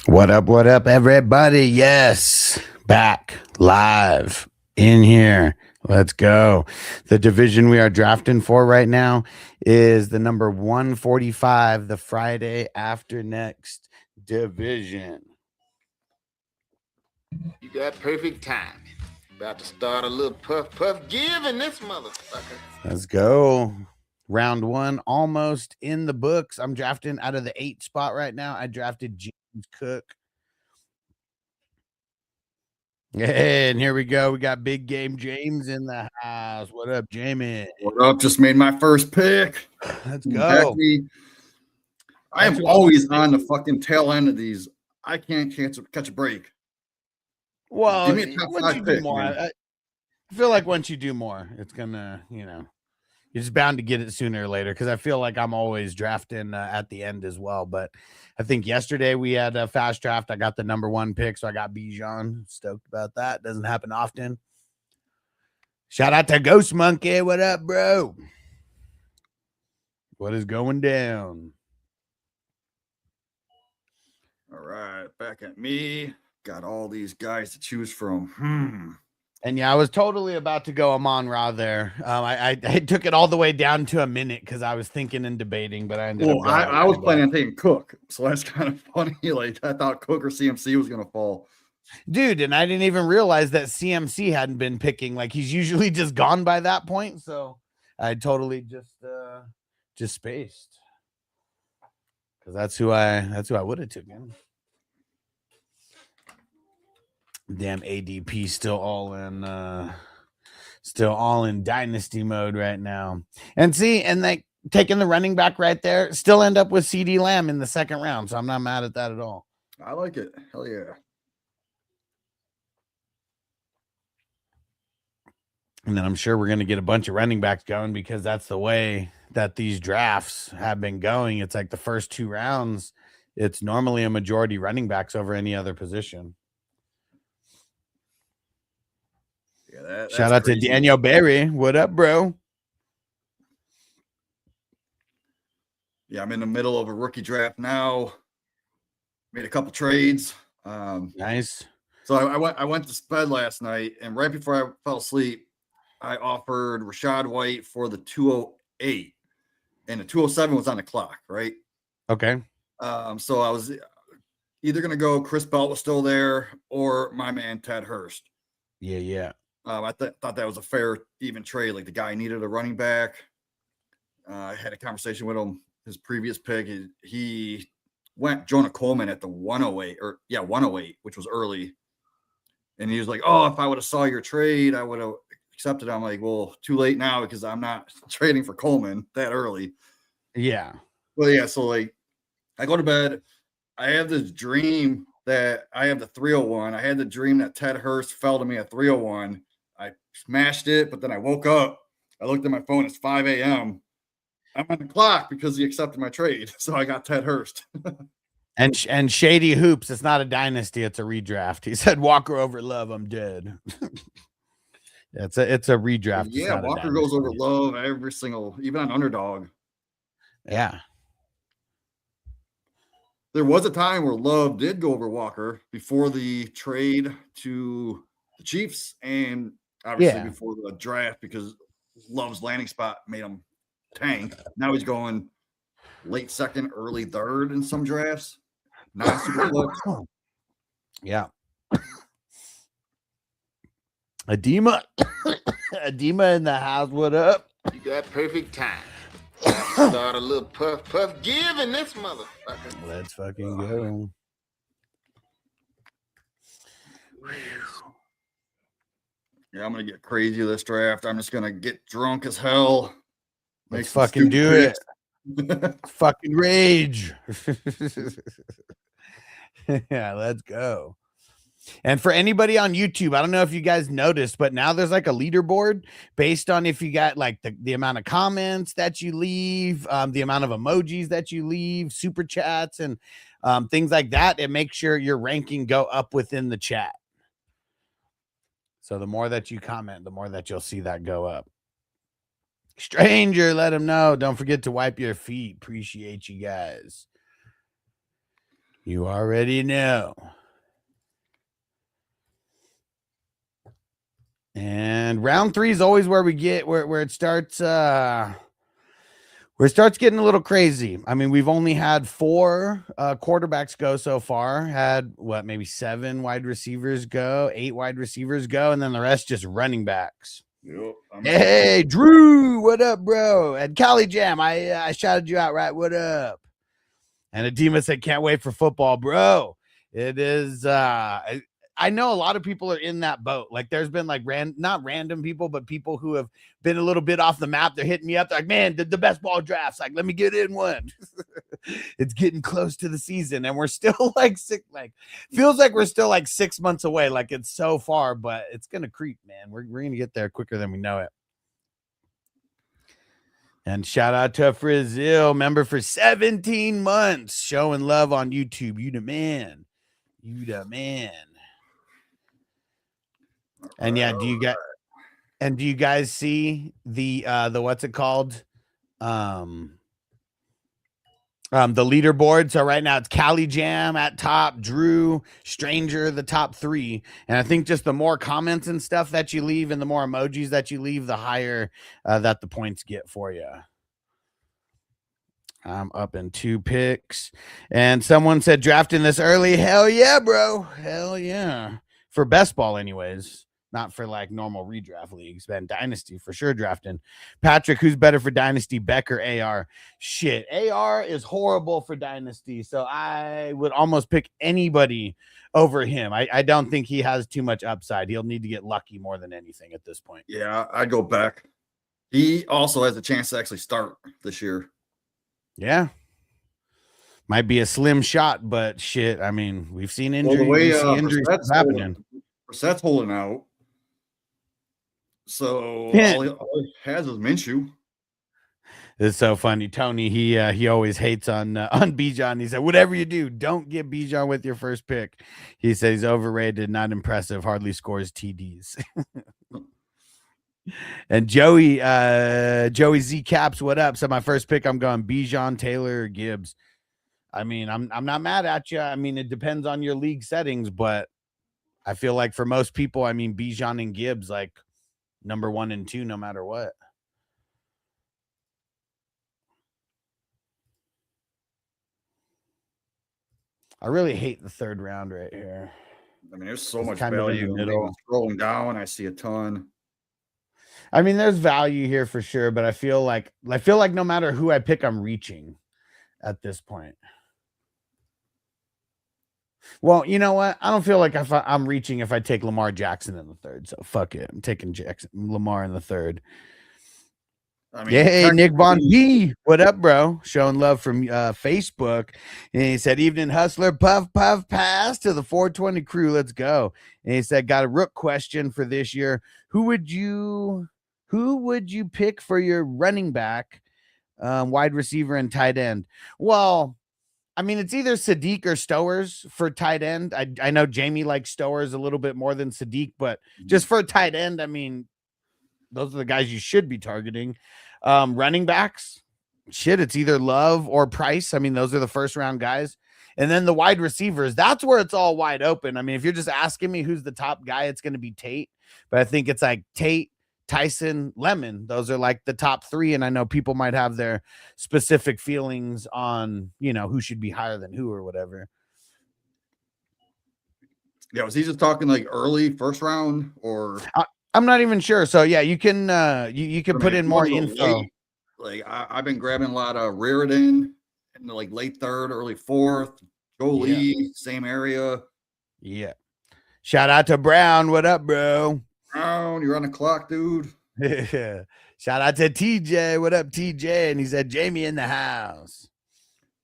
What up, everybody? Yes, back live in here. Let's go. The division we are drafting for right now is the number 145, the Friday after next division. You got perfect timing. About to start a little puff give in this motherfucker. Let's go. Round one almost in the books. I'm drafting out of the 8 spot right now. I drafted James Cook. And here we go. We got Big Game James in the house. What up, Jamie? What up? Just made my first pick. Let's go. I am always on the fucking tail end of these. I can't catch a break. Well, give me a top once 5 you pick, do more, man. I feel like once you do more, it's gonna, you're just bound to get it sooner or later. Because I feel like I'm always drafting at the end as well. But I think yesterday we had a fast draft. I got the number 1 pick, so I got Bijan. Stoked about that. Doesn't happen often. Shout out to Ghost Monkey. What up, bro? What is going down? All right, back at me. Got all these guys to choose from. And yeah, I was totally about to go Amon-Ra there. I took it all the way down to a minute because I was thinking and debating, but I ended up. I was planning on taking Cook, so that's kind of funny. Like I thought Cook or CMC was gonna fall. Dude, and I didn't even realize that CMC hadn't been picking. Like he's usually just gone by that point. So I totally just spaced. Because that's who I would have taken. Damn ADP still all in dynasty mode right now. And see, and like taking the running back right there, still end up with CD Lamb in the second round. So I'm not mad at that at all. I like it. Hell yeah. And then I'm sure we're going to get a bunch of running backs going because that's the way that these drafts have been going. It's like the first 2 rounds, it's normally a majority running backs over any other position. Yeah, shout out to Daniel Berry. What up, bro? Yeah, I'm in the middle of a rookie draft now. Made a couple trades. Nice. So I went to bed last night, and right before I fell asleep, I offered Rachaad White for the 208, and the 207 was on the clock, right? Okay. So I was either going to go Chris Belt was still there or my man Ted Hurst. Yeah. I thought that was a fair, even trade. Like the guy needed a running back. I had a conversation with him. His previous pick, he went Jonah Coleman at the 108, 108, which was early. And he was like, "Oh, if I would have saw your trade, I would have accepted." I'm like, "Well, too late now because I'm not trading for Coleman that early." Yeah. Well, yeah. So like, I go to bed. I have this dream that I have the 301. I had the dream that Ted Hurst fell to me at 301. I smashed it, but then I woke up. I looked at my phone. It's 5 a.m. I'm on the clock because he accepted my trade. So I got Ted Hurst. And Shady Hoops, it's not a dynasty, it's a redraft. He said Walker over Love, I'm dead. it's a redraft. Yeah, Walker goes over Love every single, even on Underdog. Yeah. There was a time where Love did go over Walker before the trade to the Chiefs and obviously before the draft because Love's landing spot made him tank. Now he's going late second, early third in some drafts. Not super close. Yeah. Adema in the house. What up? You got perfect time. Start a little puff give in this motherfucker. Let's fucking go. Yeah, I'm gonna get crazy this draft. I'm just gonna get drunk as hell. Let's fucking do it. Fucking rage. Yeah, let's go. And for anybody on YouTube, I don't know if you guys noticed, but now there's like a leaderboard based on if you got like the amount of comments that you leave, the amount of emojis that you leave, super chats, and things like that. It makes sure your ranking go up within the chat. So the more that you comment, the more that you'll see that go up. Stranger, let them know. Don't forget to wipe your feet. Appreciate you guys. You already know. And round 3 is always where we get where it starts getting a little crazy. I mean, we've only had 4 quarterbacks go so far. Had maybe 7 wide receivers go, 8 wide receivers go, and then the rest just running backs. Yep. Hey, Drew, what up, bro? And Cali Jam, I shouted you out, right? What up? And Adema said, can't wait for football, bro. It is I know a lot of people are in that boat. Like there's been like not random people, but people who have been a little bit off the map. They're hitting me up. They're like, man, the best ball drafts. Like, let me get in one. It's getting close to the season. And we're still feels like we're still like 6 months away. Like it's so far, but it's going to creep, man. We're going to get there quicker than we know it. And shout out to Frizzil, member for 17 months, showing love on YouTube. You the man. You the man. And yeah, do you guys see the what's it called? The leaderboard. So right now it's Cali Jam at top, Drew, Stranger, the top 3. And I think just the more comments and stuff that you leave and the more emojis that you leave, the higher that the points get for you. I'm up in 2 picks. And someone said drafting this early. Hell yeah, bro. Hell yeah. For best ball anyways. Not for like normal redraft leagues, but Dynasty for sure drafting. Patrick, who's better for Dynasty, Beck or AR? Shit, AR is horrible for Dynasty, so I would almost pick anybody over him. I don't think he has too much upside. He'll need to get lucky more than anything at this point. Yeah, I'd go Beck. He also has a chance to actually start this year. Yeah. Might be a slim shot, but shit, I mean, we've seen injuries, injuries happening. Brissett's holding out. So all he has is Minshew. It's so funny. Tony, he always hates on Bijan. He said, whatever you do, don't get Bijan with your first pick. He said he's overrated, not impressive, hardly scores TDs. And Joey Z Caps, what up? So my first pick, I'm going Bijan, Taylor, or Gibbs. I mean, I'm not mad at you. I mean, it depends on your league settings, but I feel like for most people, I mean, Bijan and Gibbs, like number 1 and 2, no matter what. I really hate the 3rd round right here. I mean, there's so much value. Scrolling down, I see a ton. I mean, there's value here for sure, but I feel like no matter who I pick, I'm reaching at this point. Well, you know what? I don't feel like I'm reaching if I take Lamar Jackson in the 3rd. So fuck it. I'm taking Lamar in the 3rd. I mean, hey, Nick Von P. What up, bro? Showing love from Facebook. And he said, evening hustler, puff, puff, pass to the 420 crew. Let's go. And he said, got a rook question for this year. Who would you pick for your running back, wide receiver, and tight end? Well, I mean, it's either Sadiq or Stowers for tight end. I know Jamie likes Stowers a little bit more than Sadiq, but just for tight end, I mean, those are the guys you should be targeting. Running backs, shit, it's either Love or Price. I mean, those are the first round guys. And then the wide receivers, that's where it's all wide open. I mean, if you're just asking me who's the top guy, it's going to be Tate. But I think it's like Tate, Tyson, Lemon. Those are like the top 3. And I know people might have their specific feelings on, you know, who should be higher than who or whatever. Yeah, was he just talking like early first round or? I'm not even sure. So yeah, you can you can put in more info. Late, like I've been grabbing a lot of Reardon in the like late 3rd, early 4th. Jolie, same area. Yeah. Shout out to Brown. What up, bro? Brown, you're on the clock, dude. Shout out to TJ. What up, TJ? And he said Jamie in the house.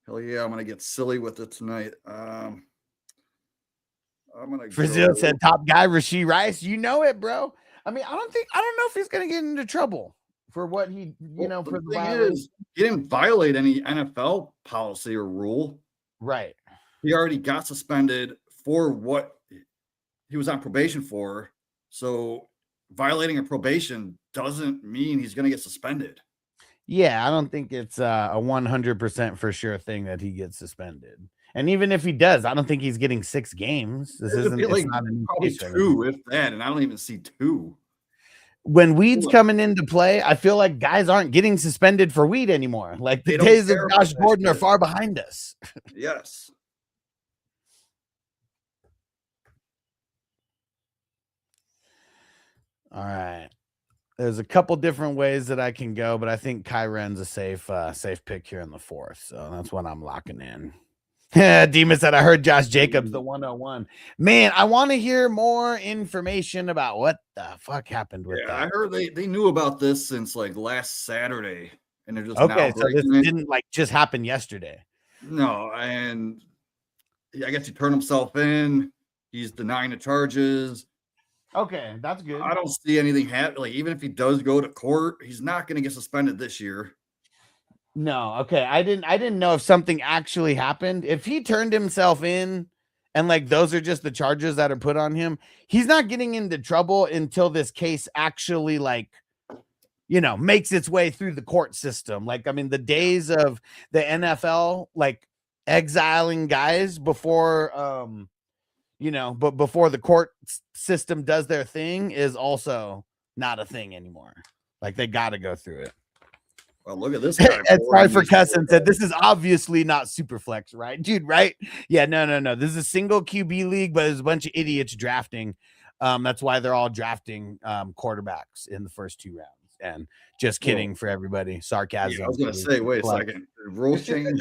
Hell yeah, I'm gonna get silly with it tonight. I'm gonna. Brazil said top guy Rashee Rice. You know it, bro. I mean, I don't know if he's gonna get into trouble for what he, for the thing is, he didn't violate any NFL policy or rule. Right. He already got suspended for what he was on probation for. So violating a probation doesn't mean he's going to get suspended. Yeah, I don't think it's a 100% for sure thing that he gets suspended. And even if he does, I don't think he's getting 6 games. This It'd isn't be like it's not a new probably case for him. 2, if that, and I don't even see 2. When weed's Look. coming into play, I feel like guys aren't getting suspended for weed anymore. Like the They don't days of care about Josh that Gordon are shit. far behind us. Yes. All right. There's a couple different ways that I can go, but I think Kyren's a safe pick here in the 4th. So that's what I'm locking in. Demas said, I heard Josh Jacobs, the 101. Man, I want to hear more information about what the fuck happened with Yeah, I that. heard they knew about this since like last Saturday, and they're just Okay, now so this breaking it. didn't like just happen yesterday. No, and I guess he turned himself in. He's denying the charges. Okay, that's good. I don't see anything happen. Like, even if he does go to court, he's not going to get suspended this year. No, okay. I didn't know if something actually happened. If he turned himself in and like those are just the charges that are put on him, he's not getting into trouble until this case actually like makes its way through the court system. Like, I mean, the days of the NFL like exiling guys before but before the court system does their thing is also not a thing anymore. Like they got to go through it. Well, look at this guy. And sorry for cussing. Said this is obviously not super flex, right, dude? Right? Yeah, no. This is a single QB league, but there's a bunch of idiots drafting. That's why they're all drafting quarterbacks in the first 2 rounds. And just kidding for everybody. Sarcasm. Yeah, I was gonna say, wait a second. Did rules change?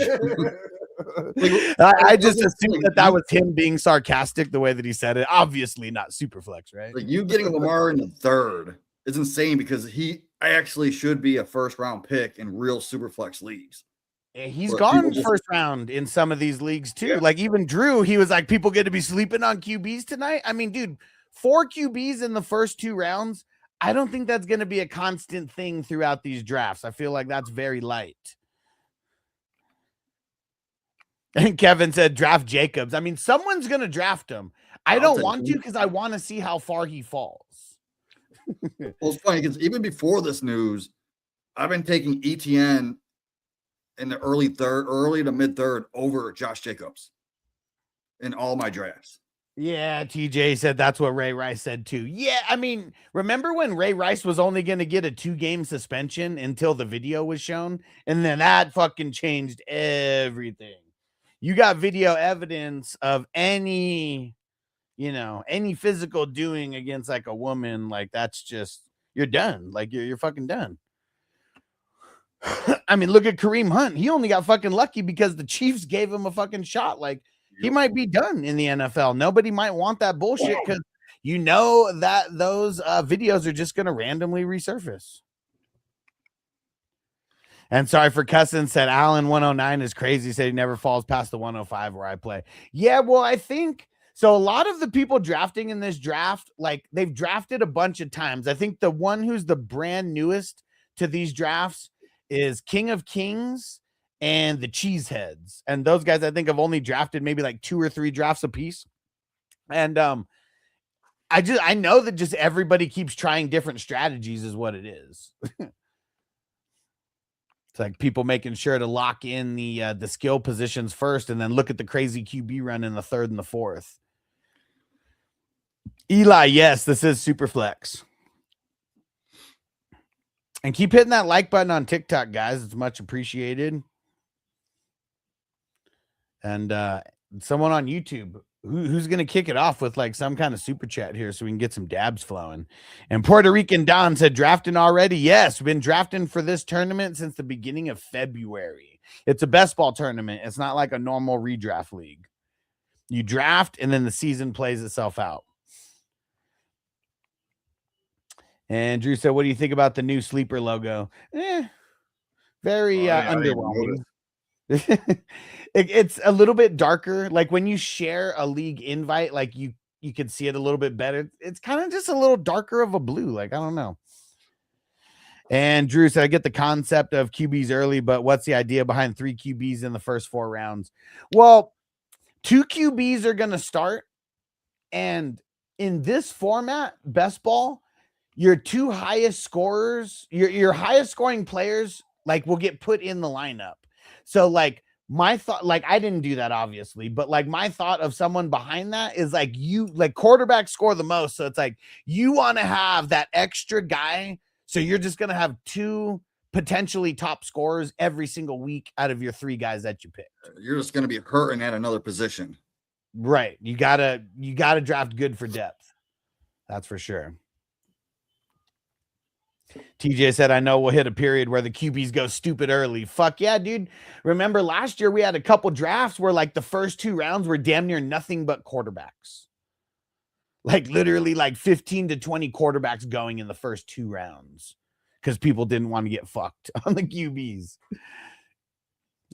I just assumed that was him being sarcastic the way that he said it. Obviously not super flex, right? Like, you getting Lamar in the 3rd is insane because he actually should be a 1st-round pick in real super flex leagues. He's But gone people just- first round in some of these leagues too. Yeah. Like even Drew, he was like, people get to be sleeping on QBs tonight. I mean, dude, 4 QBs in the first 2 rounds. I don't think that's going to be a constant thing throughout these drafts. I feel like that's very light. And Kevin said, draft Jacobs. I mean, someone's going to draft him. I don't want to because I want to see how far he falls. Well, it's funny because even before this news, I've been taking ETN in the early to mid 3rd over Josh Jacobs in all my drafts. Yeah, TJ said that's what Ray Rice said too. Yeah, I mean, remember when Ray Rice was only going to get a 2-game suspension until the video was shown? And then that fucking changed everything. You got video evidence of any physical doing against like a woman, like that's just, you're done. Like you're fucking done. I mean, look at Kareem Hunt. He only got fucking lucky because the Chiefs gave him a fucking shot. Like he might be done in the NFL. Nobody might want that bullshit because that those videos are just going to randomly resurface. And sorry for cussing, said Allen 109 is crazy. Said he never falls past the 105 where I play. Yeah, well, I think so. A lot of the people drafting in this draft, like they've drafted a bunch of times. I think the one who's the brand newest to these drafts is King of Kings and the Cheeseheads. And those guys, I think, have only drafted maybe like 2 or 3 drafts a piece. And I know that just everybody keeps trying different strategies is what it is. It's like people making sure to lock in the skill positions first and then look at the crazy QB run in the 3rd and the 4th. Eli, yes, this is super flex. And keep hitting that like button on TikTok, guys. It's much appreciated. And someone on YouTube, who's going to kick it off with like some kind of super chat here so we can get some dabs flowing. And Puerto Rican Don said, drafting already? Yes, we've been drafting for this tournament since the beginning of February. It's a best ball tournament. It's not like a normal redraft league. You draft and then the season plays itself out. And Drew said, what do you think about the new sleeper logo? Very underwhelming. It's a little bit darker. Like when you share a league invite, like you can see it a little bit better. It's kind of just a little darker of a blue. Like, I don't know. And Drew said, I get the concept of QBs early, but what's the idea behind 3 QBs in the first 4 rounds? Well, 2 QBs are going to start. And in this format, best ball, your 2 highest scorers, your highest scoring players, like will get put in the lineup. So like my thought, like I didn't do that obviously, but like my thought of someone behind that is like you like quarterbacks score the most. So it's like you want to have that extra guy. So you're just going to have 2 potentially top scorers every single week out of your 3 guys that you pick. You're just going to be hurting at another position. Right. You gotta draft good for depth. That's for sure. TJ said, I know we'll hit a period where the QBs go stupid early. Fuck yeah, dude. Remember last year we had a couple drafts where like the first 2 rounds were damn near nothing but quarterbacks. Like literally like 15 to 20 quarterbacks going in the first 2 rounds because people didn't want to get fucked on the QBs.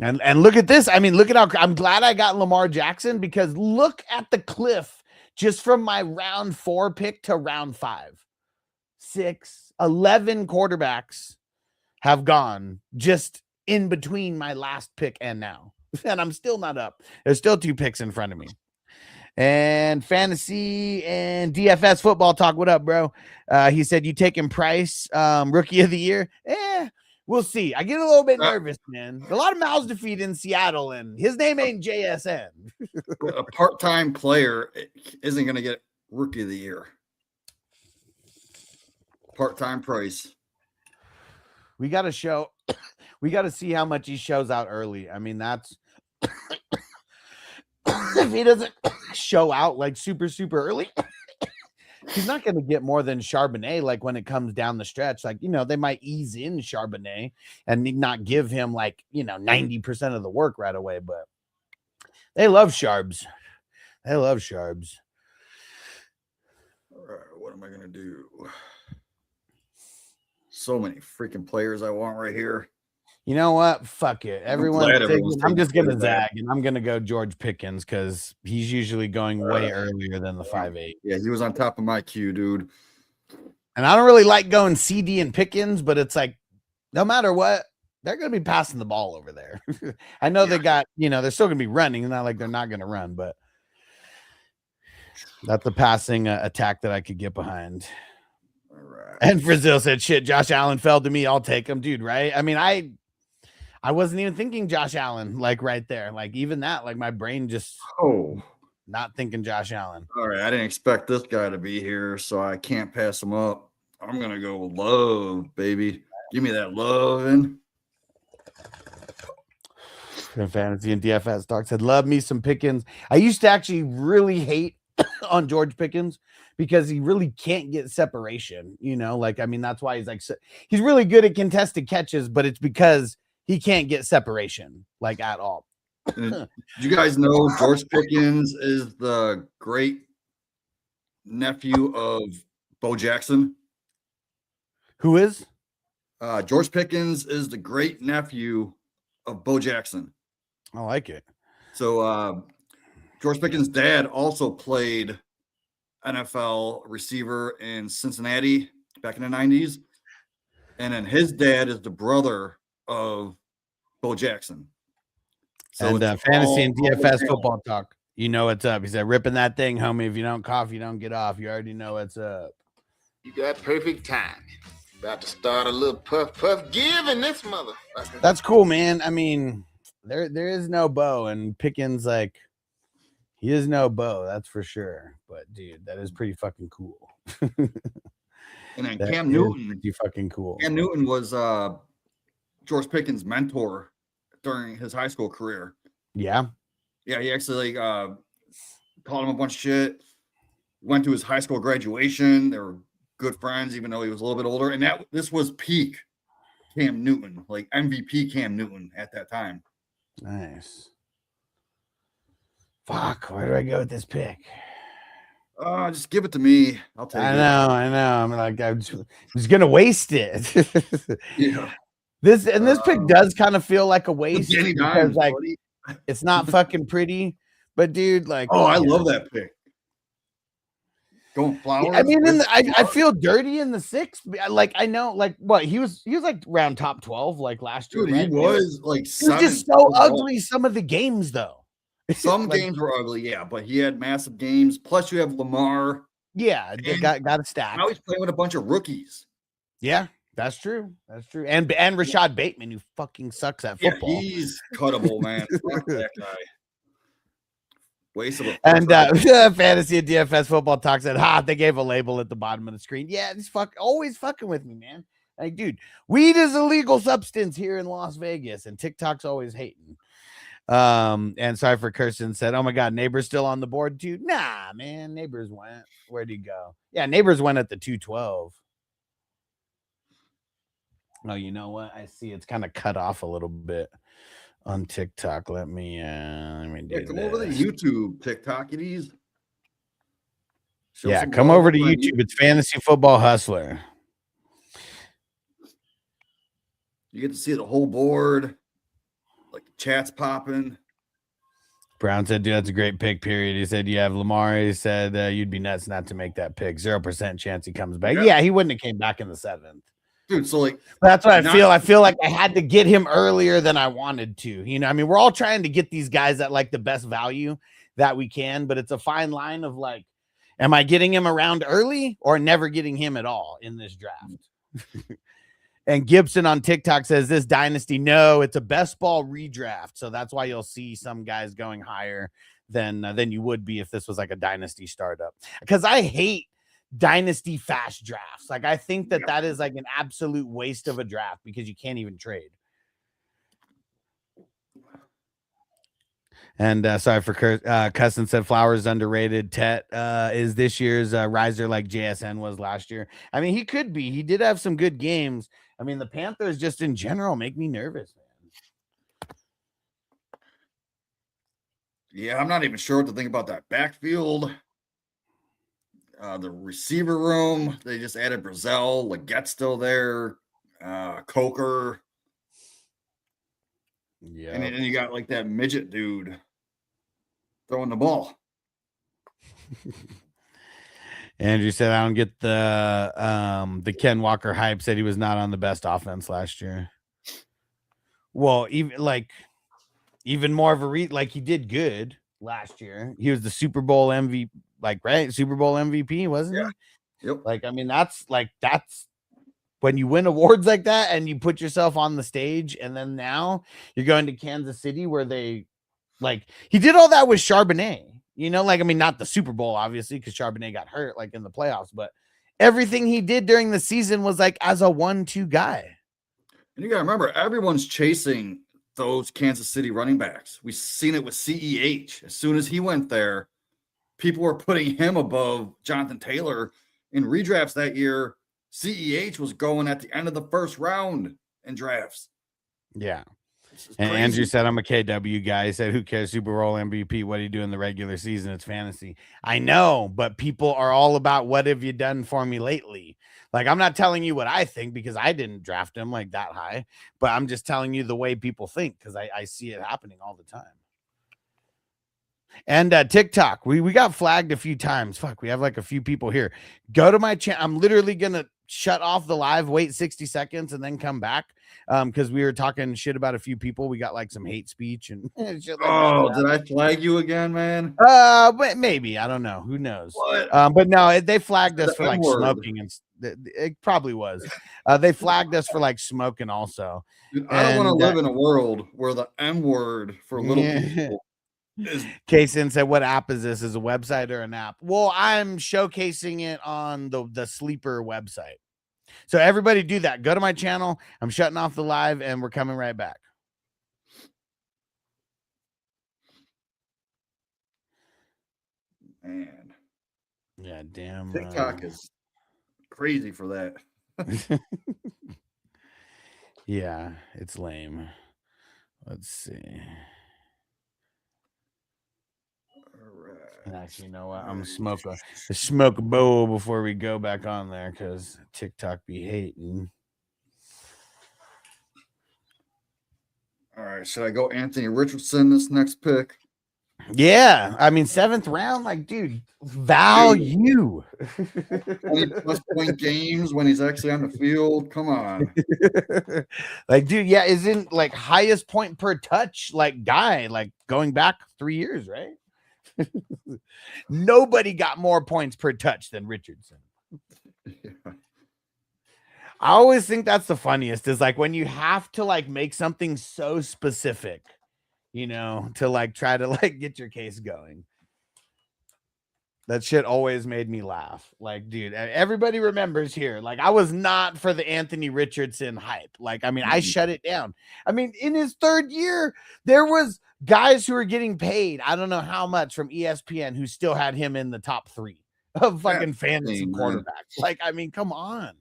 And look at this. I mean, look at how I'm glad I got Lamar Jackson because look at the cliff just from my round 4 pick to round 5. 6, 11 quarterbacks have gone just in between my last pick and now. And I'm still not up. There's still 2 picks in front of me. And fantasy and DFS football talk. What up, bro? He said, you taking Price rookie of the year? We'll see. I get a little bit nervous, man. A lot of mouths to feed in Seattle, and his name ain't JSN. A part-time player isn't going to get rookie of the year. Part-time Price. We got to show. We got to see how much he shows out early. I mean, that's if he doesn't show out like super early. He's not going to get more than Charbonnet, like when it comes down the stretch. Like, you know, they might ease in Charbonnet and not give him like, you know, 90% of the work right away. But they love Sharbs. They love Sharbs. All right, what am I going to do? So many freaking players I want right here. You know what? Fuck it. I'm just going to zag, and I'm going to go George Pickens because he's usually going way earlier than the 5'8". Yeah, he was on top of my queue, dude. And I don't really like going CD and Pickens, but it's like, no matter what, they're going to be passing the ball over there. I know they got, you know, they're still going to be running. It's not like they're not going to run, but that's a passing attack that I could get behind. All right. And Brazil said, shit, Josh Allen fell to me. I'll take him, dude, right? I mean, I wasn't even thinking Josh Allen, like right there. Like even that, like my brain just not thinking Josh Allen. All right. I didn't expect this guy to be here, so I can't pass him up. I'm going to go with Love, baby. Give me that loving. Fantasy and DFS talk said, love me some Pickens. I used to actually really hate on George Pickens because he really can't get separation, you know, like, I mean, that's why he's like, he's really good at contested catches, but it's because he can't get separation like at all. Do you guys know George Pickens is the great nephew of Bo Jackson? Who is? George Pickens is the great nephew of Bo Jackson. I like it. So George Pickens' dad also played NFL receiver in Cincinnati back in the 90s. And then his dad is the brother of Bo Jackson. So and fantasy and DFS football talk. You know what's up. He said, ripping that thing, homie. If you don't cough, you don't get off. You already know what's up. You got perfect timing. About to start a little puff giving this motherfucker. That's cool, man. I mean, there is no Bo, and Pickens, like, he is no Bo, that's for sure. But dude, that is pretty fucking cool. And then Cam Newton, pretty fucking cool. Cam Newton was George Pickens' mentor during his high school career. Yeah. Yeah, he actually called him a bunch of shit. Went to his high school graduation. They were good friends, even though he was a little bit older. And this was peak Cam Newton, like MVP Cam Newton at that time. Nice. Fuck, where do I go with this pick? Just give it to me. I'll take it. I know. I'm like, I was gonna waste it. Yeah. This pick does kind of feel like a waste because Dimes, like buddy. it's not fucking pretty, but dude, like, I love that pick. Going Flowers. I mean, I feel dirty in the 6th. Like, I know, like, what he was like around top 12 like last year. Dude, right? he was like he was just so ugly. Some of the games, though. Some games were ugly, yeah, but he had massive games. Plus, you have Lamar. Yeah, got a stack. Now he's playing with a bunch of rookies. Yeah, That's true. That's true. And Rashad Bateman, who fucking sucks at Yeah, football. he's cuttable, man. Fuck that guy. Waste of a And first-round. Fantasy and DFS Football Talk said, they gave a label at the bottom of the screen. Yeah, it's always fucking with me, man. Like, dude, weed is a legal substance here in Las Vegas, and TikTok's always hating. And sorry for Kirsten said, oh my God, Neighbors still on the board too? Nah, man, Neighbors went. Where'd he go? Yeah, Neighbors went at the 212. Oh, you know what? I see it's kind of cut off a little bit on TikTok. Let me do Come this. over to YouTube, TikTok it is. Yeah, come over to YouTube. It's Fantasy Football Hustler. You get to see the whole board, like the chat's popping. Brown said, dude, that's a great pick, period. He said, you have Lamar. He said, you'd be nuts not to make that pick. 0% chance he comes back. Yeah, he wouldn't have came back in the 7th. Dude, so like that's what I feel. I feel like I had to get him earlier than I wanted to. You know, I mean, we're all trying to get these guys at like the best value that we can, but it's a fine line of like, am I getting him around early or never getting him at all in this draft? And Gibson on TikTok says this dynasty, no, it's a best ball redraft. So that's why you'll see some guys going higher than you would be if this was like a dynasty startup. Because I hate dynasty fast drafts. Like I think that is like an absolute waste of a draft because you can't even trade. And sorry for Cussin said Flowers underrated. Tet is this year's riser like JSN was last year. I mean, he could be. He did have some good games. I mean, the Panthers just in general make me nervous, man. Yeah, I'm not even sure what to think about that backfield. The receiver room, they just added Brazel, Leggett's still there, Coker. Yeah. And then you got like that midget dude throwing the ball. Andrew said, I don't get the Ken Walker hype. Said he was not on the best offense last year. Well, even more of a like he did good last year. He was the Super Bowl MVP, right? Super Bowl MVP, wasn't he? Yep. Like, I mean, that's when you win awards like that and you put yourself on the stage, and then now you're going to Kansas City where they he did all that with Charbonnet. You know, like, I mean, not the Super Bowl, obviously, because Charbonnet got hurt like in the playoffs, but everything he did during the season was like as a 1-2 guy. And you got to remember, everyone's chasing those Kansas City running backs. We've seen it with CEH. As soon as he went there, people were putting him above Jonathan Taylor. In redrafts that year, CEH was going at the end of the first round in drafts. Yeah. And Andrew said, I'm a KW guy. He said, who cares? Super Bowl MVP. What do you do in the regular season? It's fantasy. I know, but people are all about what have you done for me lately? Like, I'm not telling you what I think because I didn't draft him like that high, but I'm just telling you the way people think because I see it happening all the time. And TikTok, we got flagged a few times. Fuck, we have like a few people here. Go to my channel. I'm literally going to shut off the live, wait 60 seconds, and then come back. Because we were talking shit about a few people. We got like some hate speech and shit like that. Did I flag you again, man? But maybe. I don't know. Who knows? But no, they flagged us for like smoking, and it probably was. They flagged us for like smoking also. Dude, I don't want to live in a world where the M word for little people is. Kaysen said, what app is this? Is a website or an app? Well, I'm showcasing it on the Sleeper website. So everybody do that. Go to my channel. I'm shutting off the live and we're coming right back. Man. Yeah, damn. TikTok is crazy for that. Yeah, it's lame. Let's see. And actually, you know what? I'm gonna smoke a bowl before we go back on there because TikTok be hating. All right, should I go Anthony Richardson this next pick? Yeah, I mean 7th round, like, dude, value. 20+ point games when he's actually on the field. Come on, like, dude, yeah, isn't like highest point per touch like guy like going back 3 years, right? Nobody got more points per touch than Richardson. Yeah. I always think that's the funniest is like when you have to like make something so specific, you know, to like try to like get your case going. That shit always made me laugh. Like, dude, everybody remembers here. Like, I was not for the Anthony Richardson hype. Like, I mean, I shut it down. I mean, in his third year, there was guys who were getting paid, I don't know how much from ESPN who still had him in the top 3 of fucking fantasy quarterbacks. Like, I mean, come on.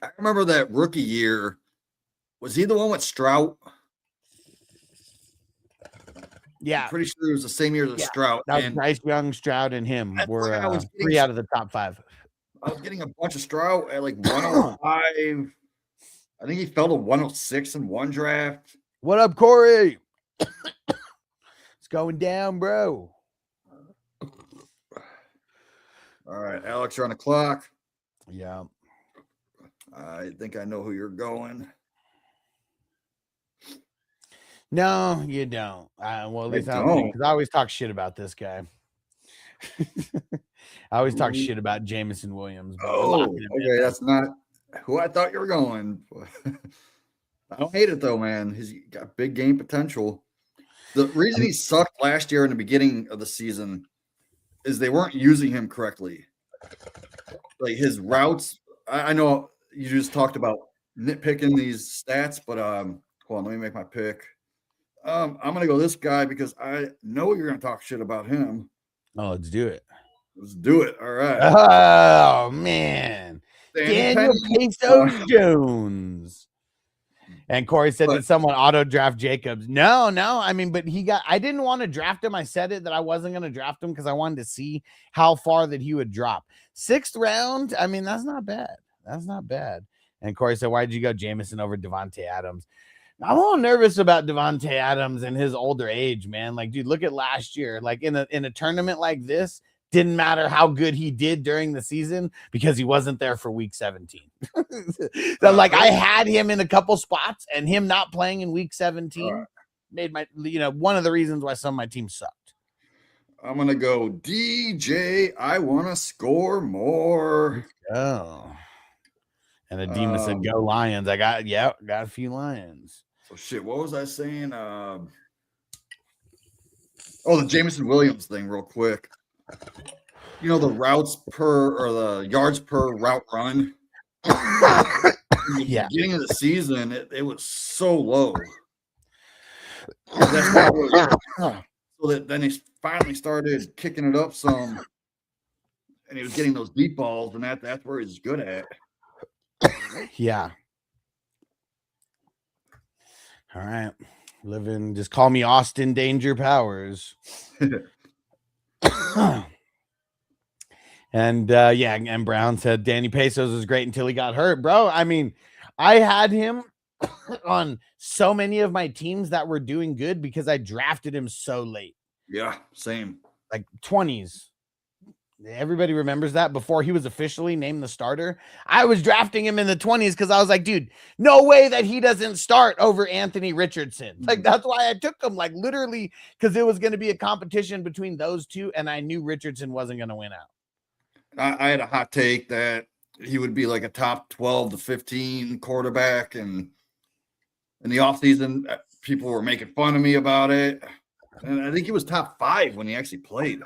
I remember that rookie year. Was he the one with Stroud? Yeah. I'm pretty sure it was the same year as Stroud. That was Bryce Young, Stroud, and him were 3 out of the top 5. I was getting a bunch of Stroud at like 105. I think he fell to 106 in one draft. What up, Corey? It's going down, bro. All right, Alex, you're on the clock. Yeah. I think I know who you're going. No, you don't. Well, at least I don't. don't, because I always talk shit about this guy. I always talk shit about Jameson Williams. Okay, that's not who I thought you were going. I don't hate it though, man. He's got big game potential. The reason he sucked last year in the beginning of the season is they weren't using him correctly. Like his routes, I know you just talked about nitpicking these stats, but hold on, let me make my pick. I'm gonna go this guy because I know you're gonna talk shit about him. Oh, let's do it. Let's do it. All right. Oh man, Daniel Pesos Jones. And Corey said, did someone auto draft Jacobs? No. I mean, but I didn't want to draft him. I said it that I wasn't going to draft him because I wanted to see how far that he would drop. 6th round. I mean, that's not bad. That's not bad. And Corey said, why did you go Jameson over Devontae Adams? I'm a little nervous about Devontae Adams and his older age, man. Like, dude, look at last year. Like in a tournament like this, didn't matter how good he did during the season because he wasn't there for week 17. So, like, I had him in a couple spots, and him not playing in week 17 made my, one of the reasons why some of my teams sucked. I'm gonna go DJ. I want to score more. Oh, and Adema said, "Go Lions." I got a few Lions. So shit. What was I saying? The Jameson Williams thing, real quick. You know, the routes per or the yards per route run. Yeah. Beginning of the season, it was so low. That's not really, so that then he finally started kicking it up some, and he was getting those deep balls, and that's where he's good at. Yeah. All right. Just call me Austin Danger Powers. And and Brown said Danny Pesos was great until he got hurt, bro. I mean, I had him on so many of my teams that were doing good because I drafted him so late. Yeah, same. Like 20s. Everybody remembers that before he was officially named the starter. I was drafting him in the 20s because I was like, dude, no way that he doesn't start over Anthony Richardson. Like, that's why I took him, like, literally, because it was going to be a competition between those two, and I knew Richardson wasn't going to win out. I had a hot take that he would be like a top 12 to 15 quarterback, and in the offseason, people were making fun of me about it. And I think he was top 5 when he actually played.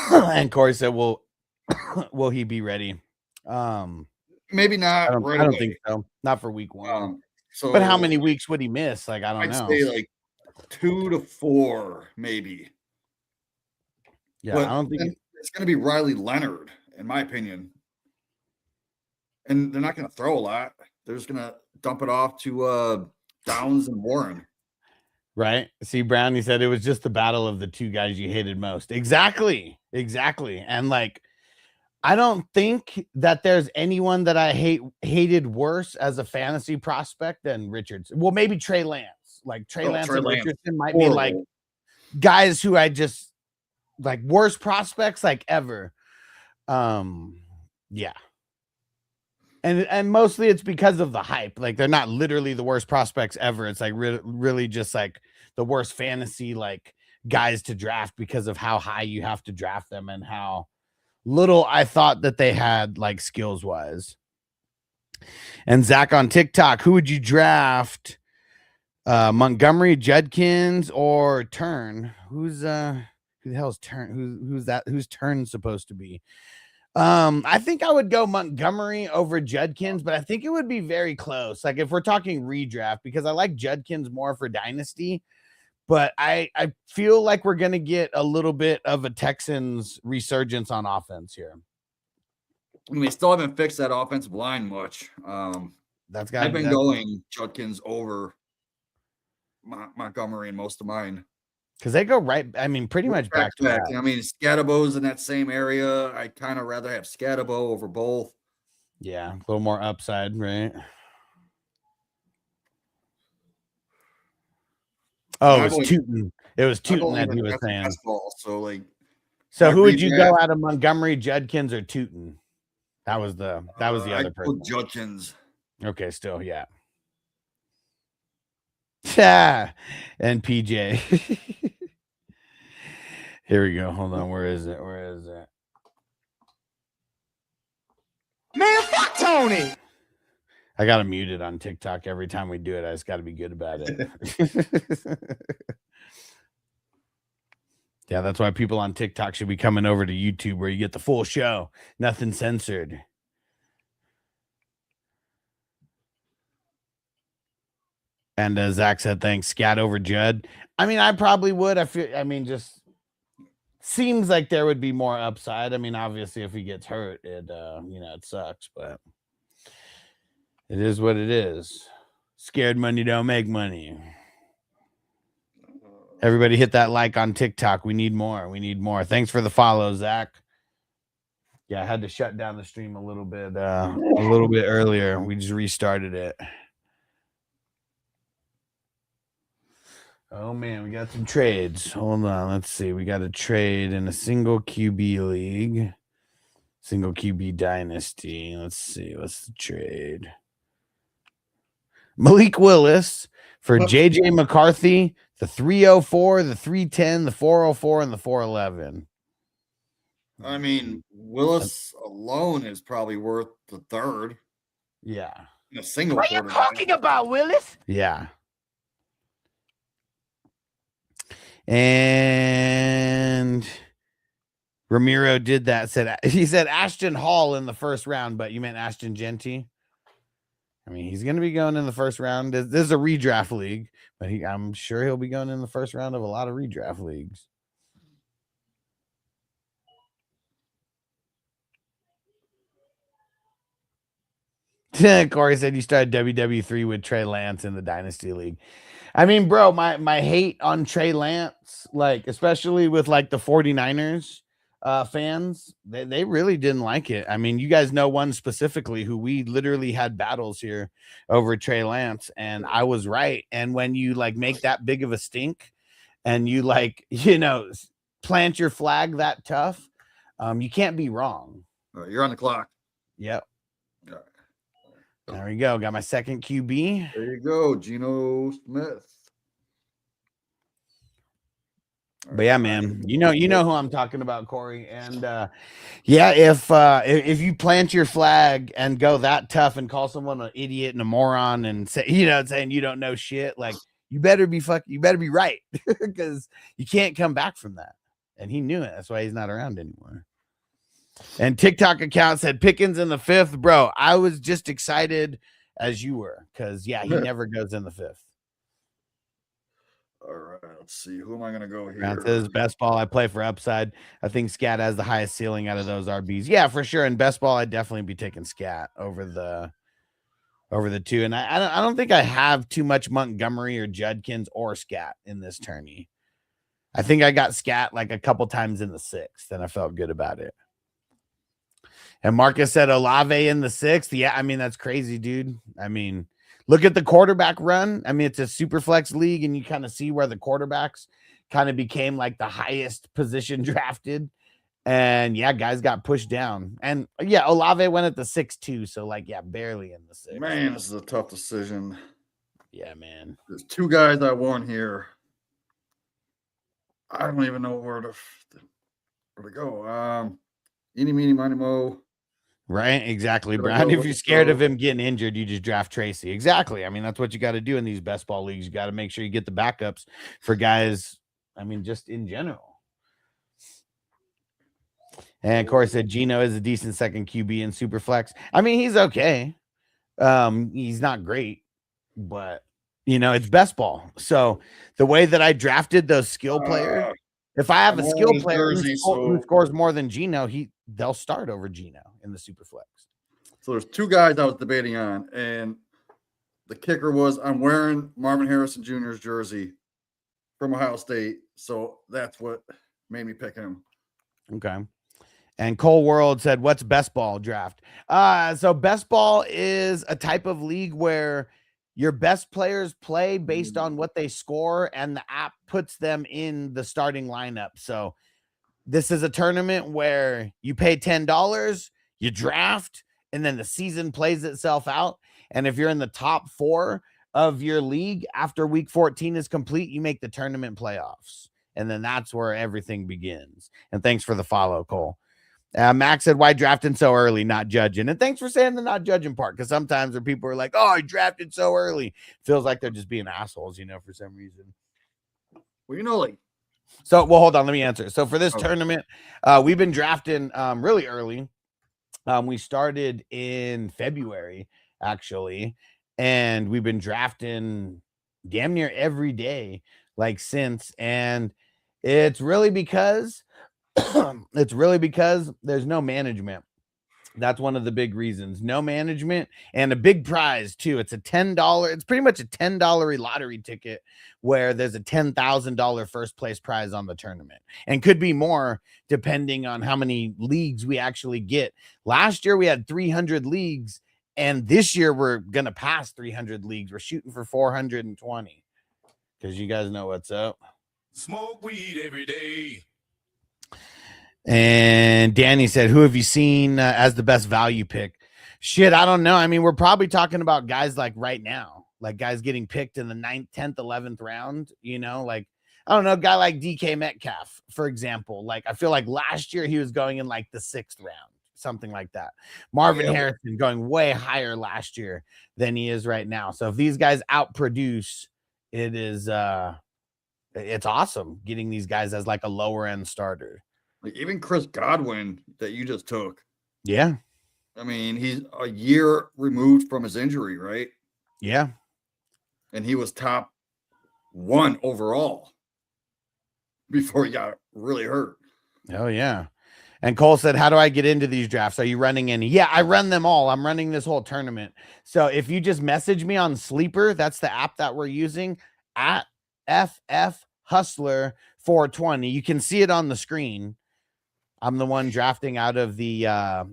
And Corey said, well, will he be ready? Maybe not. I don't think so. Not for week 1. But how many weeks would he miss? Like, I don't know. I'd say like 2 to 4, maybe. Yeah, but I don't think it's going to be Riley Leonard, in my opinion. And they're not going to throw a lot. They're just going to dump it off to Downs and Warren. Right. See, Brown, he said it was just the battle of the two guys you hated most. Exactly. And like, I don't think that there's anyone that I hated worse as a fantasy prospect than Richardson. Well, maybe Trey Lance. Like Trey Lance and Richardson might be like guys who I just like worst prospects like ever. Yeah. And mostly it's because of the hype. Like they're not literally the worst prospects ever. It's like really just like the worst fantasy like guys to draft because of how high you have to draft them and how little I thought that they had like skills wise. And Zach on TikTok, who would you draft? Montgomery, Judkins, or Turn? Who the hell's Turn? Who's that? Who's Turn supposed to be? I think I would go Montgomery over Judkins, but I think it would be very close. Like if we're talking redraft, because I like Judkins more for Dynasty, but I feel like we're gonna get a little bit of a Texans resurgence on offense here. I mean, still haven't fixed that offensive line much. That's got. I've been going Judkins over Montgomery in most of mine. Because they go right, I mean, pretty much back to back. I mean, Scadabo's in that same area. I kind of rather have Scadabo over both. Yeah, a little more upside, right? Oh, it was Tootin. It was Tootin that he was saying. So who would you go out of Montgomery, Judkins, or Tootin? That was the other person. Judkins. Okay, still, yeah. Yeah, and PJ. Here we go. Hold on. Where is it? Man, fuck Tony. I got to mute it on TikTok every time we do it. I just got to be good about it. Yeah, that's why people on TikTok should be coming over to YouTube where you get the full show. Nothing censored. And Zach said, thanks. Scat over Judd. I mean, I probably would. Just seems like there would be more upside. I mean, obviously, if he gets hurt, it sucks, but it is what it is. Scared money don't make money. Everybody hit that like on TikTok. We need more. Thanks for the follow, Zach. Yeah, I had to shut down the stream a little bit earlier. We just restarted it. Oh, man, we got some trades. Hold on. Let's see. We got a trade in a single QB league. Single QB dynasty. Let's see. What's the trade? Malik Willis for JJ McCarthy, the 304, the 310, the 404, and the 411. I mean, Willis alone is probably worth the third. Yeah. In a single. What are you talking about, Willis? Yeah. And Ramiro did that. He said Ashton Hall in the first round, but you meant Ashton Genty. I mean, he's going to be going in the first round. This is a redraft league, but I'm sure he'll be going in the first round of a lot of redraft leagues. Corey said you started WW3 with Trey Lance in the Dynasty League. I mean, bro, my hate on Trey Lance, like especially with like the 49ers fans, they really didn't like it. I mean, you guys know one specifically who we literally had battles here over Trey Lance, and I was right. And when you like make that big of a stink and you like, plant your flag that tough, you can't be wrong. You're on the clock. Yep. There we go. Got my second QB. There you go, Geno Smith. But yeah, man, you know who I'm talking about, Corey. And if you plant your flag and go that tough and call someone an idiot and a moron and say, saying you don't know shit, like you better be right because you can't come back from that. And he knew it. That's why he's not around anymore. And TikTok account said Pickens in the 5th. Bro, I was just excited as you were because, he never goes in the 5th. All right, let's see. Who am I going to go here? Grant says best ball. I play for upside. I think Scat has the highest ceiling out of those RBs. Yeah, for sure. And best ball, I'd definitely be taking Scat over the two. And I don't think I have too much Montgomery or Judkins or Scat in this tourney. I think I got Scat like a couple times in the 6th, and I felt good about it. And Marcus said Olave in the 6th. Yeah, I mean, that's crazy, dude. I mean, look at the quarterback run. I mean, it's a super flex league, and you kind of see where the quarterbacks kind of became like the highest position drafted. And yeah, guys got pushed down. And yeah, Olave went at the 6th too. So like, yeah, barely in the 6th. Man, this is a tough decision. Yeah, man. There's 2 guys I want here. I don't even know where to go. Eeny, meeny, miny, mo. Right, exactly, Should I Brown. go If with you're the scared of throw? him getting injured, you just draft Tracy. Exactly. I mean, that's what you got to do in these best ball leagues. You got to make sure you get the backups for guys. I mean, just in general. And of course, Gino is a decent second QB in Superflex. I mean, he's okay. He's not great, but you know, it's best ball. So the way that I drafted those skill players, if I have I'm a wearing skill his player jersey, who so- scores more than Gino, they'll start over Gino in the Superflex. So there's two guys I was debating on, and the kicker was I'm wearing Marvin Harrison Jr.'s jersey from Ohio State, so that's what made me pick him. Okay. And Cole World said, "What's best ball draft?" So best ball is a type of league where your best players play based on what they score, and the app puts them in the starting lineup. So this is a tournament where you pay $10, you draft, and then the season plays itself out. And if you're in the top 4 of your league after week 14 is complete, you make the tournament playoffs. And then that's where everything begins. And thanks for the follow, Cole. Max said, "Why drafting so early, not judging?" And thanks for saying the not judging part, because sometimes when people are like, "Oh, I drafted so early," feels like they're just being assholes, you know, for some reason. Well, you know, like So, well, hold on, let me answer. So for this Okay. tournament, we've been drafting really early. We started in February, actually, and we've been drafting damn near every day, like since. And it's really because there's no management. That's one of the big reasons. No management and a big prize too. It's a $10. It's pretty much a $10 lottery ticket where there's a $10,000 first place prize on the tournament, and could be more depending on how many leagues we actually get. Last year we had 300 leagues, and this year we're gonna pass 300 leagues. We're shooting for 420 because you guys know what's up. Smoke weed every day. And Danny said, "Who have you seen as the best value pick?" Shit, I don't know. I mean, we're probably talking about guys like right now, like guys getting picked in the 9th, 10th, 11th round, you know, like, I don't know, a guy like DK Metcalf, for example. Like, I feel like last year he was going in like the 6th round, something like that. Marvin Harrison going way higher last year than he is right now. So if these guys outproduce, it's awesome getting these guys as like a lower end starter. Like even Chris Godwin that you just took. Yeah. I mean, he's a year removed from his injury, right? Yeah. And he was top 1 overall before he got really hurt. Oh, yeah. And Cole said, "How do I get into these drafts? Are you running any?" Yeah, I run them all. I'm running this whole tournament. So if you just message me on Sleeper, that's the app that we're using, at FF Hustler 420. You can see it on the screen. I'm the one drafting out of the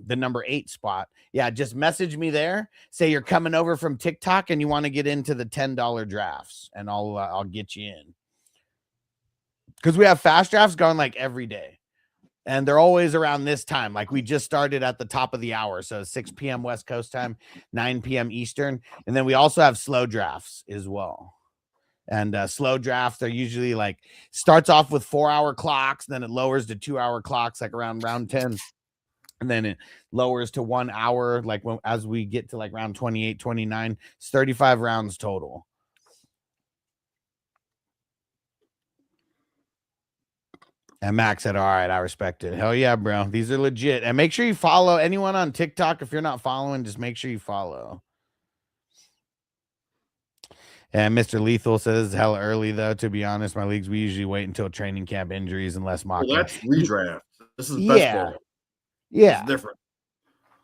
number 8 spot. Yeah, just message me there. Say you're coming over from TikTok and you want to get into the $10 drafts, and I'll get you in. Because we have fast drafts going like every day, and they're always around this time. Like we just started at the top of the hour, so 6 p.m. West Coast time, 9 p.m. Eastern, and then we also have slow drafts as well. And slow drafts are usually like starts off with 4-hour clocks, then it lowers to 2-hour clocks like around round 10, and then it lowers to 1 hour like as we get to like round 28, 29. It's 35 rounds total. And Max said, "All right, I respect it." Hell yeah, bro. These are legit. And make sure you follow anyone on TikTok. If you're not following, just make sure you follow. And Mr. Lethal says, "Hell early, though, to be honest. My leagues, we usually wait until training camp injuries and less mock." Well, that's redraft. This is best ball. Yeah. It's different.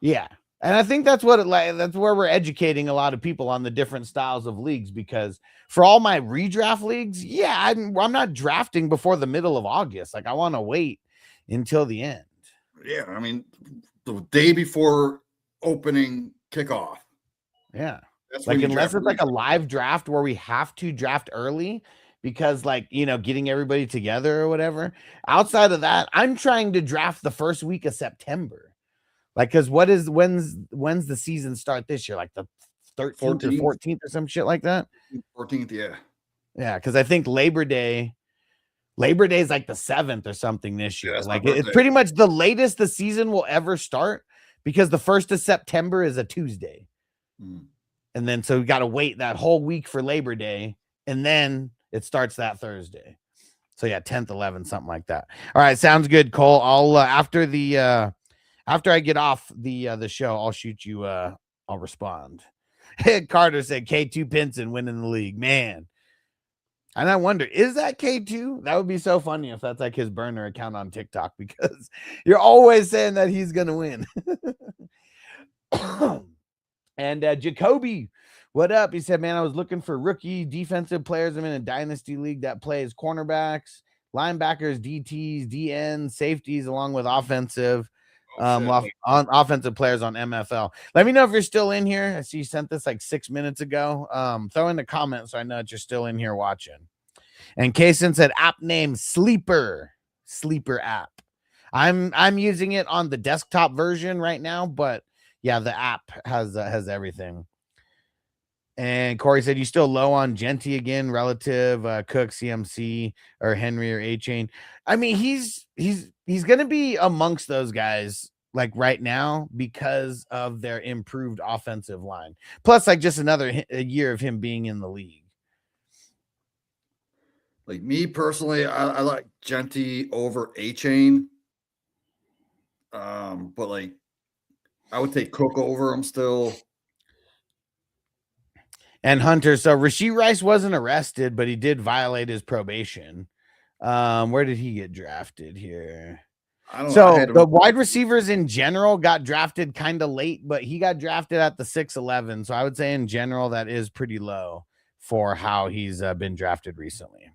Yeah. And I think that's what that's where we're educating a lot of people on the different styles of leagues, because for all my redraft leagues, yeah, I'm not drafting before the middle of August. Like I want to wait until the end. Yeah, I mean, the day before opening kickoff. Yeah. That's Like when you unless draft it's like a redraft. live draft where we have to draft early because like, you know, getting everybody together or whatever. Outside of that, I'm trying to draft the first week of September. Like, because when's the season start this year? Like the 13th or 14th or some shit like that. 14th, yeah. Yeah, because I think Labor Day Labor Day is like the 7th or something this year. that's my Like it's birthday. pretty much the latest the season will ever start because the 1st of September is a Tuesday. Mm. And then so we got to wait that whole week for Labor Day, and then it starts that Thursday. So yeah, 10th, 11th, something like that. All right, sounds good, Cole. I'll after I get off the show, I'll shoot you. I'll respond. Carter said K2 Pinson winning the league, man. And I wonder, is that K2? That would be so funny if that's like his burner account on TikTok, because you're always saying that he's gonna win. And Jacoby, what up? He said, man, I was looking for rookie defensive players. I'm in a dynasty league that plays cornerbacks, linebackers, DTs, DNs, safeties, along with offensive offensive players on MFL. Let me know if you're still in here. I see you sent this like 6 minutes ago. Throw in the comments so I know that you're still in here watching. And Kaysen said app name Sleeper app. I'm using it on the desktop version right now, but yeah, the app has everything. And Corey said you still low on Genty again relative Cook, CMC, or Henry or A-Chain. I mean, he's going to be amongst those guys like right now because of their improved offensive line. Plus, like just another year of him being in the league. Like me personally, I like Genty over A-Chain. But like I would take Cook over him still. And Hunter, so Rashee Rice wasn't arrested, but he did violate his probation. Where did he get drafted here? I don't So know. the wide receivers in general got drafted kind of late, but he got drafted at the 6'11. So I would say in general that is pretty low for how he's been drafted recently.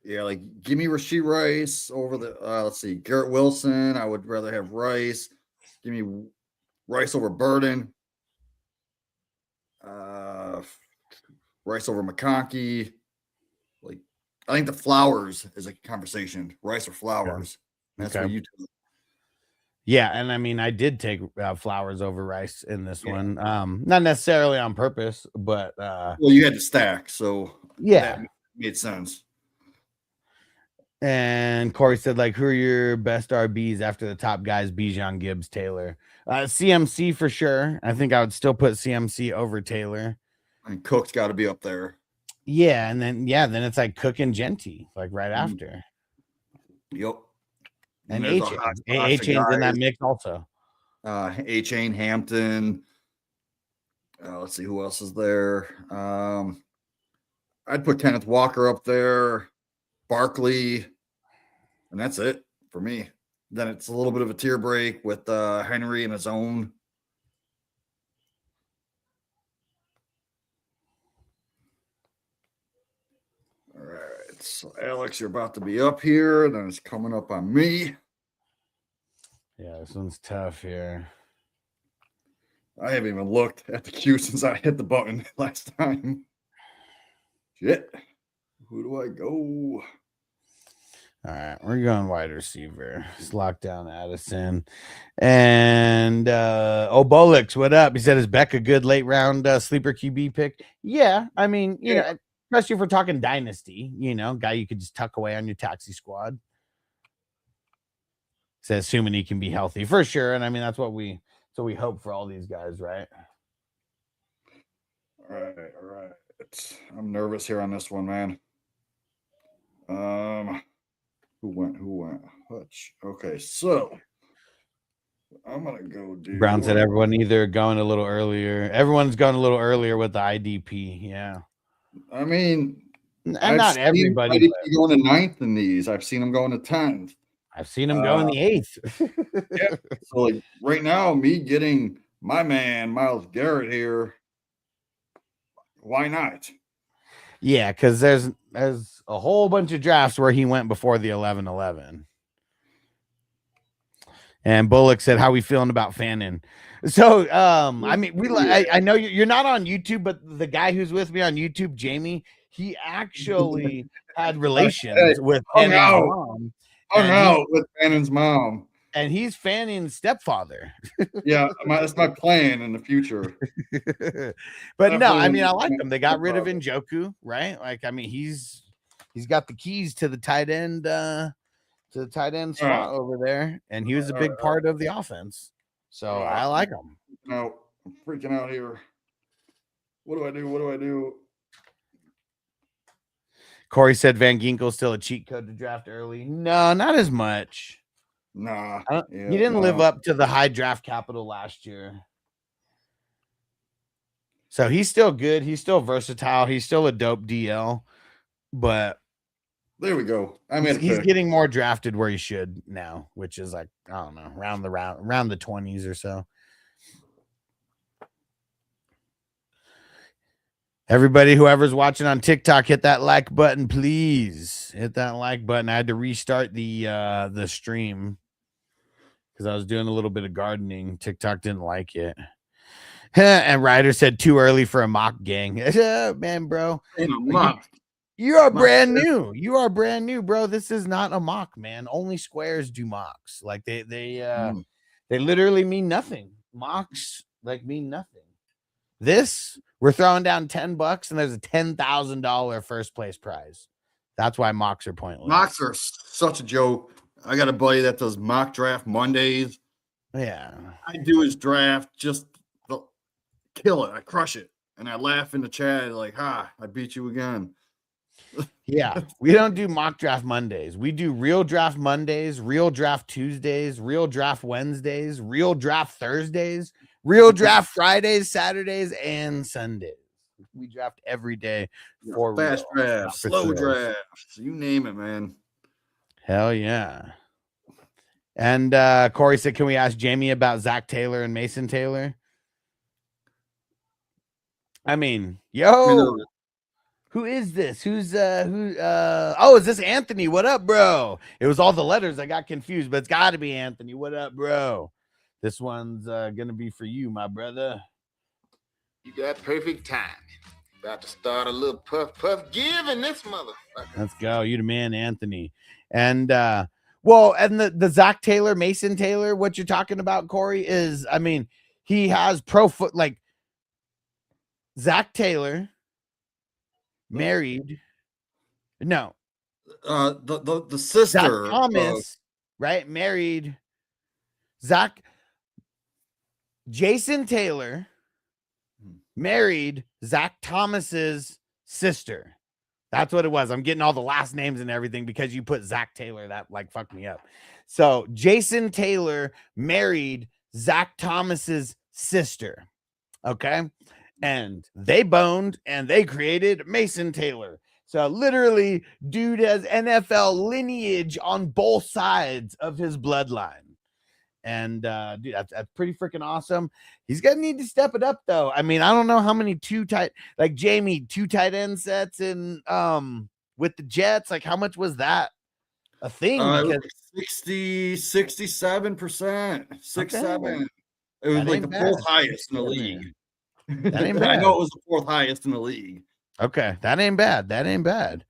Yeah, like give me Rashee Rice over the let's see, Garrett Wilson. I would rather have Rice. Give me Rice over Burden. Rice over McConkey. Like I think the Flowers is a conversation. Rice or Flowers. Okay. That's what you do. Yeah, and I mean I did take Flowers over Rice in this one. Not necessarily on purpose, but well, you had to stack, so yeah, that made sense. And Corey said, like, who are your best RBs after the top guys? Bijan, Gibbs, Taylor. CMC for sure. I think I would still put CMC over Taylor. And Cook's got to be up there. Yeah, and then it's like Cook and Genty, like right after. Yep. And A-Chain's in that mix also. A-Chain, Hampton. Let's see who else is there. I'd put Kenneth Walker up there. Barkley, and that's it for me. Then it's a little bit of a tier break with Henry in his own. All right, so Alex, you're about to be up here. Then it's coming up on me. Yeah, this one's tough here. I haven't even looked at the queue since I hit the button last time. Shit. Who do I go? All right, we're going wide receiver. Just lock down Addison. And Obolix, what up? He said, is Beck a good late round sleeper QB pick? Yeah, I mean, you know, especially if we're talking dynasty, you know, guy you could just tuck away on your taxi squad. Says assuming he can be healthy for sure. And I mean, that's what we hope for all these guys, right? All right. I'm nervous here on this one, man. Who went? Hutch. Okay, so I'm gonna go do. Brown said everyone either going a little earlier. Everyone's going a little earlier with the IDP. Yeah. I mean, and not everybody going to 9th in these. I've seen them going to 10th. I've seen him go in the 8th. Yeah. So like right now, me getting my man Myles Garrett here. Why not? Yeah, because there's a whole bunch of drafts where he went before the 11-11. And Bullock said, "How we feeling about Fannin?" So, I mean, I know you're not on YouTube, but the guy who's with me on YouTube, Jamie, he actually had relations with Fannon's mom. Oh no, with Fannon's mom. And he's Fannon's stepfather. Yeah, that's my plan in the future. But no, I mean, I like them. They got rid of Njoku, right? Like, I mean, he's He's got the keys to the tight end spot over there, and he was a big part of the offense. So I like him. No, I'm freaking out here. What do I do? Corey said Van Ginkel's still a cheat code to draft early. No, not as much. Nah. He didn't live up to the high draft capital last year. So he's still good. He's still versatile. He's still a dope DL, but there we go. He's getting more drafted where he should now, which is like, I don't know, around the 20s or so. Everybody, whoever's watching on TikTok, hit that like button, please. Hit that like button. I had to restart the stream because I was doing a little bit of gardening. TikTok didn't like it. And Ryder said too early for a mock gang. Man, bro. You are brand new. You are brand new, bro. This is not a mock, man. Only squares do mocks. Like they literally mean nothing. Mocks like mean nothing. This, we're throwing down $10 and there's a $10,000 first place prize. That's why mocks are pointless. Mocks are such a joke. I got a buddy that does mock draft Mondays. Yeah. I do his draft, just kill it. I crush it. And I laugh in the chat like, I beat you again. Yeah, we don't do mock draft Mondays. We do real draft Mondays, real draft Tuesdays, real draft Wednesdays, real draft Thursdays, real draft Fridays, Saturdays, and Sundays. We draft every day for fast real, drafts, slow drafts, you name it, man. Hell yeah. And Corey said, can we ask Jamie about Zach Taylor and Mason Taylor? I mean, who is this? Oh, is this Anthony? What up, bro? It was all the letters. I got confused, but it's got to be Anthony. What up, bro? This one's gonna be for you, my brother. You got perfect timing. About to start a little puff giving this motherfucker. Let's go. You the man, Anthony. And and the Zach Taylor, Mason Taylor, what you're talking about, Corey, is, I mean, he has like Zach Taylor married. No. The sister. Zach Thomas, right? Married. Jason Taylor married Zach Thomas's sister. That's what it was. I'm getting all the last names and everything because you put Zach Taylor. That like fucked me up. So Jason Taylor married Zach Thomas's sister. Okay. And they boned and they created Mason Taylor. So literally, dude has NFL lineage on both sides of his bloodline. And dude, that's pretty freaking awesome. He's gonna need to step it up though. I mean, I don't know how many two tight end sets in with the Jets. Like, how much was that a thing? 67%, 6-7. It was like the fourth highest in the league. That ain't bad. I know it was the fourth highest in the league. Okay, that ain't bad. That ain't bad.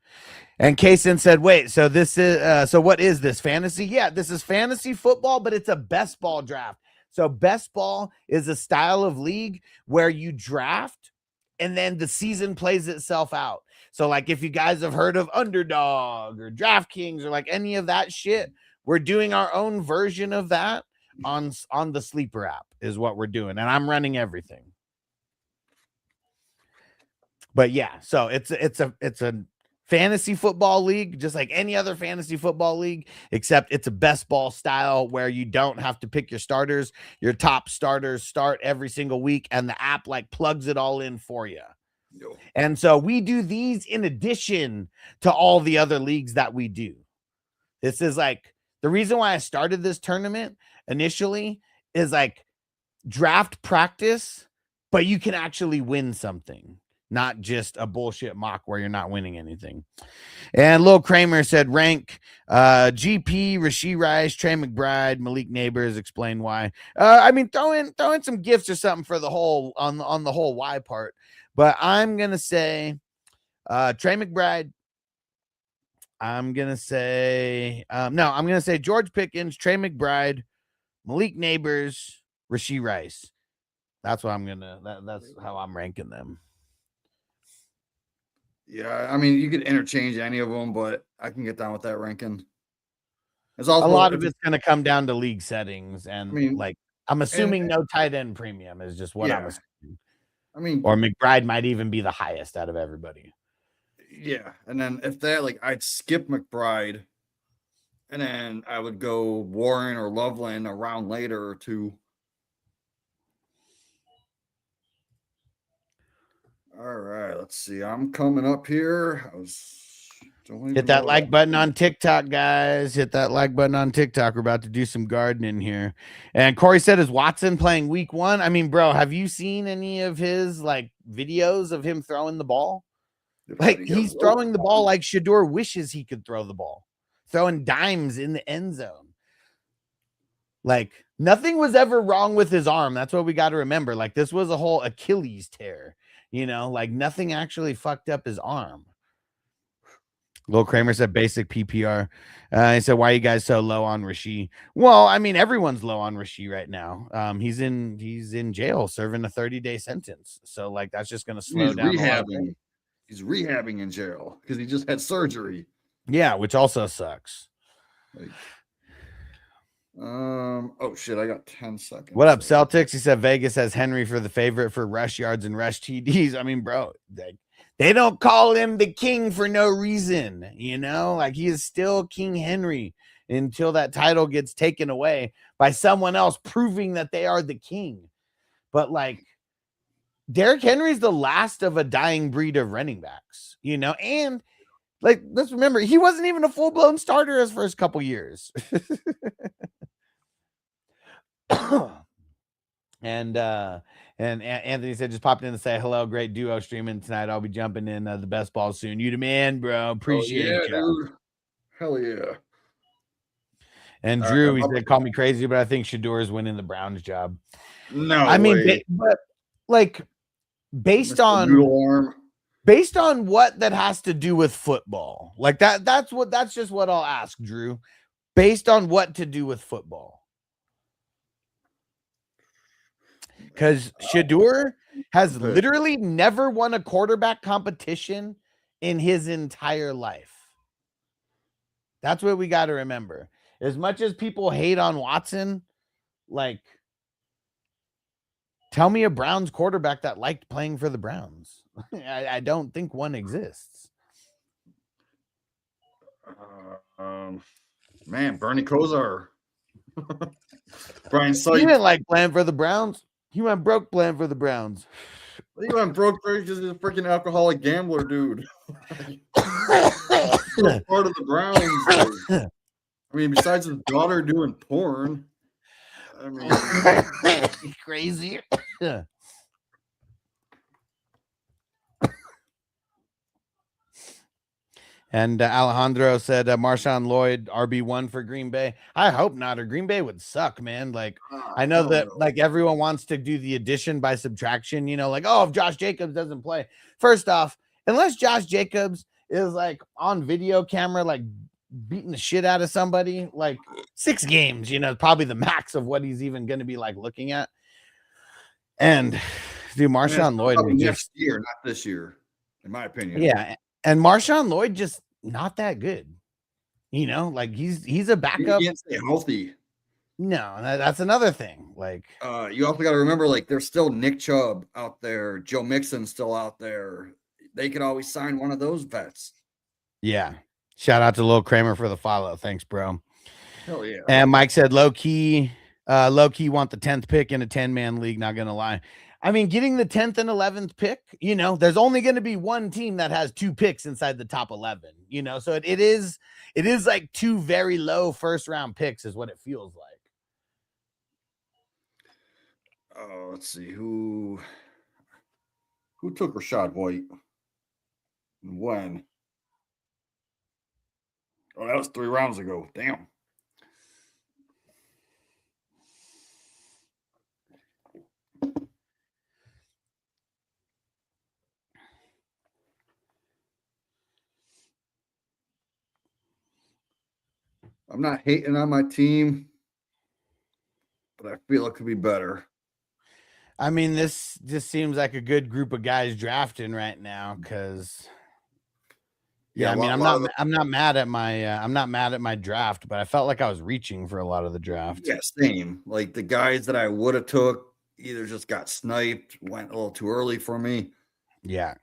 And Kaysen said, wait, so this is so what is this, fantasy? Yeah, this is fantasy football, but it's a best ball draft. So best ball is a style of league where you draft and then the season plays itself out. So like if you guys have heard of Underdog or DraftKings or like any of that shit, we're doing our own version of that on the Sleeper app is what we're doing. And I'm running everything. But yeah, so it's a fantasy football league, just like any other fantasy football league, except it's a best ball style where you don't have to pick your starters. Your top starters start every single week, and the app like plugs it all in for you. Yo. And so we do these in addition to all the other leagues that we do. This is like the reason why I started this tournament initially is like draft practice, but you can actually win something. Not just a bullshit mock where you're not winning anything. And Lil Kramer said rank GP, Rashee Rice, Trey McBride, Malik Neighbors. Explain why. I mean, throw in some gifts or something for the whole on the whole why part. But I'm gonna say Trey McBride. I'm gonna say I'm gonna say George Pickens, Trey McBride, Malik Neighbors, Rashee Rice. That's what I'm gonna. That's how I'm ranking them. Yeah, I mean, you could interchange any of them, but I can get down with that ranking. It's A also, lot of it's going to come down to league settings, and mean, like I'm assuming no tight end premium is just what I'm yeah. assuming. I mean, Or McBride might even be the highest out of everybody. yeah. And then if that, like, I'd skip McBride, and then I would go Warren or Loveland a round later or two. All right, let's see. I'm coming up here. Hit that like button on TikTok, guys. Hit that like button on TikTok. We're about to do some gardening here. And Corey said, is Watson playing week 1? I mean, bro, have you seen any of his like videos of him throwing the ball? Like he's throwing the ball like Shedeur wishes he could throw the ball, throwing dimes in the end zone. Like nothing was ever wrong with his arm. That's what we got to remember. Like this was a whole Achilles tear, you know, like nothing actually fucked up his arm. Lil Kramer said basic PPR. He said, why are you guys so low on Rasheed? Well, I mean, everyone's low on Rasheed right now. He's in jail serving a 30-day sentence. So like that's just gonna slow down. He's rehabbing in jail because he just had surgery. Yeah, which also sucks. Like, oh shit, I got 10 seconds. What up, Celtics? He said Vegas has Henry for the favorite for rush yards and rush TDs. I mean, bro, they don't call him the king for no reason, you know? Like he is still King Henry until that title gets taken away by someone else proving that they are the king. But like Derrick Henry's the last of a dying breed of running backs, you know? And like, let's remember, he wasn't even a full-blown starter his first couple years. And Anthony said, just popped in to say hello. Great duo streaming tonight. I'll be jumping in the best ball soon. You the man, bro. Appreciate you. Dude. Hell yeah. And Drew, he said, call me crazy, but I think Shedeur is winning the Browns job. No, I mean, but like based on what that has to do with football, like that's just what I'll ask, Drew. Based on what to do with football. Because Shedeur has literally never won a quarterback competition in his entire life. That's what we got to remember. As much as people hate on Watson, like, tell me a Browns quarterback that liked playing for the Browns. I don't think one exists. Man, Bernie Kosar. Brian Sykes. He didn't like playing for the Browns. He went broke playing for the Browns. He went broke because he's a freaking alcoholic gambler, dude. Part of the Browns. Like, I mean, besides his daughter doing porn. I mean, crazy. And Alejandro said Marshawn Lloyd RB1 for Green Bay. I hope not, or Green Bay would suck, man. Like I know that like everyone wants to do the addition by subtraction, you know, like, oh, if Josh Jacobs doesn't play. First off, unless Josh Jacobs is like on video camera, like beating the shit out of somebody, like 6 games, you know, probably the max of what he's even going to be like looking at. And dude, Marshawn Lloyd next year, not this year, in my opinion. Yeah. And Marshawn Lloyd just not that good. You know, like he's a backup. He can't stay healthy. No, that's another thing. Like you also got to remember, like, there's still Nick Chubb out there, Joe Mixon's still out there. They could always sign one of those vets. Yeah. Shout out to Lil Kramer for the follow. Thanks, bro. Hell yeah. And Mike said low key want the 10th pick in a 10-man league, not gonna lie. I mean, getting the 10th and 11th pick, you know, there's only going to be one team that has 2 picks inside the top 11, you know, so it is like 2 very low first round picks is what it feels like. Oh, let's see who took Rachaad White and when. Oh, that was 3 rounds ago. Damn. I'm not hating on my team, but I feel it could be better. I mean, this just seems like a good group of guys drafting right now because Yeah, I mean, lot of I'm not mad at my draft, but I felt like I was reaching for a lot of the draft. yeah, same. Like the guys that I would have took either just got sniped, went a little too early for me. Yeah.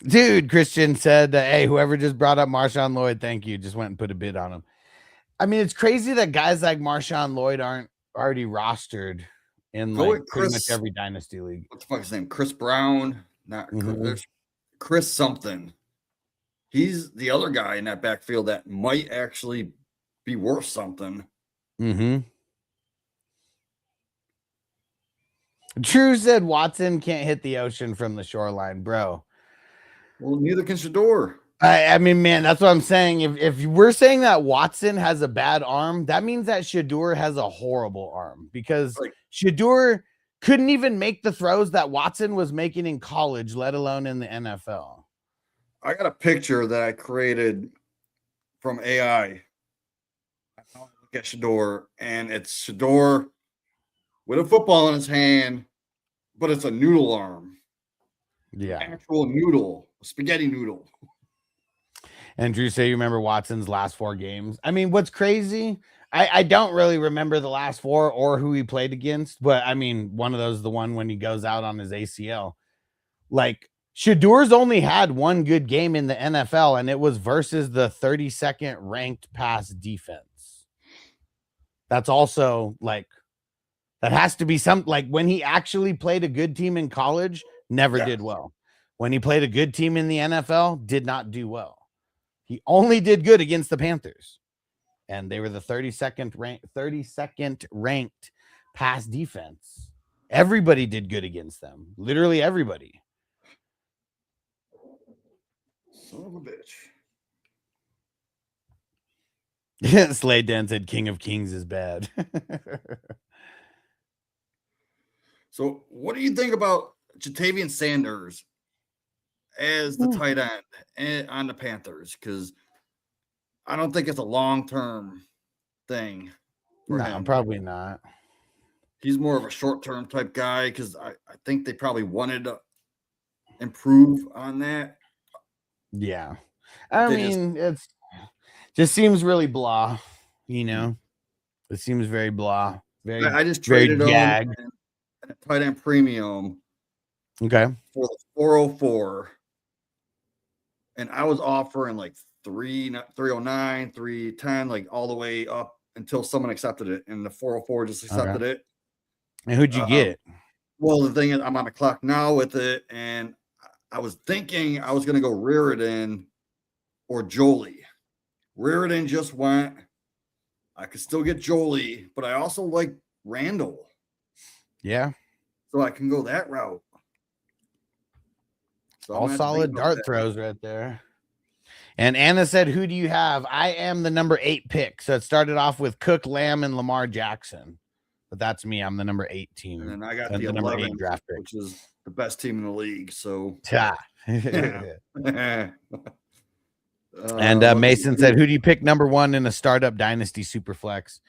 Dude, Christian said, hey, whoever just brought up Marshawn Lloyd, thank you. Just went and put a bid on him. I mean, it's crazy that guys like Marshawn Lloyd aren't already rostered in Go like with pretty much Chris- every dynasty league. What the fuck is his name? Chris Brown? Not Mhm. there's Chris something. He's the other guy in that backfield that might actually be worth something. Mm-hmm. Drew said Watson can't hit the ocean from the shoreline, bro. Well, neither can Shador. I mean, man, that's what I'm saying. If we're saying that Watson has a bad arm, that means that Shador has a horrible arm because Like- Shador couldn't even make the throws that Watson was making in college, let alone in the NFL. I got a picture that I created from AI. I look at Shador, and it's Shador with a football in his hand, but it's a noodle arm. Yeah. Actual noodle, spaghetti noodle. And Drew say you remember Watson's last 4 games. I mean, what's crazy? I don't really remember the last 4 or who he played against, but I mean, one of those is the one when he goes out on his ACL. Like Shador's only had one good game in the NFL, and it was versus the 32nd ranked pass defense. That's also like that has to be some like when he actually played a good team in college, never did well. When he played a good team in the NFL, did not do well. He only did good against the Panthers. And they were the 32nd ranked pass defense. Everybody did good against them. Literally everybody. Son of a bitch. Slade Dan said King of Kings is bad. So, what do you think about Jatavian Sanders as the tight end on the Panthers? Because I don't think it's a long-term thing for No, him. probably not. He's more of a short-term type guy because I think they probably wanted to improve on that. Yeah. I They mean, it's just seems really blah, you know. It seems very blah. Very I just very traded him jag. and a tight end premium Okay. for the 404, and I was offering like 309, 310, like all the way up until someone accepted it, and the 404 just accepted it. And who'd you get? Well, the thing is, I'm on the clock now with it, and I was thinking I was going to go Reardon or Jolie. Reardon just went. I could still get Jolie, but I also like Randall, Yeah. so I can go that route. So I'm All gonna have to think solid about dart that. throws right there. And Anna said, who do you have? I am the number 8 pick. So it started off with Cook, Lamb, and Lamar Jackson. But that's me. I'm the number 8 team. And then I got And the the number 8 11, draft pick. which is the best team in the league. So, Ta. and And Mason said, who do you pick number 1 in a startup dynasty super flex?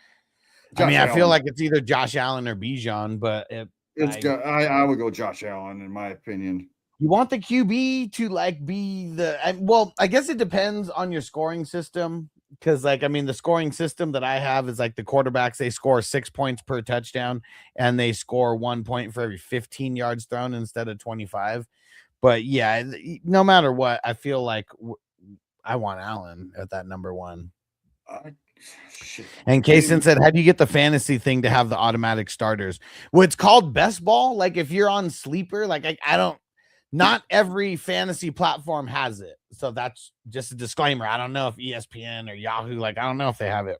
I mean, I feel like it's either Josh Allen or Bijan, but I would go Josh Allen in my opinion. you want the QB to like be well, I guess it depends on your scoring system. Because, like, I mean, the scoring system that I have is like the quarterbacks, they score 6 points per touchdown and they score 1 point for every 15 yards thrown instead of 25. But yeah, no matter what, I feel like I want Allen at that number 1. Shit. And Kaysen said, how do you get the fantasy thing to have the automatic starters? Well, it's called Best Ball. Like, if you're on Sleeper, like, I don't, not every fantasy platform has it. So that's just a disclaimer. I don't know if ESPN or Yahoo, like, I don't know if they have it.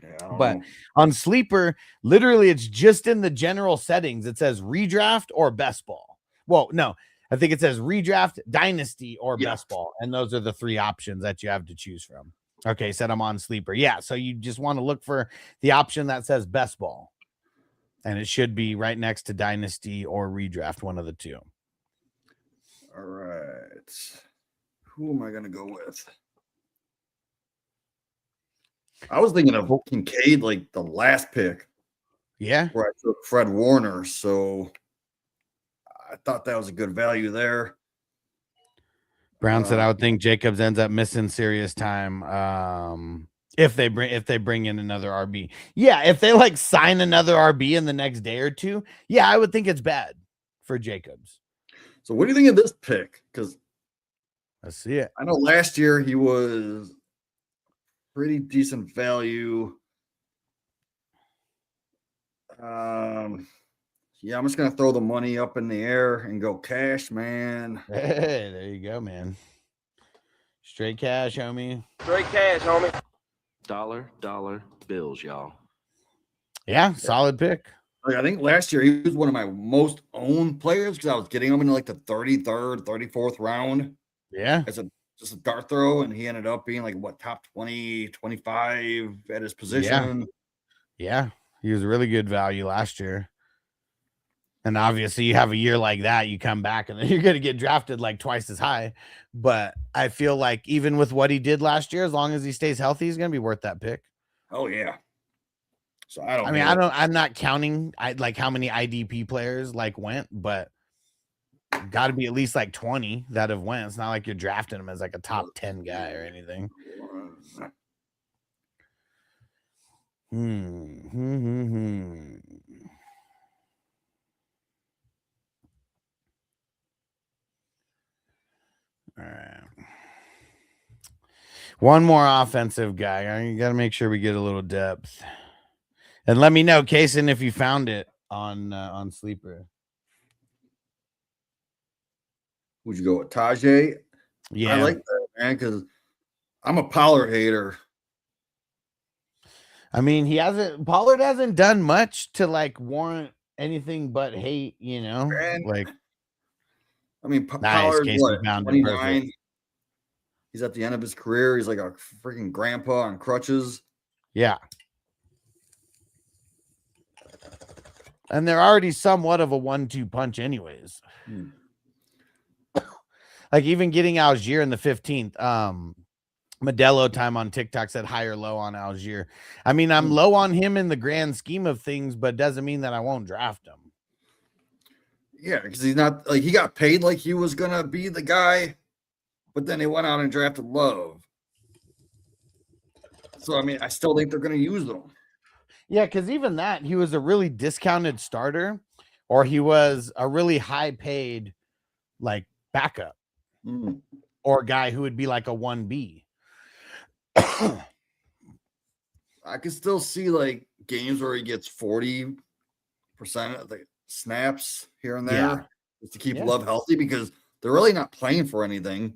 Yeah, I don't But know. on Sleeper, literally, it's just in the general settings. It says redraft or best ball. Well, no, I think it says redraft, dynasty, or Yeah. best ball. And those are the 3 options that you have to choose from. Okay, said I'm on Sleeper. Yeah, so you just want to look for the option that says best ball. And it should be right next to dynasty or redraft, one of the 2. All right. Who am I going to go with? I was thinking of Kincaid, like the last pick, Yeah. where I took Fred Warner. So I thought that was a good value there. Brown said, I would think Jacobs ends up missing serious time. If they bring in another RB. Yeah, if they like sign another RB in the next day or two, yeah, I would think it's bad for Jacobs. So what do you think of this pick? Because Let's see it. I know last year he was pretty decent value. Yeah, I'm just gonna throw the money up in the air and go cash, man. Hey, there you go, man. Straight cash, homie. Straight cash, homie. Dollar bills, y'all. Yeah, solid pick. Like, I think last year he was one of my most owned players because I was getting him in like the 33rd, 34th round. Yeah. As just a dart throw, and he ended up being like what, top 20, 25 at his position. Yeah. He was really good value last year. And obviously you have a year like that, you come back and then you're going to get drafted like twice as high. But I feel like even with what he did last year, as long as he stays healthy, he's going to be worth that pick. Oh yeah. So I'm not counting like how many IDP players like went, but got to be at least like 20 that have went. It's not like you're drafting him as like a top 10 guy or anything. All right. One more offensive guy. You got to make sure we get a little depth. And let me know, Kaysen, if you found it on Sleeper. Would you go with Tajay? Yeah. I like that, man, because I'm a Pollard hater. I mean, Pollard hasn't done much to like warrant anything but hate, you know? And, like, I mean, nice, Pollard's what, found 29. He's at the end of his career. He's like a freaking grandpa on crutches. Yeah. And they're already somewhat of a 1-2 punch anyways. Like even getting Algier in the 15th. Modelo time on TikTok said high or low on Algier. I mean, I'm low on him in the grand scheme of things, but doesn't mean that I won't draft him. Yeah, because he's not like he got paid like he was gonna be the guy, but then they went out and drafted Love. So I mean, I still think they're gonna use them. Yeah, because even that, he was a really discounted starter, or he was a really high paid like backup, or a guy who would be like a 1B. I can still see like games where he gets 40% of the snaps here and there just to keep Love healthy because they're really not playing for anything.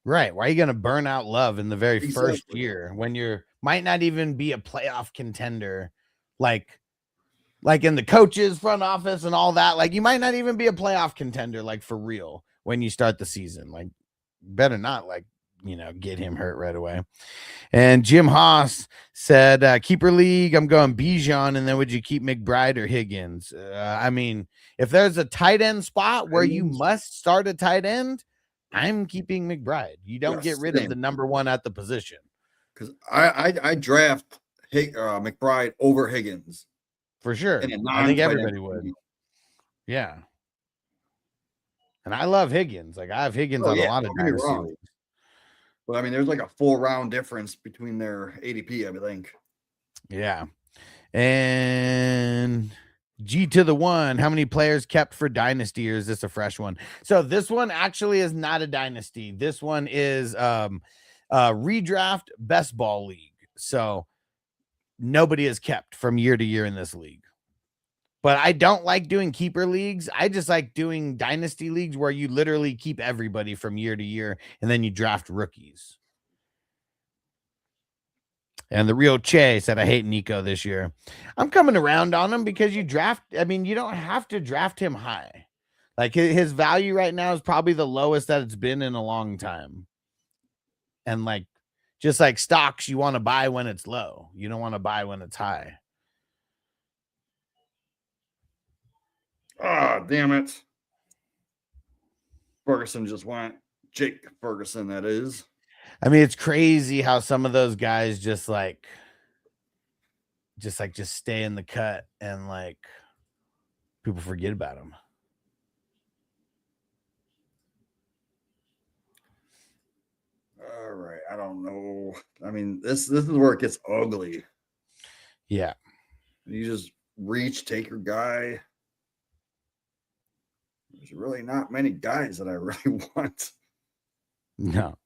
Right. Why are you going to burn out Love in the very first year when you're might not even be a playoff contender? Like in the coaches front office and all that, like you might not even be a playoff contender, like for real when you start the season. Like better not like, get him hurt right away. And Jim Haas said, keeper league, I'm going Bijan. And then would you keep McBride or Higgins? I mean, if there's a tight end spot where you must start a tight end, I'm keeping McBride. You don't get rid of the number one at the position. Because I draft McBride over Higgins. For sure. I think everybody would. Yeah. And I love Higgins. Like I have Higgins on a lot of dynasty leagues. But I mean, there's like a 4-round difference between their ADP, I think. Yeah. And G to the 1, how many players kept for dynasty, or is this a fresh one? So this one actually is not a dynasty. This one is redraft best ball league. So nobody is kept from year to year in this league. But I don't like doing keeper leagues. I just like doing dynasty leagues where you literally keep everybody from year to year and then you draft rookies. And the real Che said, I hate Nico this year. I'm coming around on him because you don't have to draft him high. Like his value right now is probably the lowest that it's been in a long time. And like, just like stocks, you want to buy when it's low. You don't want to buy when it's high. Ah, damn it. Ferguson just went. Jake Ferguson, that is. I mean, it's crazy how some of those guys just stay in the cut and like people forget about them. All right. I don't know. I mean, this is where it gets ugly. Yeah. You just reach, take your guy. There's really not many guys that I really want. No.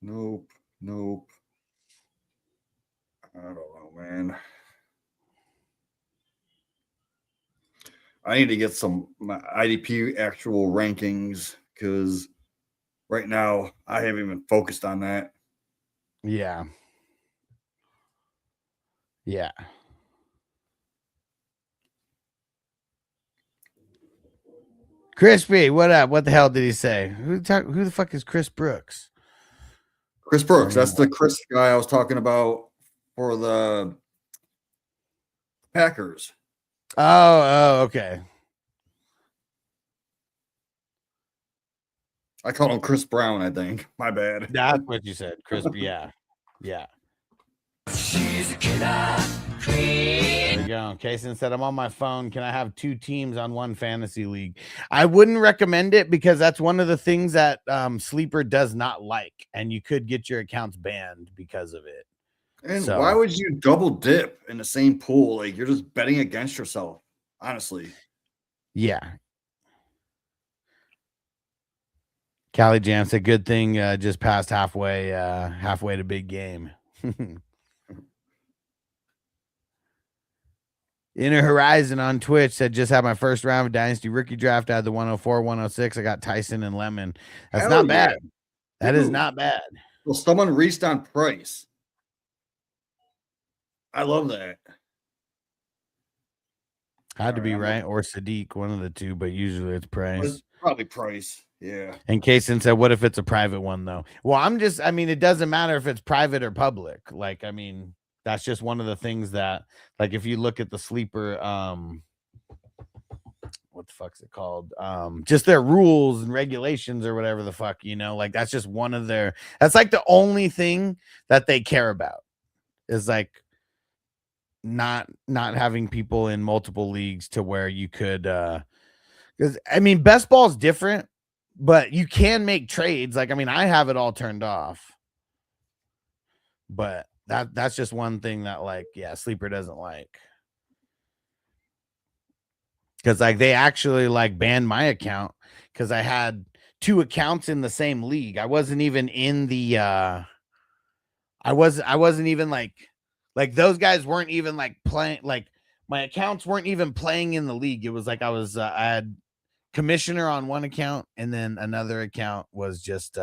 Nope. I don't know, man. I need to get my IDP actual rankings because right now I haven't even focused on that. Yeah. Yeah. Crispy, what up? What the hell did he say? Who the fuck is Chris Brooks? Chris Brooks, that's the Chris guy I was talking about for the Packers. Oh, okay. I called him Chris Brown, I think. My bad. That's what you said. Crispy, yeah. Yeah. She's a killer There we go. Kason said, I'm on my phone. Can I have 2 teams on one fantasy league? I wouldn't recommend it because that's one of the things that Sleeper does not like, and you could get your accounts banned because of it. And why would you double dip in the same pool? Like, you're just betting against yourself, honestly. Yeah. Cali Jam said, good thing just passed halfway to big game. Inner Horizon on Twitch said, just had my first round of Dynasty rookie draft. I had the 104, 106. I got Tyson and Lemon. That's Hell not yeah. bad. That is not bad. Well, someone reached on Price. I love that. Had to be right or Sadiq, one of the two, but usually it's Price. It's probably Price. Yeah. And Kason said, what if it's a private one, though? Well, it doesn't matter if it's private or public. Like, I mean, that's just one of the things that, like, if you look at the Sleeper, what the fuck's it called? Just their rules and regulations or whatever the fuck, like that's just one of that's like the only thing that they care about is like not having people in multiple leagues to where you could, because I mean, best ball is different, but you can make trades. Like, I mean, I have it all turned off, but that's just one thing that, like, yeah, Sleeper doesn't like. Because, like, they actually, like, banned my account because I had 2 accounts in the same league. I wasn't even in the, I wasn't even, like, those guys weren't even, like, playing, like, my accounts weren't even playing in the league. It was like I had commissioner on one account, and then another account was just,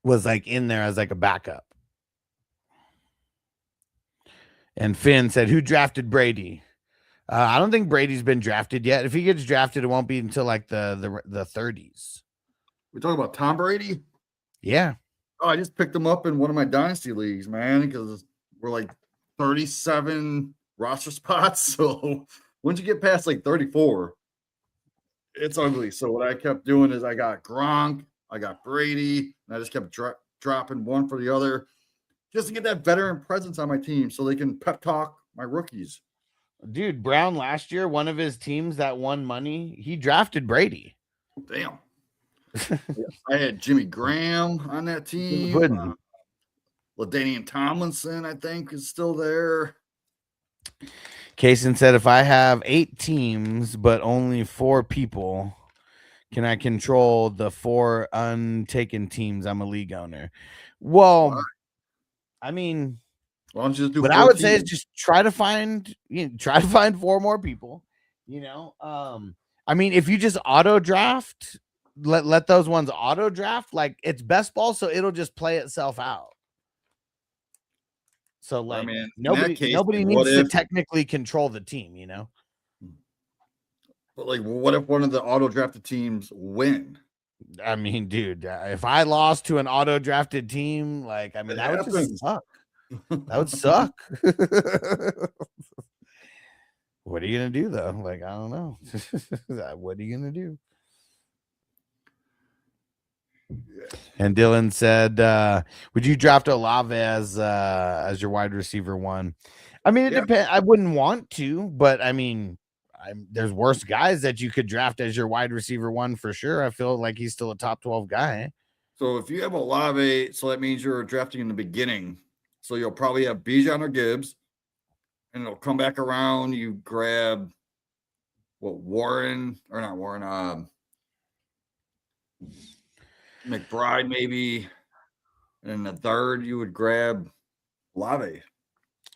was like in there as like a backup. And Finn said, who drafted Brady? I don't think Brady's been drafted yet. If he gets drafted, it won't be until like the 30s. We're talking about Tom Brady? Yeah. Oh, I just picked him up in one of my dynasty leagues, man, because we're like 37 roster spots. So once you get past like 34, it's ugly. So what I kept doing is I got Gronk, I got Brady, and I just kept dropping one for the other just to get that veteran presence on my team so they can pep talk my rookies. Dude, Brown last year, one of his teams that won money, he drafted Brady. Damn. I had Jimmy Graham on that team. LaDainian Tomlinson, I think, is still there. Kason said, if I have 8 teams, but only 4 people, can I control the 4 untaken teams? I'm a league owner. Well, I mean, why don't you just do what I would say is just try to find 4 more people, I mean, if you just auto draft, let those ones auto draft, like it's best ball, so it'll just play itself out. So like, I mean, nobody needs to technically control the team, But like, what if one of the auto drafted teams win? I mean, dude, if I lost to an auto drafted team, like, I mean, that would just suck. That would suck. What are you gonna do though? Like, I don't know. What are you gonna do? And Dylan said, would you draft Olave as your wide receiver 1? I mean, it depends. I wouldn't want to, but I mean, there's worse guys that you could draft as your wide receiver 1 for sure. I feel like he's still a top 12 guy. So if you have Olave, so that means you're drafting in the beginning. So you'll probably have Bijan or Gibbs, and it'll come back around. You grab McBride maybe, and the third you would grab Olave.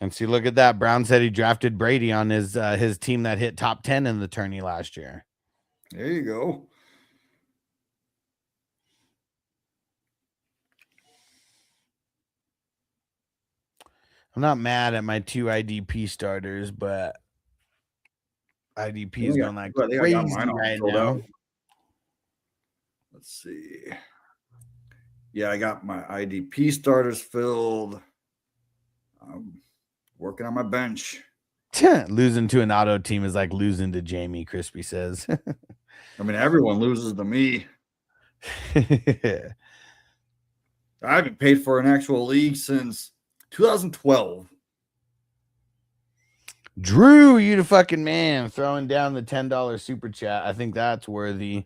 And see, look at that. Brown said he drafted Brady on his team that hit top 10 in the tourney last year. There you go. I'm not mad at my 2 IDP starters, but IDP is going like crazy right now. Let's see. Yeah, I got my IDP starters filled. I'm working on my bench. Losing to an auto team is like losing to Jamie, Crispy says. I mean, everyone loses to me. I haven't paid for an actual league since 2012. Drew, you the fucking man, throwing down the $10 super chat. I think that's worthy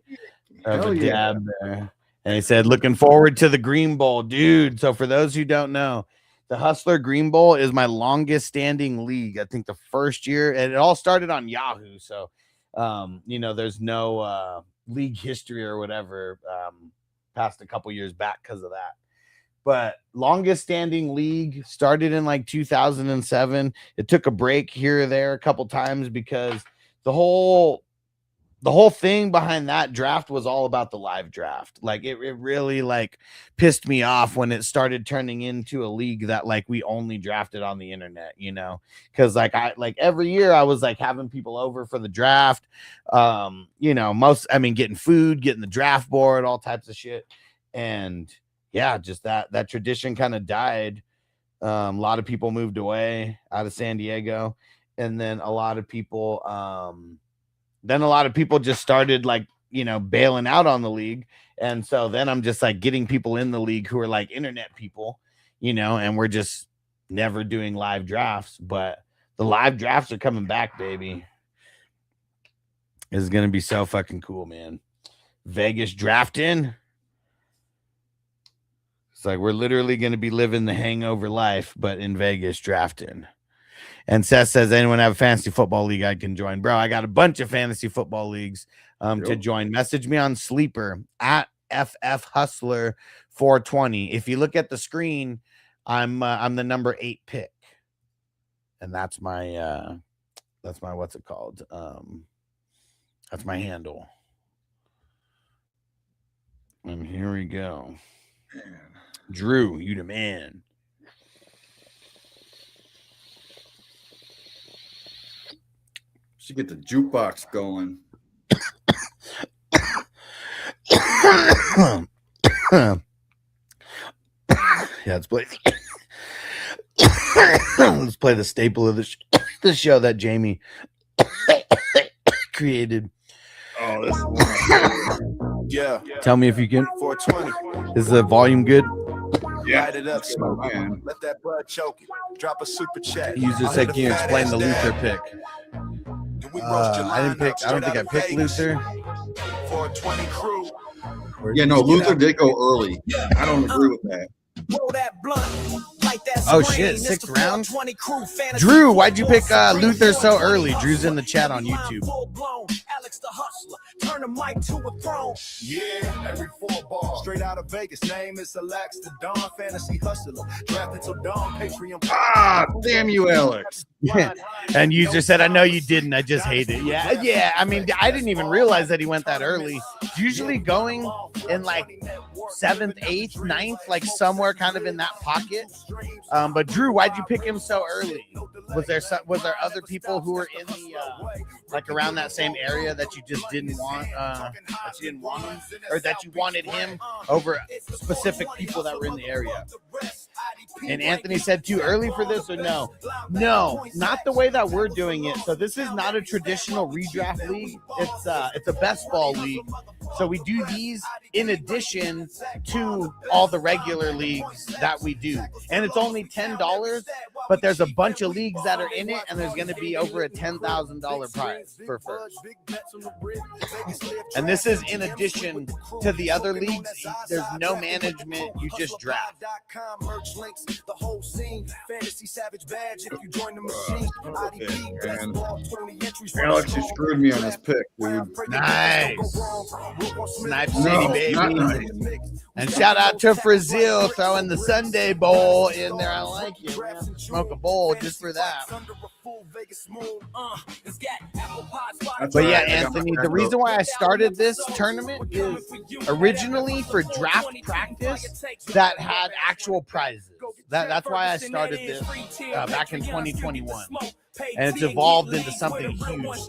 of a dab there. And he said, looking forward to the Green Bowl, dude. So for those who don't know, the Hustler Green Bowl is my longest standing league. I think the first year, and it all started on Yahoo. So, there's no league history or whatever past a couple years back because of that. But longest standing league started in like 2007. It took a break here or there a couple times because the whole thing behind that draft was all about the live draft. Like it really like pissed me off when it started turning into a league that like we only drafted on the internet, because every year I was like having people over for the draft, getting food, getting the draft board, all types of shit. And yeah, just that tradition kind of died. A lot of people moved away out of San Diego, and then a lot of people just started bailing out on the league. And so then I'm just like getting people in the league who are like internet people, and we're just never doing live drafts, but the live drafts are coming back, baby. It's going to be so fucking cool, man. Vegas drafting. It's like we're literally going to be living the hangover life, but in Vegas drafting. And Seth says, anyone have a fantasy football league I can join? Bro, I got a bunch of fantasy football leagues to join. Message me on Sleeper at FF Hustler 420. If you look at the screen, I'm the number 8 pick. And that's my what's it called? That's my handle. And here we go. Man. Drew, you the man. Should get the jukebox going. Yeah, let's play. Let's play the staple of the show that Jamie created. Oh, this yeah. Tell me if you can. 420. Is the volume good? Yeah. Light it up, smoke, man. Let that blood choke it. Drop a super chat. User said, can you explain the Luther pick? I didn't pick. I don't think I picked Luther. 420 crew. Yeah, no, Luther did go early. I don't agree with that. Oh shit, 6th round. Drew, why'd you pick Luther so early? Drew's in the chat on YouTube. Turn the mic to a throne. Yeah, every 4 ball. Straight out of Vegas. Name is Alex the Dawn Fantasy Hustler. Drafted till Dawn Patreon. Ah, damn you, Alex. Yeah. And user said, I know you didn't. I just hate it. Yeah. I mean, I didn't even realize that he went that early. Usually going in like 7th, 8th, 9th, like somewhere kind of in that pocket. But Drew, why'd you pick him so early? Was there other people who were in the like around that same area that you just didn't want him, or that you wanted him over specific people that were in the area? And Anthony said, too early for this, or no, not the way that we're doing it. So this is not a traditional redraft league. It's a best ball league. So we do these in addition to all the regular leagues that we do. And it's only $10, but there's a bunch of leagues that are in it, and there's going to be over a $10,000 prize for first. And this is in addition to the other leagues. There's no management. You just draft. Alex, you screwed me on this pick, dude. Nice. Snipe City, No, baby. not nice. And shout out to Brazil throwing the Sunday bowl in there. I like it, man. Smoke a bowl just for that. But yeah, Anthony, the reason why I started this tournament is originally for draft practice that had actual prizes. That's why I started this back in 2021. And it's evolved into something huge.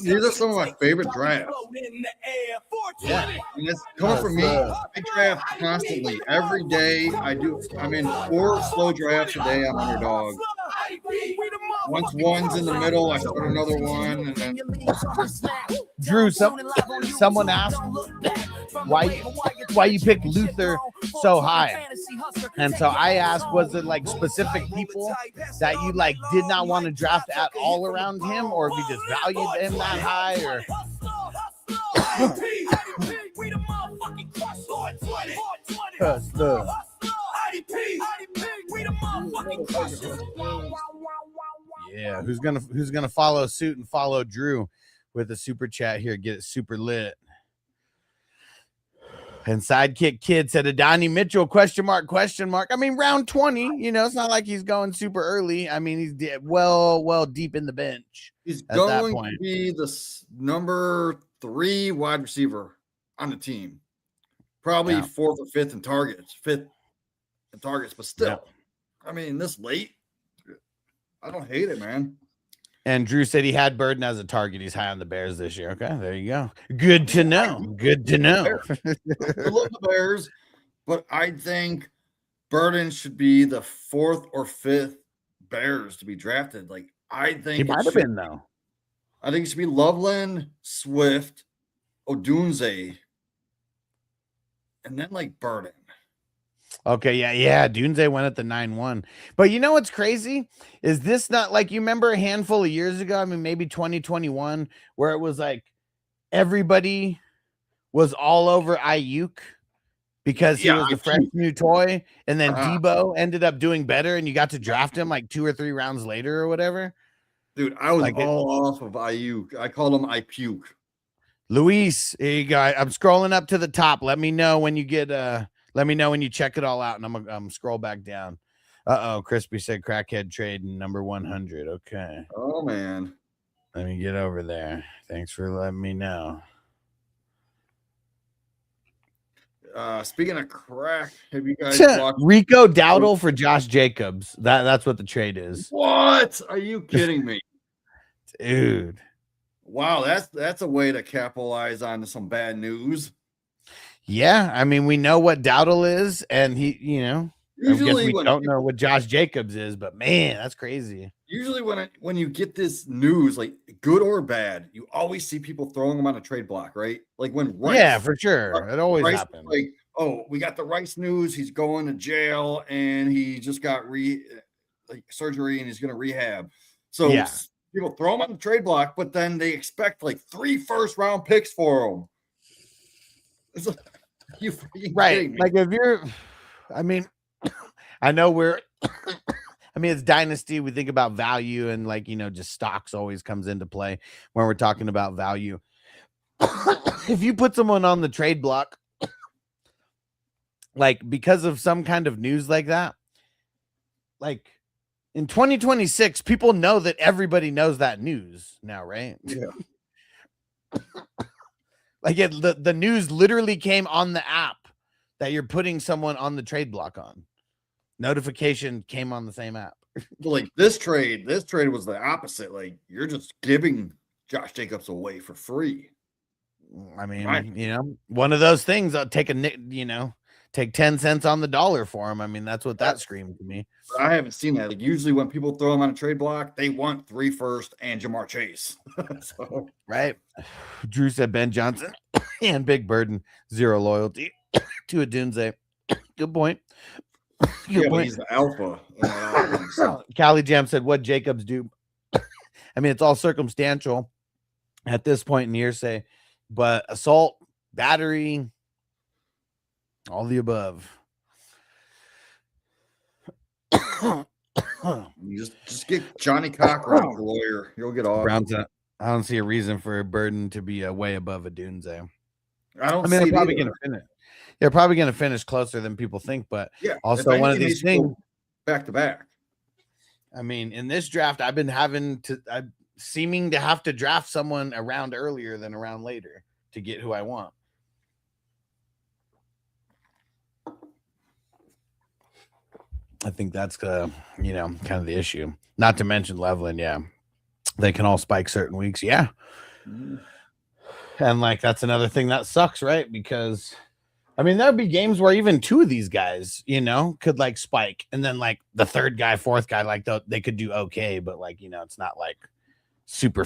These are some of my favorite drafts. Yeah. And it's coming from me. I draft constantly. Every day I'm in 4 slow drafts a day. I'm underdog. Once one's in the middle, I start another one. And then Drew, someone asked why you picked Luther so high. And so I asked, was it like specific people that you like did not want to draft at all around him, or if you just valued him that high, or yeah, who's gonna follow suit and follow Drew with a super chat here? Get it super lit. And Sidekick Kid said Adonai Mitchell, question mark. I mean, round 20, you know, it's not like he's going super early. I mean, he's well deep in the bench. he's going to be the number 3 wide receiver on the team. Probably 4th or 5th in targets. 5th in targets, but still, I mean, this late, I don't hate it, man. And Drew said he had Burden as a target. He's high on the Bears this year. Okay, there you go. Good to know. Good to know. I love the Bears, but I think Burden should be the 4th or 5th Bears to be drafted. Like, I think He might have been, though. I think it should be Loveland, Swift, Odunze, and then like Burden. Okay, yeah. Dunze went at the 9-1. But you know what's crazy? Is this not like, you remember a handful of years ago? I mean, maybe 2021, where it was like everybody was all over Ayuk because he was the fresh new toy, and then Debo ended up doing better, and you got to draft him like 2 or 3 rounds later or whatever. Dude, I was Like all off of Ayuk. I called him Ipuke. Luis, here you go. I'm scrolling up to the top. Let me know when you get let me know when you check it all out, and I'm scroll back down. Crispy said crackhead trade number 100. Okay. Oh man. Let me get over there. Thanks for letting me know. Speaking of crack, have you guys watched Rico Dowdle for Josh Jacobs? That's what the trade is. What? Are you kidding me? Dude. Wow, that's a way to capitalize on some bad news. Yeah, I mean, we know what Dowdle is, and he, you know, Usually I guess we when don't know what Josh Jacobs is, but man, that's crazy. Usually when you get this news, like good or bad, you always see people throwing them on a trade block, right? Like when Rice, Yeah, for sure. It always Rice, happens. like, oh, we got the Rice news. He's going to jail and he just got surgery and he's going to rehab. So Yeah. people throw him on the trade block, but then they expect like 3 first-round picks for him. It's like, you Right. kidding me? Like if you're, I mean, I know I mean, it's dynasty. We think about value, and like, you know, just stocks always comes into play when we're talking about value. If you put someone on the trade block, like because of some kind of news like that, like in 2026, people know that everybody knows that news now, right? Yeah. Like the news literally came on the app that you're putting someone on the trade block on. Notification came on the same app. But like this trade was the opposite. Like you're just giving Josh Jacobs away for free. I mean, Right. you know, one of those things. I'll take take 10 cents on the dollar for him. I mean, that's what that screamed to me. But I haven't seen that. Like usually when people throw him on a trade block, they want 3 first and Jamar Chase. So Right. Drew said Ben Johnson and Big Burden, 0 loyalty to a Dunze. Good point. Good yeah, but point. he's the alpha. Callie Jam said, what Jacobs do? I mean, it's all circumstantial at this point in hearsay, but assault, battery, all the above. You just get Johnny Cochran as a lawyer. You'll get off. Browns, I don't see a reason for a Burden to be way above a Dunze. I don't I mean, see they're it probably either. going to finish. They're probably going to finish closer than people think, but Yeah. also if one of anything, these they should go things. back to back. I mean, in this draft, I'm seeming to have to draft someone around earlier than around later to get who I want. I think that's kind of the issue. Not to mention Leveland, yeah. They can all spike certain weeks, yeah. And like that's another thing that sucks, right? Because I mean, there'd be games where even 2 of these guys, could like spike, and then like the third guy, fourth guy, like they could do okay, but like it's not like super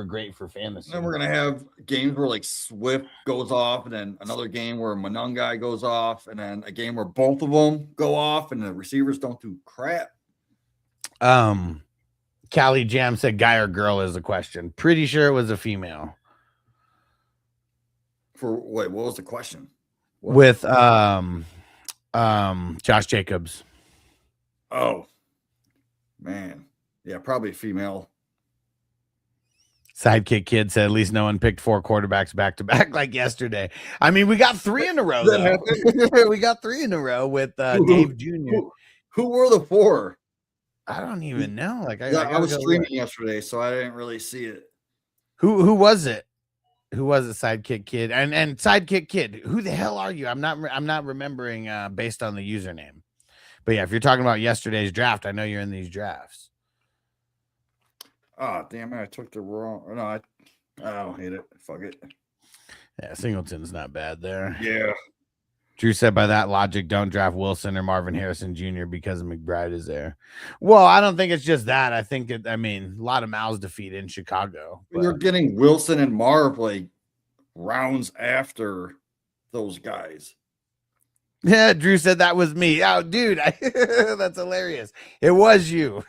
great for fantasy. Then we're gonna have games where like Swift goes off, and then another game where Monungai goes off, and then a game where both of them go off, and the receivers don't do crap. Callie Jam said guy or girl is the question. Pretty sure it was a female. What was the question? What? With Josh Jacobs. Oh man, yeah, probably female. Sidekick Kid said at least no one picked 4 quarterbacks back to back like yesterday. I mean, we got 3 in a row. We got 3 in a row with Dave Jr. Who were the 4? I don't even know. Like I was streaming yesterday, so I didn't really see it. Who was it? Who was it? Sidekick Kid and Sidekick Kid. Who the hell are you? I'm not remembering based on the username. But yeah, if you're talking about yesterday's draft, I know you're in these drafts. Oh damn it! I took the wrong. No, I don't hate it. Fuck it. Yeah, Singleton's not bad there. Yeah. Drew said by that logic, don't draft Wilson or Marvin Harrison Jr. because McBride is there. Well, I don't think it's just that. I think a lot of mouths to feed in Chicago. But You're getting Wilson and Marv like rounds after those guys. yeah, Drew said that was me. Oh, dude, that's hilarious. It was you.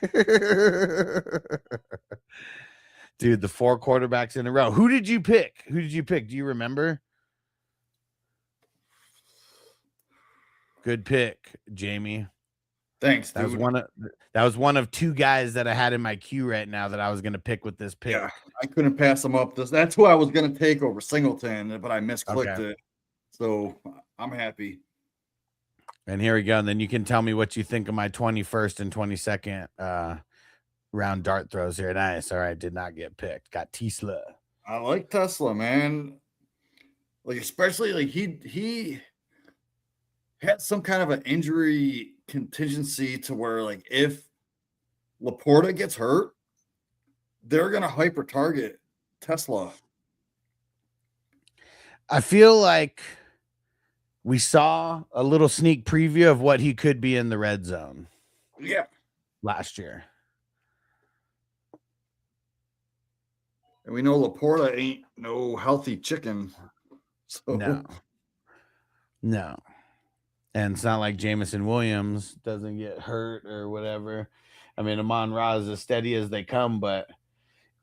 Dude, the 4 quarterbacks in a row. Who did you pick? Do you remember? Good pick, Jamie. Thanks, dude. That was one of 2 guys that I had in my queue right now that I was going to pick with this pick. Yeah, I couldn't pass them up. That's who I was going to take over Singleton, but I misclicked it. So I'm happy. And here we go. And then you can tell me what you think of my 21st and 22nd round dart throws here. Nice. All right. Did not get picked. Got Tesla. I like Tesla, man. Like, especially like he had some kind of an injury contingency to where like if Laporta gets hurt, they're gonna hyper target Tesla. I feel like we saw a little sneak preview of what he could be in the red zone. Yeah. Last year. And we know Laporta ain't no healthy chicken. So No. And it's not like Jameson Williams doesn't get hurt or whatever. I mean, Amon-Ra is as steady as they come, but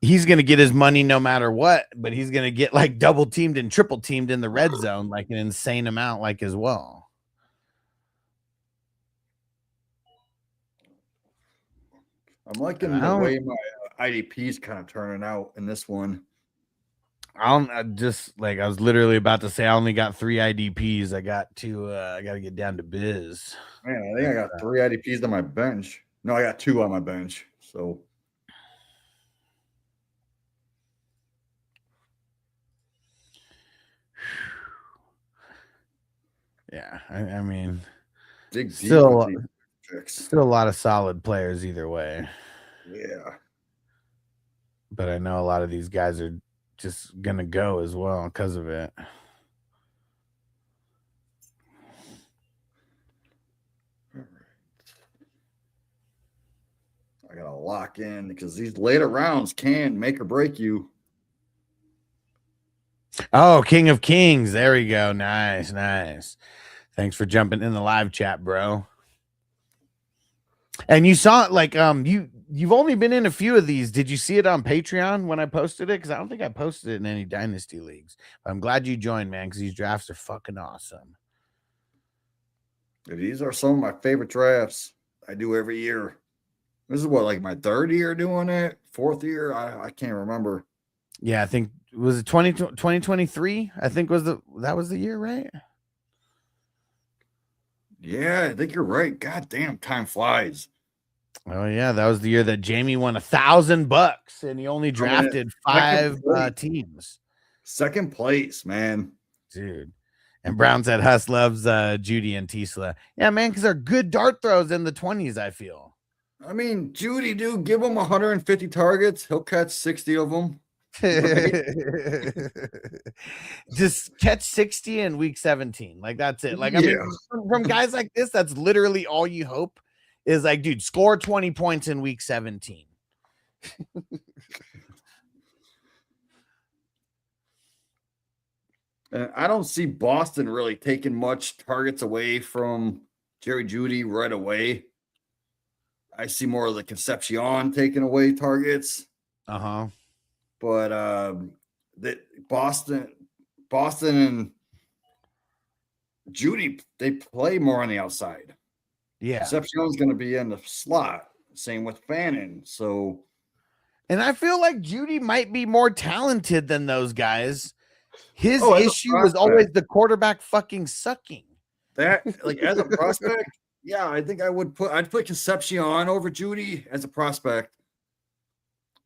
he's going to get his money no matter what. But he's going to get like double teamed and triple teamed in the red zone, like an insane amount, like as well. I'm liking the way my IDP is kind of turning out in this one. I was literally about to say I only got 3 IDPs. I got to get down to biz. Man, I think I got 3 IDPs on my bench. No, I got 2 on my bench. So yeah, I mean, still a lot of solid players either way. Yeah. But I know a lot of these guys are just gonna go as well because of it. I gotta lock in because these later rounds can make or break you. Oh, King of Kings. There we go. Nice, nice. Thanks for jumping in the live chat, bro. And you saw it like you've only been in a few of these. Did you see it on Patreon when I posted it? Because I don't think I posted it in any Dynasty leagues. But I'm glad you joined, man, because these drafts are fucking awesome. These are some of my favorite drafts I do every year. This is what, like my third year doing it? Fourth year? I can't remember. Yeah, I think was it 2023? I think that was the year, right? Yeah, I think you're right. God damn, time flies. Oh yeah, that was the year that Jamie won $1,000 and he only drafted 5 teams. Second place, man. Dude. And Brown said Huss loves Judy and Tisla. Yeah, man, because they're good dart throws in the 20s, I feel. I mean, Judy, dude, give him 150 targets. He'll catch 60 of them. Right? Just catch 60 in week 17. Like, that's it. Like, I mean, from guys like this, that's literally all you hope is like, dude, score 20 points in week 17. And I don't see Boston really taking much targets away from Jerry Judy right away. I see more of the Concepcion taking away targets. Uh-huh. But that Boston and Judy, they play more on the outside. Yeah. Concepcion's going to be in the slot. Same with Fannin. So, and I feel like Judy might be more talented than those guys. His as a issue was always the quarterback fucking sucking. That, like, as a prospect, yeah, I think I'd put Concepcion over Judy as a prospect.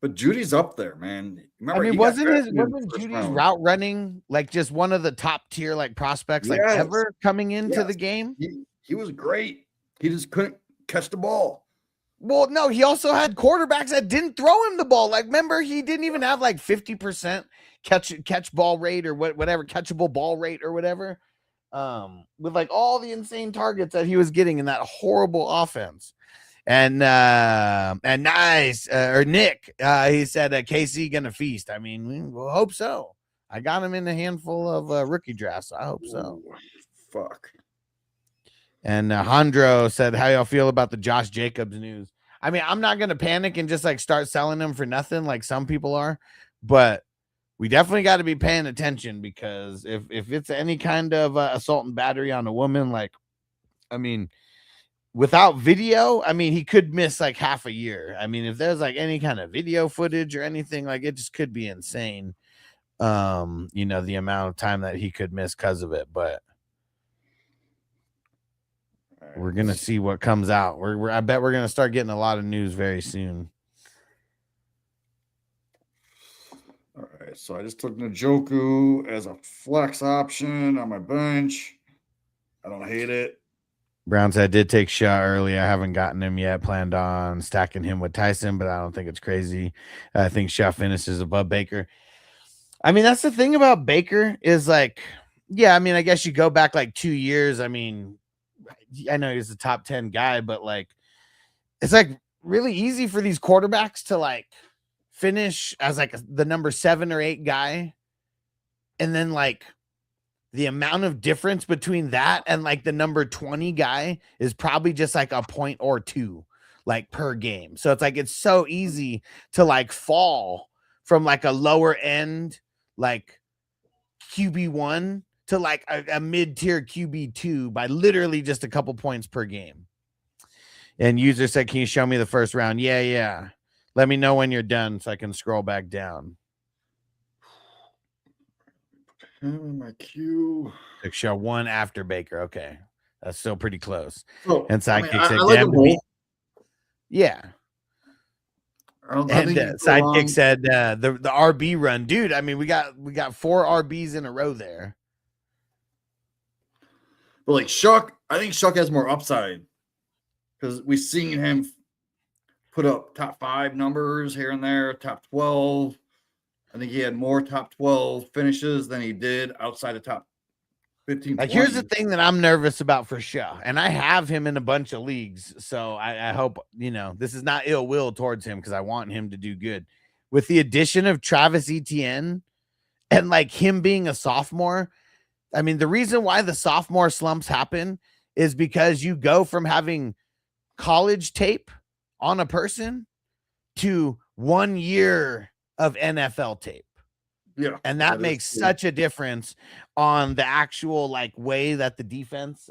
But Judy's up there, man. Remember, I mean, wasn't Judy's route running like just one of the top tier like prospects like ever coming into the game? He was great. He just couldn't catch the ball. Well, no, he also had quarterbacks that didn't throw him the ball. Like, remember, he didn't even have like 50% catch ball rate or whatever, catchable ball rate or whatever. With like all the insane targets that he was getting in that horrible offense. And nice, or Nick, he said, KC gonna feast. I mean, we'll hope so. I got him in a handful of rookie drafts. So I hope so. Ooh, fuck. And Hondro said, how y'all feel about the Josh Jacobs news? I mean, I'm not gonna panic and just like start selling them for nothing like some people are, but we definitely got to be paying attention because if it's any kind of assault and battery on a woman, like, I mean, without video, I mean, he could miss like half a year. I mean, if there's like any kind of video footage or anything, like it just could be insane. You know, the amount of time that he could miss because of it, but we're going to see what comes out. I bet we're going to start getting a lot of news very soon. All right, so I just took Njoku as a flex option on my bench. I don't hate it. Brown said, I did take Shaw early. I haven't gotten him yet. Planned on stacking him with Tyson, but I don't think it's crazy. I think Shaw finishes above Baker. I mean, that's the thing about Baker is like, yeah, I mean, I guess you go back like 2 years. I mean, I know he's a top 10 guy, but like, it's like really easy for these quarterbacks to like finish as like the number 7 or 8 guy. And then like, the amount of difference between that and like the number 20 guy is probably just like a point or 2 like per game. So it's like, it's so easy to like fall from like a lower end, like QB1 to like a mid-tier QB2 by literally just a couple points per game. And user said, can you show me the first round? Yeah. Let me know when you're done so I can scroll back down. My queue. Show 1 after Baker. Okay. That's still pretty close. Oh, And Sidekick said, like yeah. And Sidekick said the RB run. Dude, I mean, we got 4 RBs in a row there. But like Shuck, I think Shuck has more upside because we've seen him put up top 5 numbers here and there, top 12. I think he had more top 12 finishes than he did outside the top 15, Like, here's the 20. thing that I'm nervous about for sure, and I have him in a bunch of leagues, so I hope, this is not ill will towards him because I want him to do good. With the addition of Travis Etienne and like him being a sophomore, I mean, the reason why the sophomore slumps happen is because you go from having college tape on a person to 1 year of NFL tape. Yeah. And that is makes true. such a difference on the actual like way that the defense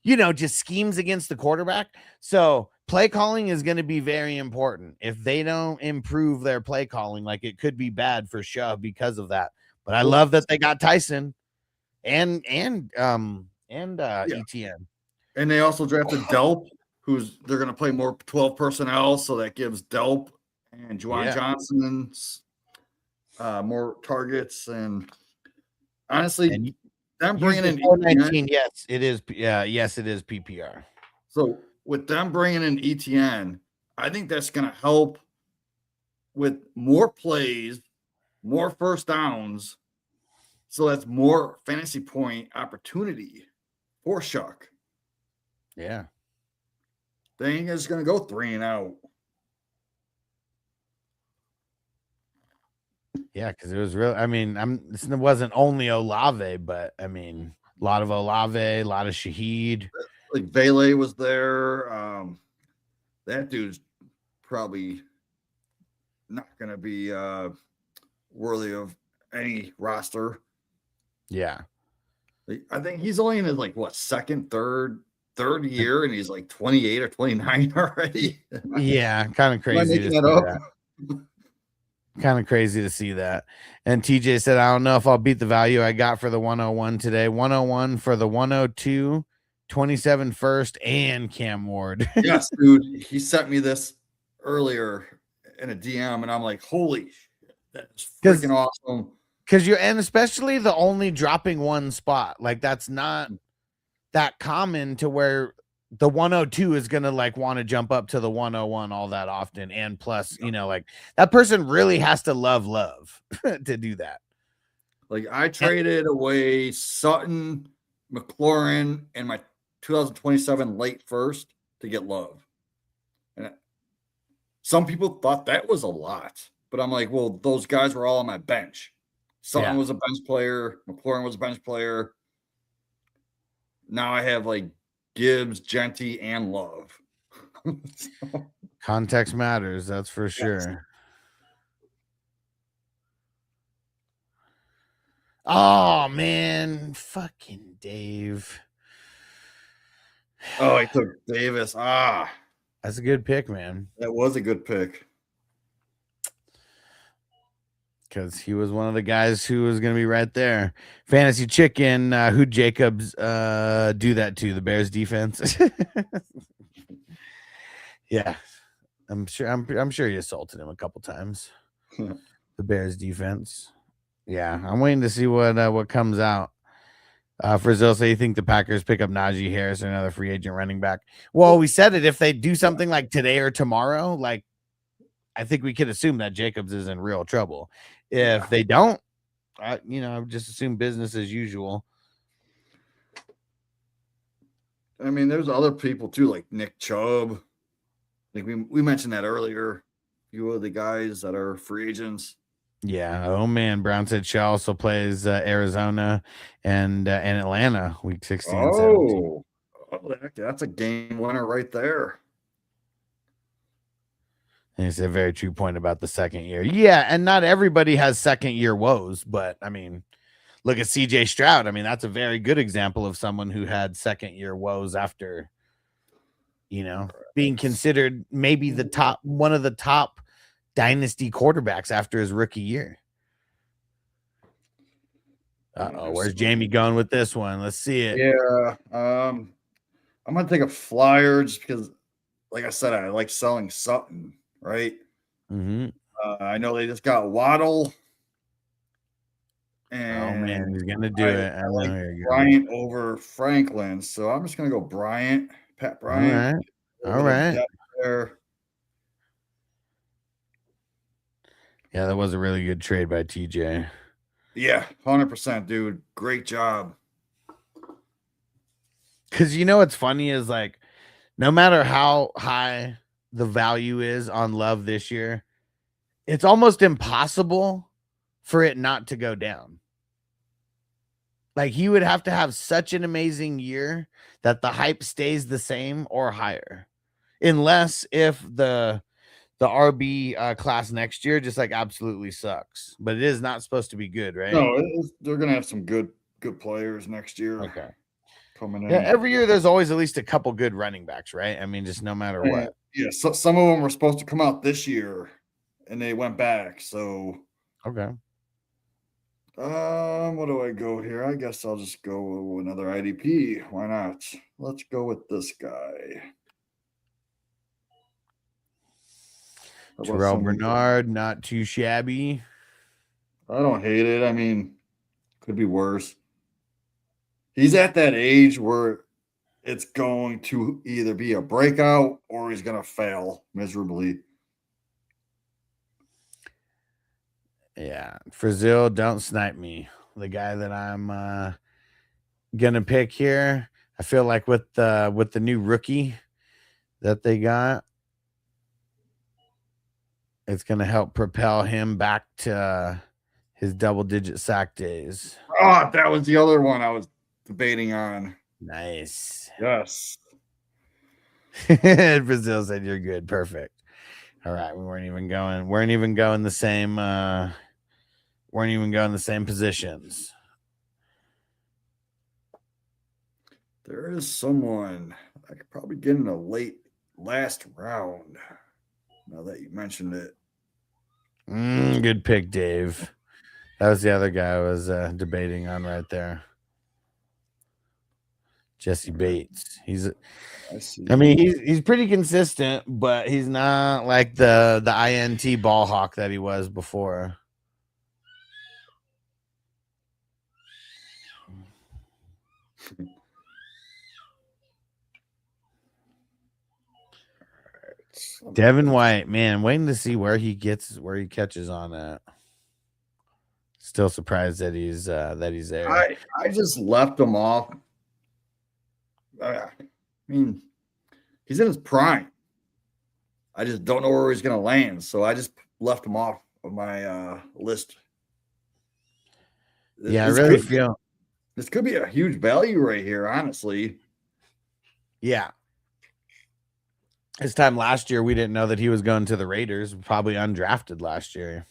just schemes against the quarterback. So play calling is going to be very important. If they don't improve their play calling, like it could be bad for sure because of that. But I love that they got Tyson and ETN. And they also drafted Delp, they're going to play more 12 personnel, so that gives Delp and Juwan Johnson's more targets. And honestly, And them bringing in 419, yes, it is. Yeah, yes, it is PPR. So with them bringing in ETN, I think that's going to help with more plays, more first downs. So that's more fantasy point opportunity for Shuck. Yeah. They ain't just going to go 3 and out. Yeah, because it was real. I mean, it wasn't only Olave, but I mean, a lot of Olave, a lot of Shaheed. Like Vele was there. That dude's probably not going to be worthy of any roster. Yeah. I think he's only in his second, third year, and he's like 28 or 29 already. Yeah, kind of crazy to see that. Kind of crazy to see that. And TJ said, I don't know if I'll beat the value I got for the 101 today. 101 for the 102, 27 first, and Cam Ward. Yes, dude. He sent me this earlier in a DM, and I'm like, holy shit, that's freaking awesome. And especially the only dropping one spot. Like, that's not that common to where the 102 is going to want to jump up to the 101 all that often. And plus, that person really has to love to do that. Like, I traded away Sutton, McLaurin, and my 2027 late first to get Love. And some people thought that was a lot, but I'm like, well, those guys were all on my bench. Sutton was a bench player. McLaurin was a bench player. Now I have Gibbs, Genty, and Love. Context matters, that's for sure. Oh man, fucking Dave. Oh, he took Davis. That's a good pick, man. That was a good pick. Because he was one of the guys who was going to be right there. Fantasy Chicken, who Jacobs do that to? The Bears defense. Yeah, I'm sure he assaulted him a couple times. The Bears defense. Yeah, I'm waiting to see what comes out. Frizzell say you think the Packers pick up Najee Harris or another free agent running back? Well, we said it. If they do something like today or tomorrow, I think we could assume that Jacobs is in real trouble. If they don't, I would just assume business as usual. I mean, there's other people too, like Nick Chubb. I think we mentioned that earlier. A few of the guys that are free agents. Yeah. Oh man, Brown said Shaw also plays Arizona and Atlanta week 16. Oh, that's a game winner right there. And it's a very true point about the second year. Yeah, and not everybody has second year woes, but I mean, look at CJ Stroud. I mean, that's a very good example of someone who had second year woes after, being considered maybe one of the top dynasty quarterbacks after his rookie year. Where's Jamie going with this one? Let's see it. Yeah. I'm going to take a flyer just because, like I said, I like selling Sutton. Right. Mm-hmm. I know they just got Waddle. And oh man, he's gonna do it. I like Bryant over Franklin, so I'm just gonna go Bryant, Pat Bryant. All right. There. Yeah, that was a really good trade by TJ. Yeah, 100%, dude. Great job. Because you know what's funny is like, no matter how high the value is on Love this year, it's almost impossible for it not to go down. Like he would have to have such an amazing year that the hype stays the same or higher, unless if the RB class next year just like absolutely sucks. But it is not supposed to be good, right? No, they're gonna have some good players next year. Okay. Coming in. Yeah, every year there's always at least a couple good running backs, right? I mean, just no matter what. Yeah, so some of them were supposed to come out this year, and they went back. So, Okay. what do I go here? I guess I'll just go with another IDP. Why not? Let's go with this guy. Terrell Bernard, not too shabby. I don't hate it. I mean, could be worse. He's at that age where it's going to either be a breakout or he's going to fail miserably. Yeah. Frizzil, don't snipe me. The guy that I'm gonna pick here. I feel like with the new rookie that they got, it's gonna help propel him back to his double-digit sack days. Oh, that was the other one I was debating on. Nice. Yes. Brazil said you're good. Perfect. All right. We weren't even going the same positions. There is someone I could probably get in a last round. Now that you mentioned it. Good pick, Dave. That was the other guy I was debating on right there. Jesse Bates. He's pretty consistent, but he's not like the INT ball hawk that he was before. Devin White, man, waiting to see where he catches on at. Still surprised that he's there. I just left him off. I mean, he's in his prime. I just don't know where he's going to land, so I just left him off of my list. Yeah, I really feel this could be a huge value right here, honestly. Yeah. This time last year, we didn't know that he was going to the Raiders. Probably undrafted last year.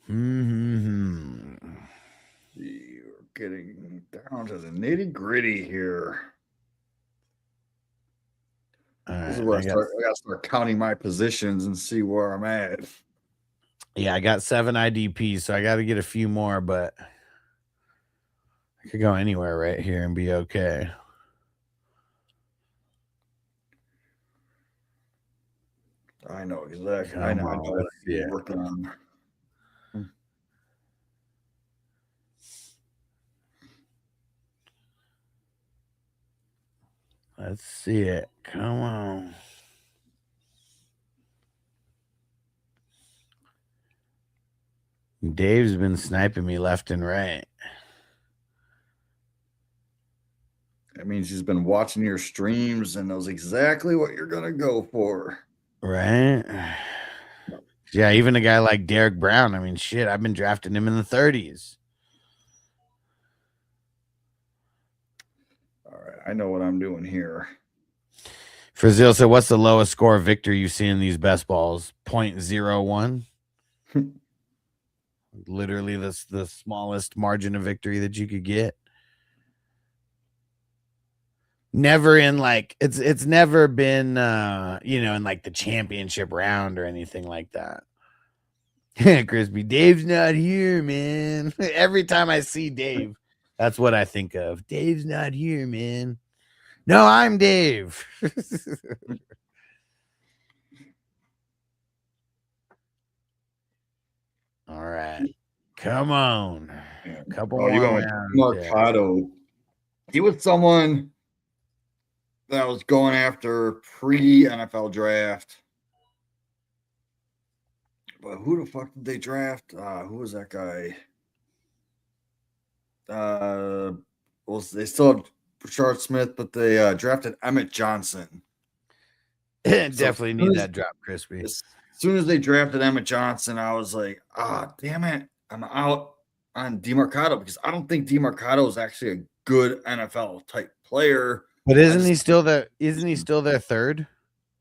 You're getting down to the nitty gritty here. This is where I got to start counting my positions and see where I'm at. Yeah, I got 7 IDPs, so I got to get a few more, but I could go anywhere right here and be okay. I know exactly. I know what I'm working on. Let's see it. Come on. Dave's been sniping me left and right. That means he's been watching your streams and knows exactly what you're going to go for. Right? Yeah, even a guy like Derek Brown. I mean, shit, I've been drafting him in the 30s. All right, I know what I'm doing here. Frizzil said, what's the lowest score victory you've seen in these best balls? 0.01. Literally the smallest margin of victory that you could get. Never in like it's never been in like the championship round or anything like that. Crispy, Dave's not here, man. Every time I see Dave, that's what I think of. Dave's not here, man. No, I'm Dave. All right. Come on. Couple more you going with Mercado. He was someone that was going after pre-NFL draft. But who the fuck did they draft? Who was that guy? Well, they still have Rashard Smith, but they drafted Emmett Johnson. Definitely need that drop, Crispy. As soon as they drafted Emmett Johnson, I was like, damn it. I'm out on DeMarcado because I don't think DeMarcado is actually a good NFL type player. But isn't he still their third?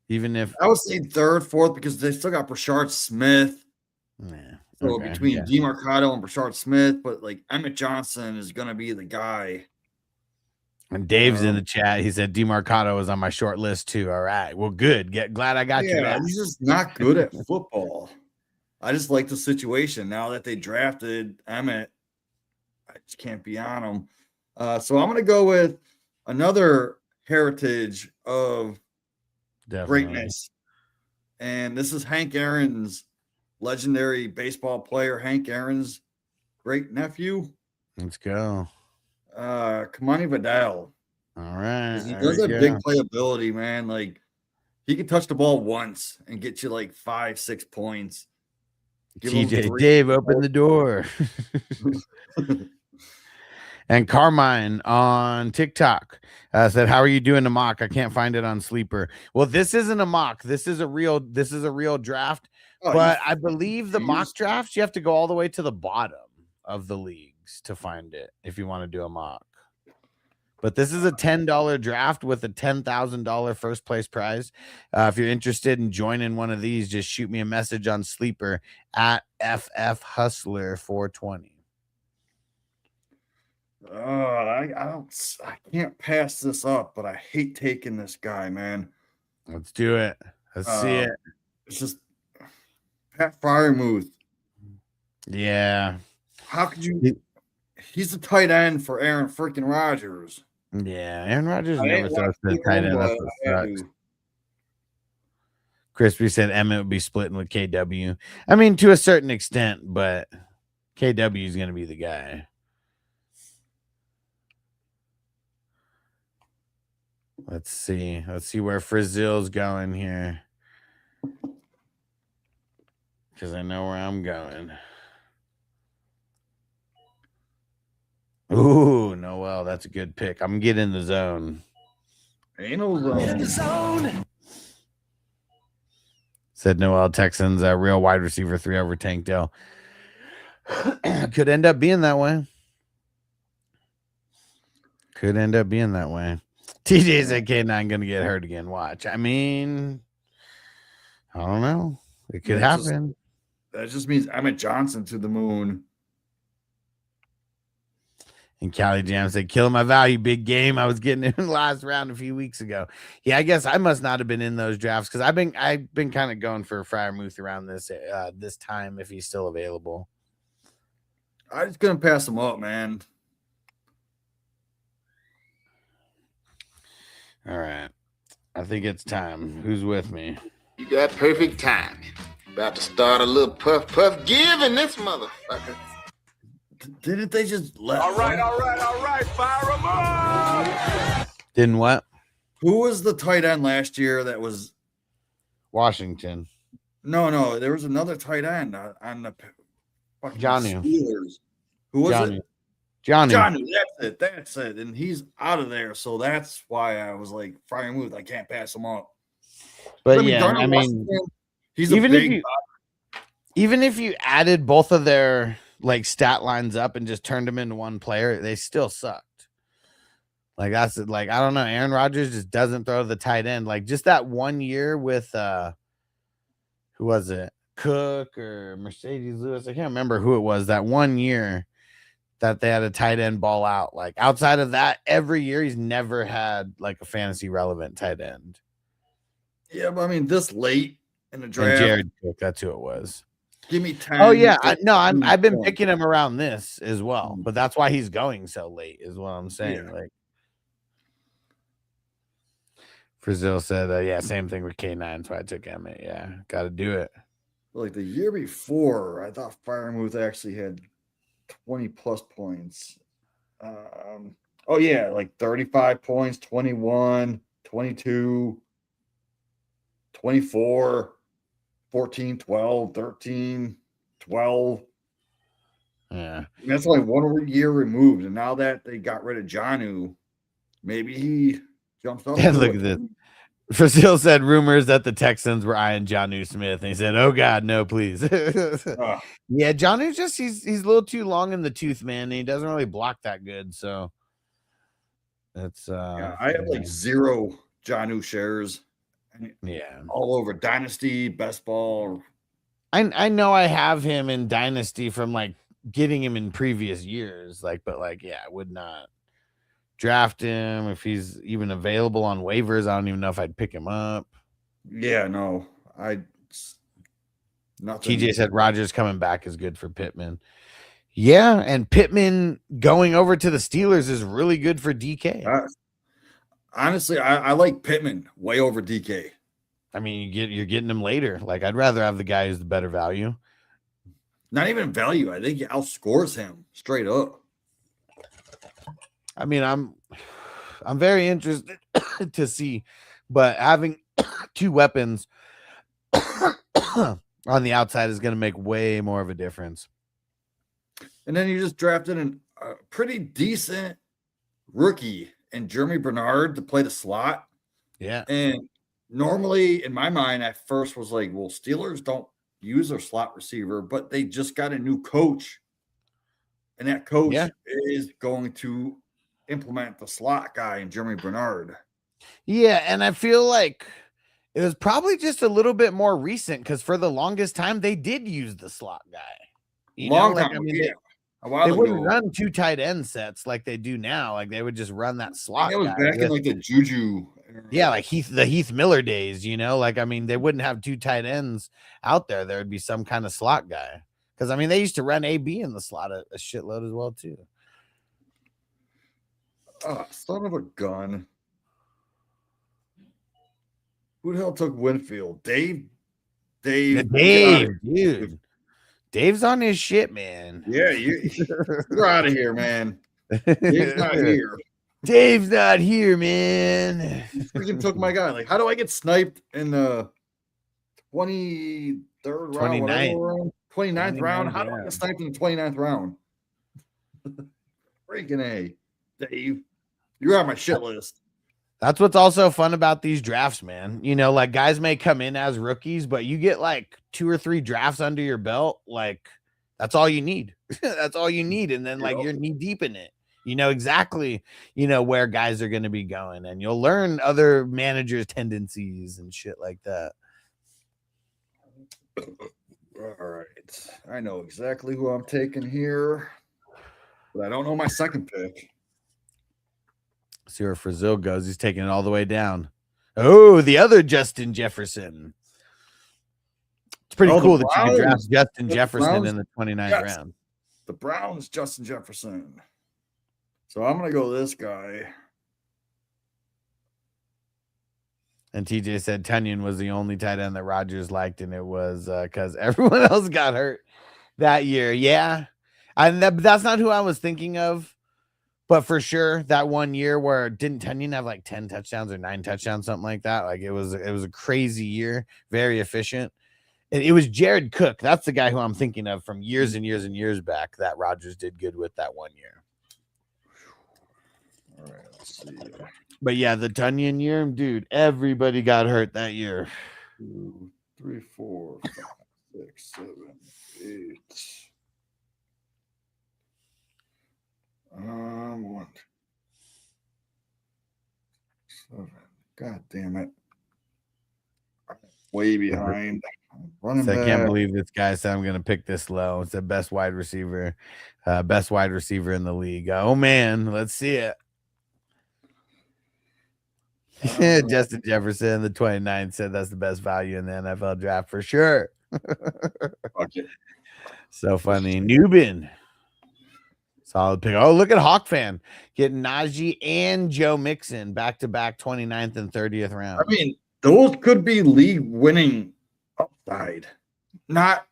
Even if I would say third, fourth, because they still got Rashard Smith. yeah, So okay, between yeah. DeMarcado and Rashard Smith, but like Emmett Johnson is gonna be the guy. And Dave's in the chat. He said DeMarcado was on my short list too. All right. Well, good. Glad I got you back. He's just not good at football. I just like the situation. Now that they drafted Emmett, I just can't be on him. So I'm gonna go with another heritage of Definitely. greatness. And this is Hank Aaron's legendary baseball player, Hank Aaron's great nephew. Let's go. Kamani Vidal. All right. He there does we have go. big playability, man. Like he can touch the ball once and get you like 5-6 points. Give him TJ 3, Dave, open the door. And Carmine on TikTok said, "How are you doing the mock? I can't find it on Sleeper." Well, this isn't a mock. This is a real draft. Oh, But I believe the mock confused? drafts, you have to go all the way to the bottom of the leagues to find it if you want to do a mock. But this is a $10 draft with a $10,000 first place prize. If you're interested in joining one of these, just shoot me a message on Sleeper at FFHustler420. I can't pass this up, but I hate taking this guy, man. Let's do it. Let's see it. It's just Pat Fryermuth. Yeah. How could you? He's the tight end for Aaron freaking Rodgers. Yeah. Aaron Rodgers I never ain't throws to the watching tight him, end. That's but what I had sucks. to. Crispy said Emmett would be splitting with KW. I mean, to a certain extent, but KW is going to be the guy. Let's see. Let's see where Frizzill's going here. Because I know where I'm going. Ooh, Noel, that's a good pick. I'm getting in the zone. Ain't no zone. Said Noel Texans, a real wide receiver 3 over Tank Dell. Could end up being that way. Could end up being that way. TJ said K9 going to get hurt again. Watch. I mean, I don't know. It could happen. That just means Emmett Johnson to the moon. And Cali Jam said, killing my value, big game. I was getting in the last round a few weeks ago. Yeah, I guess I must not have been in those drafts because I've been kind of going for Fryermuth around this time if he's still available. I'm just gonna pass him up, man. All right. I think it's time. Who's with me? You got perfect timing. About to start a little puff give in this motherfucker. Didn't they just let? All right, fire him up! Didn't what? Who was the tight end last year that was? Washington. No, there was another tight end on the fucking Johnny. Steelers. Who was Johnny. it? Johnny. That's it. And he's out of there. So that's why I was like, Fryermuth, I can't pass him up. But mean, yeah, Darnell I mean, Washington, he's even a if big you even if you added both of their like stat lines up and just turned them into one player, they still sucked. Like that's like I don't know. Aaron Rodgers just doesn't throw the tight end. Like just that 1 year with who was it? Cook or Mercedes Lewis? I can't remember who it was. That 1 year that they had a tight end ball out. Like outside of that, every year he's never had like a fantasy relevant tight end. Yeah, but I mean, this late in the And draft, Jared Cook, that's who it was. give me 10. Oh yeah, I've been 15 picking him around this as well, but that's why he's going so late, is what I'm saying. Yeah. Like Brazil said, yeah, same thing with K9, so I took Emmett. Yeah, got to do it. Like the year before, I thought Fryermuth actually had 20 plus points. Oh yeah, like 35 points, 21, 22, 24, 14, 12, 13, 12. Yeah. And that's only 1 year removed. And now that they got rid of Jonnu, maybe he jumps up. Yeah, to look it. at this. Brazil said rumors that the Texans were eyeing Jonnu Smith, and he said, "Oh God, no, please." Yeah, Jonnu's just he's a little too long in the tooth, man. And he doesn't really block that good, so it's Yeah, I have like 0 Jonnu shares. yeah. All over Dynasty, Best Ball. I know I have him in Dynasty from like getting him in previous years, but yeah, I would not draft him if he's even available on waivers. I don't even know if I'd pick him up. Yeah, no, nothing. TJ said Rodgers coming back is good for Pittman. Yeah, and Pittman going over to the Steelers is really good for DK. Honestly, I like Pittman way over DK. I mean, you're getting him later. Like, I'd rather have the guy who's the better value. Not even value. I think he outscores him straight up. I mean, I'm very interested to see, but having 2 weapons on the outside is going to make way more of a difference. And then you just drafted a pretty decent rookie in Jeremy Bernard to play the slot. Yeah. And normally in my mind at first was like, well, Steelers don't use their slot receiver, but they just got a new coach. And that coach is going to implement the slot guy in Jeremy Bernard. Yeah, and I feel like it was probably just a little bit more recent because for the longest time they did use the slot guy. You know, Long time, I mean, yeah. They wouldn't run 2 tight end sets like they do now. Like they would just run that slot. It was back in like the Juju. Yeah, like the Heath Miller days, you know, like, I mean, they wouldn't have 2 tight ends out there. There would be some kind of slot guy. Because, I mean, they used to run AB in the slot a shitload as well, too. Oh, son of a gun. Who the hell took Winfield? Dave, dude. Dave's on his shit, man. Yeah, you're out of here, man. Dave's not here. Dave's not here, man. He freaking took my guy. Like, how do I get sniped in the 23rd round? 29th round? How do I get sniped in the 29th round? Freaking A. Dave, you're on my shit list. That's what's also fun about these drafts, man. You know, like, guys may come in as rookies, but you get like 2 or 3 drafts under your belt. Like, that's all you need. That's all you need. And then, like, you're knee deep in it. You know exactly, where guys are going to be going, and you'll learn other managers' tendencies and shit like that. All right. I know exactly who I'm taking here, but I don't know my second pick. See where Frazil goes. He's taking it all the way down. Oh, the other Justin Jefferson. It's pretty cool that you can draft Justin Jefferson in the 29th round. The Browns, Justin Jefferson. So I'm going to go this guy. And TJ said Tunyon was the only tight end that Rodgers liked, and it was because everyone else got hurt that year. Yeah. And that's not who I was thinking of. But for sure, that 1 year where didn't Tunyon have like 10 touchdowns or 9 touchdowns, something like that? Like it was a crazy year, very efficient. And it was Jared Cook. That's the guy who I'm thinking of from years and years and years back that Rodgers did good with that 1 year. All right, let's see. But yeah, the Tunyon year, dude, everybody got hurt that year. 2, 3, 4, 5, 6, 7, 8. 1, 7. God damn it. I'm way behind. So I can't believe this guy said I'm going to pick this low. It's the best wide receiver in the league. Oh, man. Let's see it. Justin Jefferson, the 29th, said that's the best value in the NFL draft for sure. Okay. So funny. Newbin. Solid pick. Oh, look at Hawk fan getting Najee and Joe Mixon back-to-back 29th and 30th round. I mean, those could be league winning upside. Not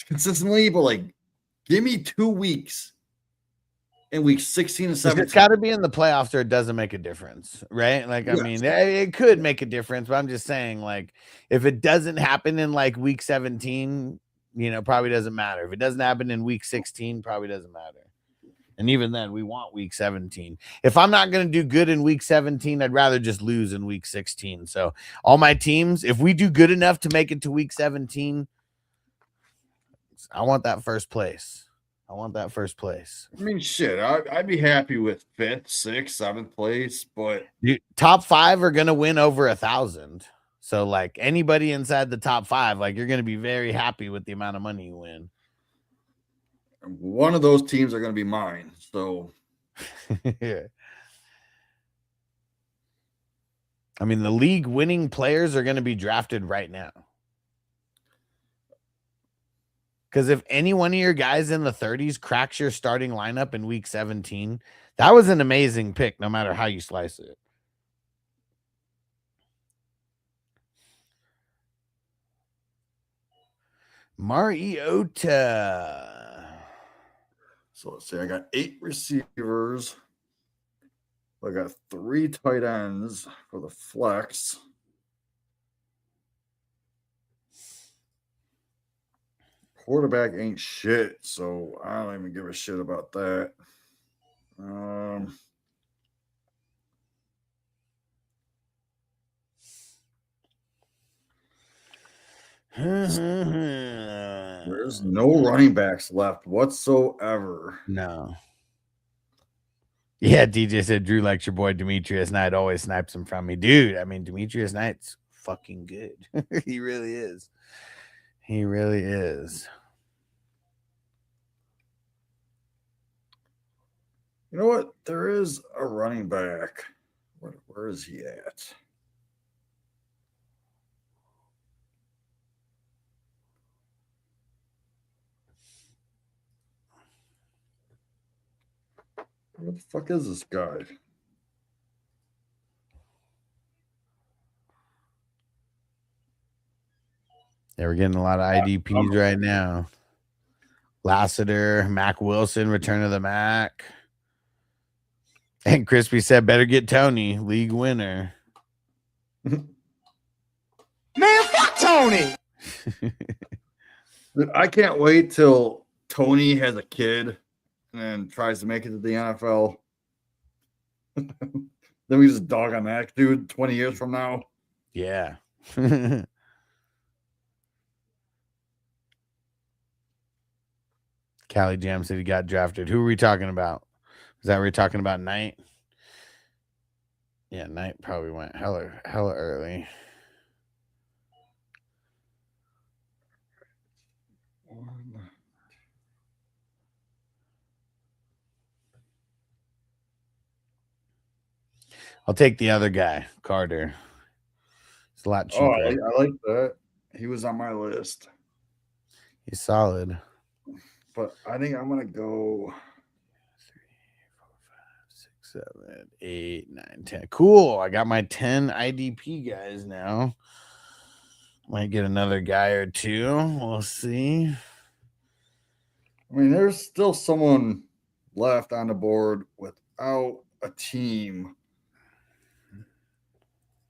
consistently, but like, give me 2 weeks in week 16 and It's 17. got to be in the playoffs or it doesn't make a difference, right? Like, I Yes. mean, it could make a difference, but I'm just saying, like, if it doesn't happen in like week 17, probably doesn't matter. If it doesn't happen in week 16, probably doesn't matter. And even then, we want week 17. If I'm not going to do good in week 17, I'd rather just lose in week 16. So all my teams, if we do good enough to make it to week 17, I want that first place. I mean, shit, I'd be happy with 5th, 6th, 7th place, but top 5 are going to win over 1,000. So like anybody inside the top 5, like you're going to be very happy with the amount of money you win. one of those teams are going to be mine. So, Yeah. I mean, the league winning players are going to be drafted right now. Because if any one of your guys in the 30s cracks your starting lineup in week 17, that was an amazing pick, no matter how you slice it. Mariota. So let's see. I got 8 receivers. I got 3 tight ends for the flex. Quarterback ain't shit, so I don't even give a shit about that. There's no running backs left whatsoever. No. Yeah, DJ said Drew likes your boy Demetrius Knight, always snipes him from me. Dude, I mean, Demetrius Knight's fucking good. He really is. He really is. You know what? There is a running back. Where is he at? Where the fuck is this guy? Yeah, we're getting a lot of IDPs right now. Lassiter, Mac Wilson, return of the Mac. And Crispy said, better get Tony, league winner. Man, fuck Tony. Dude, I can't wait till Tony has a kid and tries to make it to the NFL. Then we just dog on that dude 20 years from now. Yeah. Cali Jam said he got drafted. Who are we talking about? Is that what we're talking about? Knight? Yeah, Knight probably went hella early. I'll take the other guy, Carter. It's a lot cheaper. Oh, I like that. He was on my list. He's solid. But I think I'm gonna go 3, 4, 5, 6, 7, 8, 9, 10. Cool. I got my 10 IDP guys now. Might get another guy or two. We'll see. I mean, there's still someone left on the board without a team.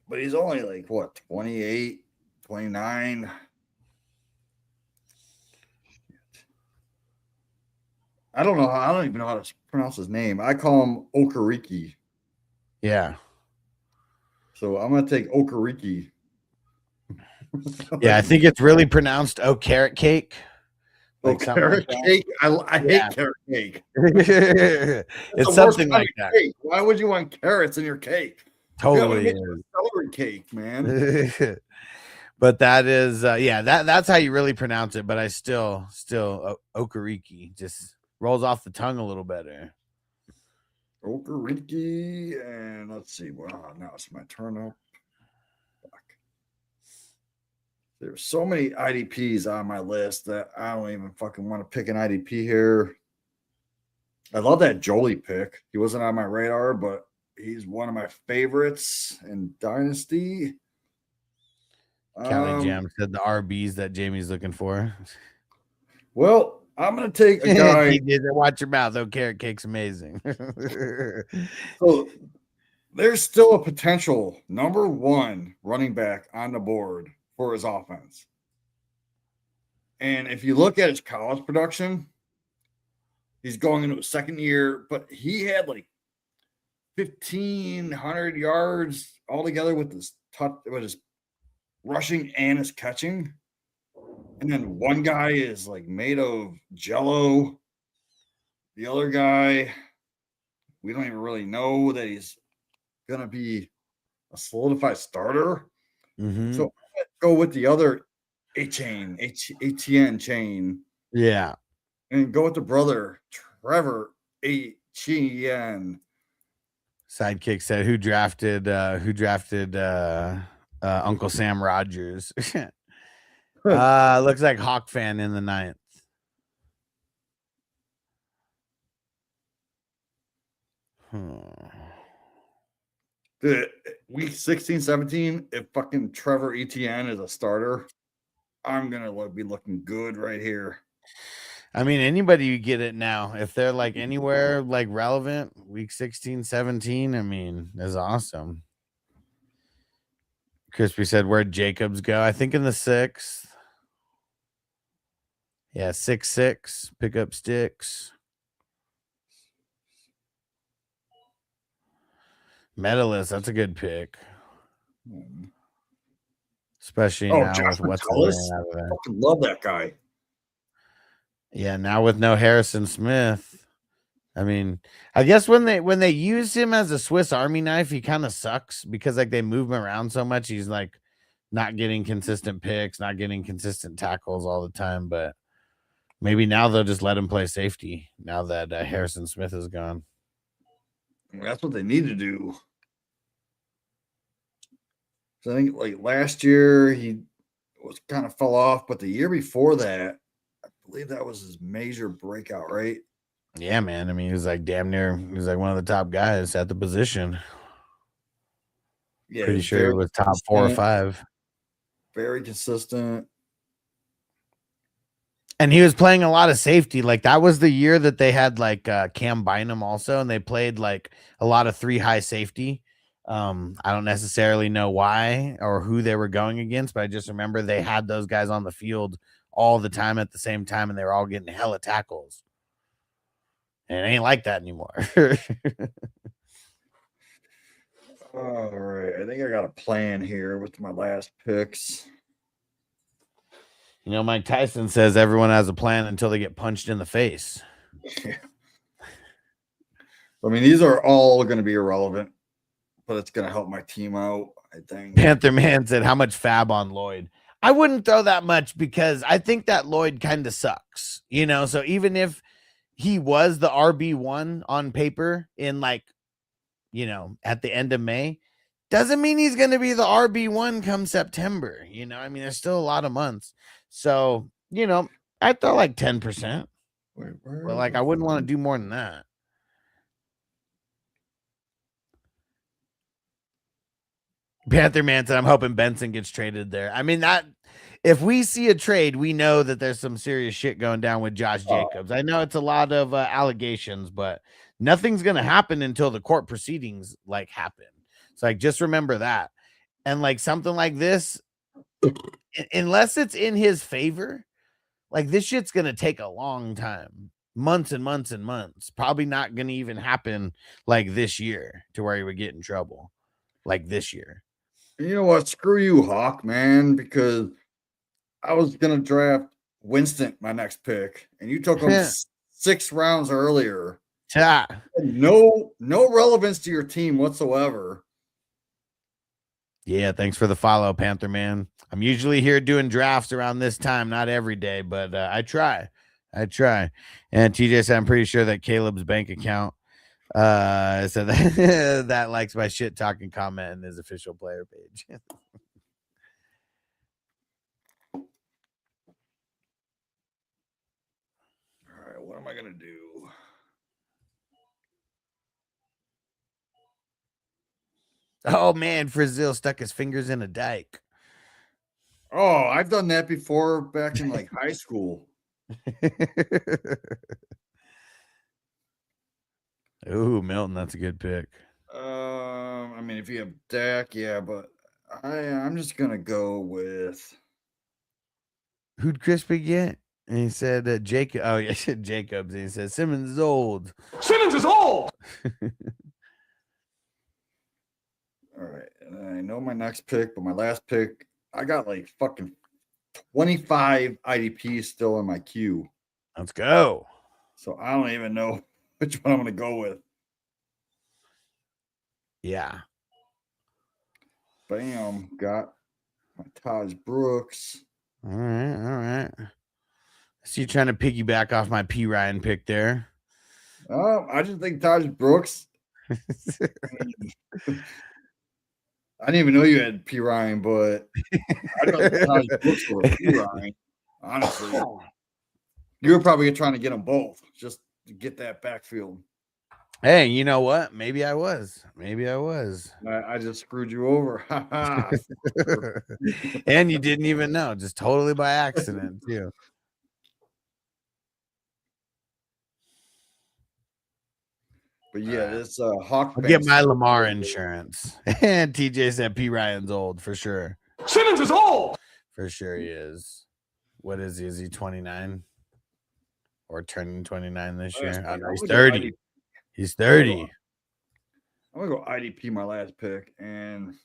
But he's only like, what, 28, 29? I don't know. I don't even know how to pronounce his name. I call him Okereke. Yeah. So I'm going to take Okereke. Yeah, I think it's really pronounced carrot cake. Like carrot cake? I hate carrot cake. It's something like that. Cake. Why would you want carrots in your cake? Totally is. Celery cake, man. But that is that's how you really pronounce it. But I still Okereke just rolls off the tongue a little better. Okereke, and let's see. Well, now it's my turn up. Fuck. There's so many IDPs on my list that I don't even fucking want to pick an IDP here. I love that Jolie pick. He wasn't on my radar, but he's one of my favorites in Dynasty. Cali Jam said the RBs that Jamie's looking for. Well, I'm gonna take a guy. Watch your mouth. Oh, carrot cake's amazing. So there's still a potential number one running back on the board for his offense. And if you look at his college production, he's going into his second year, but he had like 1,500 yards altogether with his rushing and his catching. And then one guy is like made of jello. The other guy, we don't even really know that he's gonna be a solidified starter. Mhm. So let's go with the other ATN chain. Yeah. And go with the brother, Trevor Etienne. Sidekick said, who drafted Uncle Sam Rogers? Looks like Hawk fan in the 9th. Week 16, 17, if fucking Trevor Etienne is a starter, I'm gonna be looking good right here. I mean, anybody you get it now. If they're like anywhere like relevant, week 16, 17, I mean, that's awesome. Crispy said, where'd Jacobs go? I think in the 6th. Yeah, 6-6. Pick up sticks. Medalist, that's a good pick. Especially now Josh with what's Metellus? out of there. Fucking love that guy. Yeah, now with no Harrison Smith. I mean, I guess when they use him as a Swiss Army knife, he kind of sucks because like they move him around so much. He's like not getting consistent picks, not getting consistent tackles all the time. But maybe now they'll just let him play safety now that Harrison Smith is gone. That's what they need to do. So I think like last year he was kind of fell off, but the year before that, I believe that was his major breakout, right? Yeah, man. I mean, he was like damn near. He was like one of the top guys at the position. Yeah, Pretty sure he was top 4 or 5. Very consistent. And he was playing a lot of safety. Like that was the year that they had like Cam Bynum also, and they played like a lot of 3 high safety. I don't necessarily know why or who they were going against, but I just remember they had those guys on the field all the time at the same time, and they were all getting hella tackles. And it ain't like that anymore. All right. I think I got a plan here with my last picks. You know, Mike Tyson says everyone has a plan until they get punched in the face. Yeah. I mean, these are all going to be irrelevant, but it's going to help my team out, I think. Panther Man said, how much fab on Lloyd? I wouldn't throw that much because I think that Lloyd kind of sucks, you know? So even if he was the RB1 on paper in like, you know, at the end of May, doesn't mean he's going to be the RB1 come September. You know, I mean, there's still a lot of months. So, you know, I'd throw like 10%. But like, I wouldn't want to do more than that. Panther Man said, I'm hoping Benson gets traded there. I mean, that if we see a trade, we know that there's some serious shit going down with Josh Jacobs. I know it's a lot of allegations, but nothing's going to happen until the court proceedings like happen. So like, just remember that. And like something like this, unless it's in his favor, like this shit's going to take a long time, months and months and months. Probably not going to even happen like this year to where he would get in trouble like this year. You know what? Screw you, Hawk, man, because I was going to draft Winston, my next pick, and you took him 6 rounds earlier. Yeah. No relevance to your team whatsoever. Yeah, thanks for the follow, Panther Man. I'm usually here doing drafts around this time, not every day, but I try. And TJ said, I'm pretty sure that Caleb's bank account so that likes my shit talking comment in his official player page. All right, what am I gonna do? Oh man, Frizzil stuck his fingers in a dike. Oh, I've done that before back in like high school. Ooh, Milton, that's a good pick. I mean, if you have Dak, yeah, but I'm just gonna go with. Who'd Crispy get? And he said Jacob. Oh, yeah, Jacobs. And he said Simmons is old. Simmons is old. All right, and I know my next pick, but my last pick, I got like fucking 25 IDPs still in my queue, Let's go. so I don't even know which one I'm gonna go with. Yeah. Bam, got my Taj Brooks. All right. All right. So you're trying to piggyback off my P. Ryan pick there. Oh, I just think Taj Brooks. I didn't even know you had P. Ryan, but I thought Taj Brooks were P. Ryan. Honestly, you were probably trying to get them both just to get that backfield. Hey, you know what? Maybe I was. Maybe I was. I just screwed you over. And you didn't even know, just totally by accident, too. But yeah, this Hawk. I'll get my Lamar insurance. And TJ said P. Ryan's old for sure. Simmons is old. For sure he is. What is he? Is he 29? Or turning 29 this year? Oh, no, he's 30. He's 30. I'm gonna go IDP my last pick, and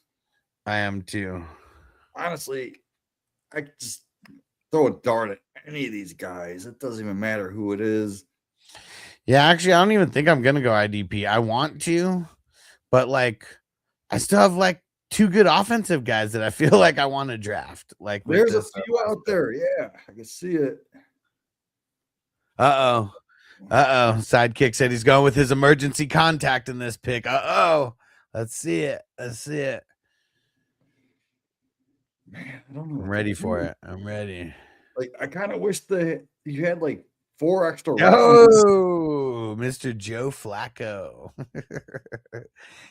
I am too. Honestly, I just throw a dart at any of these guys. It doesn't even matter who it is. Yeah, actually, I don't even think I'm gonna go IDP. I want to, but like, I still have like two good offensive guys that I feel like I want to draft. Like, there's a few out there. Yeah, I can see it. Uh-oh. Sidekick said he's going with his emergency contact in this pick. Let's see it. Man, I don't know. I'm ready for it. I'm ready. Like, I kind of wish that you had like 4 extra rounds. Oh, Mr. Joe Flacco.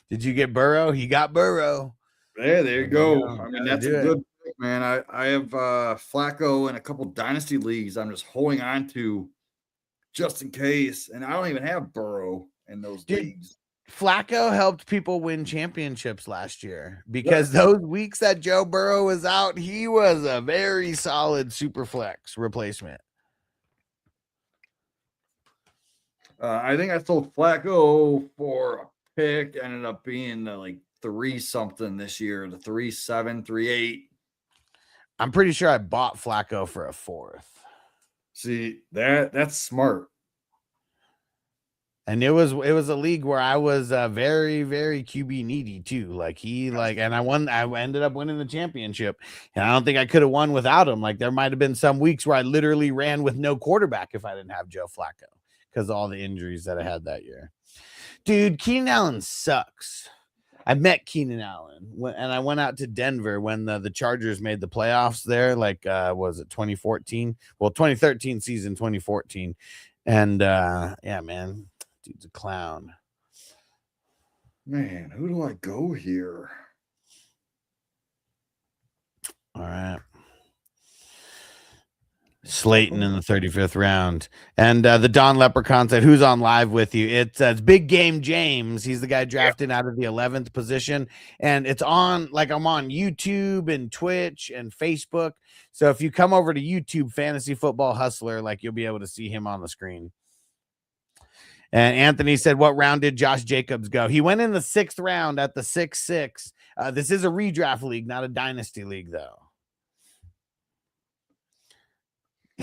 Did you get Burrow? He got Burrow. Yeah, there you go. I mean, that's a good pick, man. I have Flacco in a couple dynasty leagues. I'm just holding on to just in case, and I don't even have Burrow in those leagues. Flacco helped people win championships last year because those weeks that Joe Burrow was out, he was a very solid super flex replacement. I think I sold Flacco for a pick, ended up being like 3-something this year, the 3.7, 3.8. I'm pretty sure I bought Flacco for a 4th. See, that's smart. And it was a league where I was very, very QB needy too. Like and I ended up winning the championship. And I don't think I could have won without him. Like there might have been some weeks where I literally ran with no quarterback if I didn't have Joe Flacco because of all the injuries that I had that year. Dude, Keenan Allen sucks. I met Keenan Allen and I went out to Denver when the Chargers made the playoffs there. Like, was it 2014? Well, 2013 season, 2014. And yeah, man, dude's a clown. Man, who do I go here? All right. Slayton in the 35th round. And the Don Leprechaun said, who's on live with you? It's Big Game James. He's the guy drafted out of the 11th position. And it's on, like, I'm on YouTube and Twitch and Facebook. So if you come over to YouTube, Fantasy Football Hustler, like, you'll be able to see him on the screen. And Anthony said, what round did Josh Jacobs go? He went in the 6th round at the 6-6. This is a redraft league, not a dynasty league, though.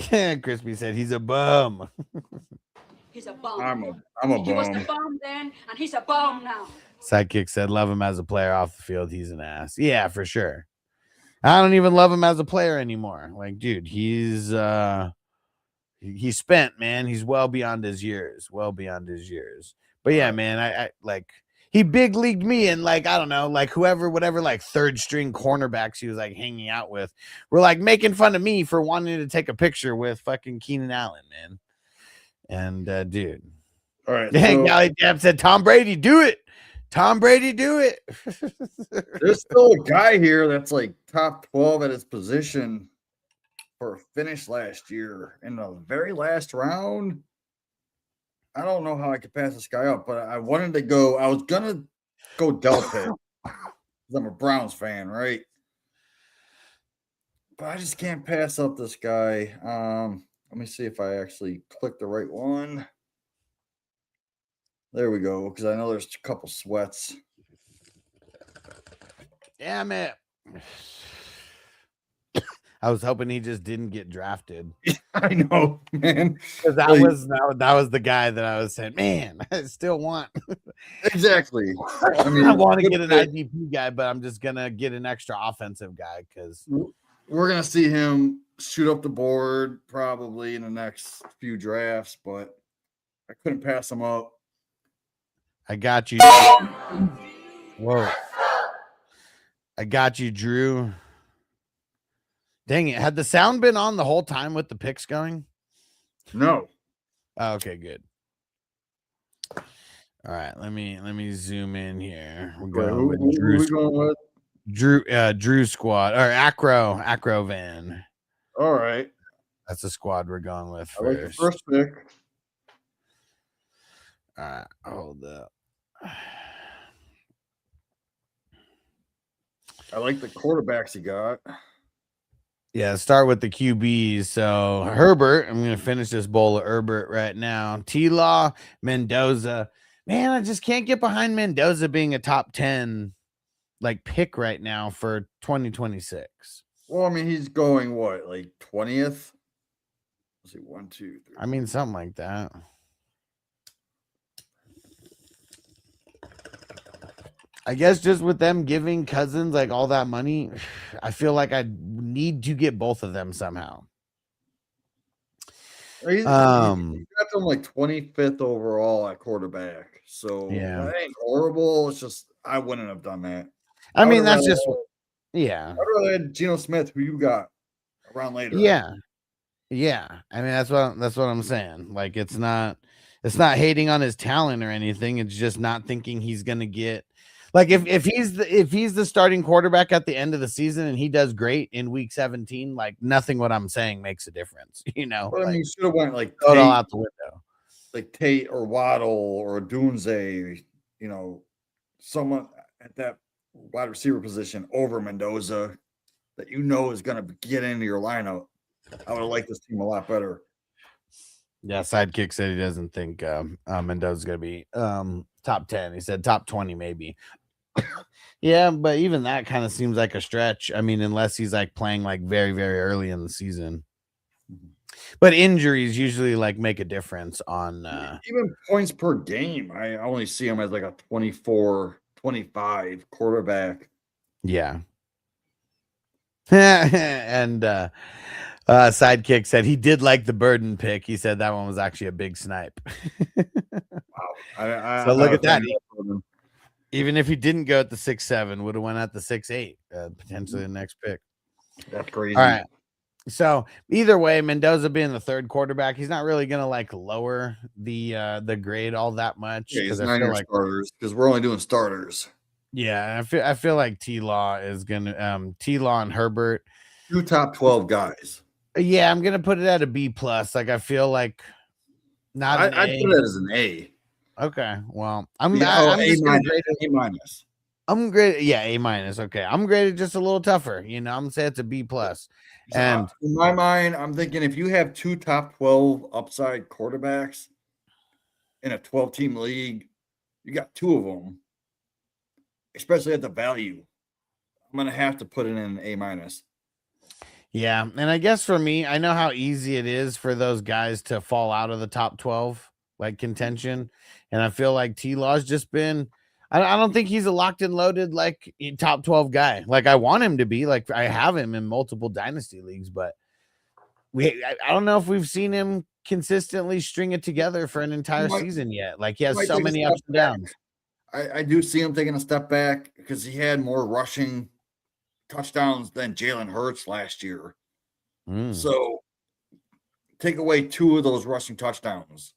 Yeah, Crispy said he's a bum. He's a bum. I'm a He was bum. a bum then, and he's a bum now. Sidekick said, love him as a player off the field. He's an ass. Yeah, for sure. I don't even love him as a player anymore. Like, dude, he's spent, man. He's well beyond his years. But yeah, man, I like he big leagued me, and like, I don't know, like whatever, like 3rd string cornerbacks he was like hanging out with were like making fun of me for wanting to take a picture with fucking Keenan Allen, man. And dude. All right. Dang, Gally Dab said Tom Brady, do it. There's still a guy here that's like top 12 at his position for a finish last year in the very last round. I don't know how I could pass this guy up, but I wanted to go. I was gonna go Delpit because I'm a Browns fan, right? But I just can't pass up this guy. Let me see if I actually click the right one. There we go, because I know there's a couple sweats. Damn it. I was hoping he just didn't get drafted. I know, man. Because that was the guy that I was saying, man, I still want. Exactly. I mean, I want to good get an fit. IDP guy, but I'm just gonna get an extra offensive guy because We're gonna see him shoot up the board probably in the next few drafts, but I couldn't pass him up. I got you. Whoa. I got you, Drew. Dang it. Had the sound been on the whole time with the picks going? No. Oh, okay, good. All right, let me zoom in here. We're going Who with are Drew, we going with? Drew squad or Acro van. All right. That's the squad we're going with I like the first. first pick. All right, hold up. I like the quarterbacks he got. Yeah, start with the QBs. So Herbert, I'm going to finish this bowl of Herbert right now. T-Law, Mendoza. Man, I just can't get behind Mendoza being a top 10 like pick right now for 2026. Well, I mean, he's going what, like 20th? Let's see, 1, 2, 3. I mean, something like that. I guess just with them giving Cousins like all that money, I feel like I need to get both of them somehow. He's got them like 25th overall at quarterback. So Yeah. that ain't horrible. It's just I wouldn't have done that. I mean, would've that's rather- just yeah. I'd rather had Geno Smith, who you got around later. Yeah. Yeah. I mean, that's what I'm saying. Like it's not hating on his talent or anything. It's just not thinking he's gonna get like if he's the starting quarterback at the end of the season and he does great in week 17, like nothing what I'm saying makes a difference, you know. But I mean, Like, you should have went like throw it all Tate, out the window. like Tate or Waddle or Dunze, you know, someone at that wide receiver position over Mendoza that you know is going to get into your lineup. I would have liked this team a lot better. Yeah, Sidekick said he doesn't think Mendoza's gonna be top 10. He said top 20 maybe. Yeah, but even that kind of seems like a stretch. I mean, unless he's like playing like very, very early in the season. But injuries usually like make a difference on Even points per game, I only see him as like a 24, 25 quarterback. yeah. And Sidekick said he did like the Burden pick. He said that one was actually a big snipe. Wow. So look at that. that. Even if he didn't go at the 6-7, would have went at the 6-8, potentially the next pick. That's crazy. All right. So either way, Mendoza being the third quarterback, he's not really gonna like lower the grade all that much. Yeah, he's I not feel your like starters because we're only doing starters. yeah, I feel like T-Law is gonna T-Law and Herbert. 2 top 12 guys. Yeah, I'm gonna put it at a B plus. Like I feel like not an I'd A. put it as an A. Okay, well, I'm Yeah, just gonna A-minus, grade it. A-minus. I'm graded, yeah, A minus. Okay, I'm graded just a little tougher. You know, I'm gonna say it's a B plus. So, And in my mind, I'm thinking if you have 2 top 12 upside quarterbacks in a 12-team league, you got 2 of them, especially at the value. I'm gonna have to put it in an A minus. yeah, and I guess for me, I know how easy it is for those guys to fall out of the top 12, like contention. And I feel like T-Law's just been, I don't think he's a locked and loaded, like top 12 guy. Like I want him to be, like I have him in multiple dynasty leagues, but I don't know if we've seen him consistently string it together for an entire season yet. Like he has might so take a many step ups and downs. I do see him taking a step back because he had more rushing touchdowns than Jalen Hurts last year. Mm. So take away 2 of those rushing touchdowns.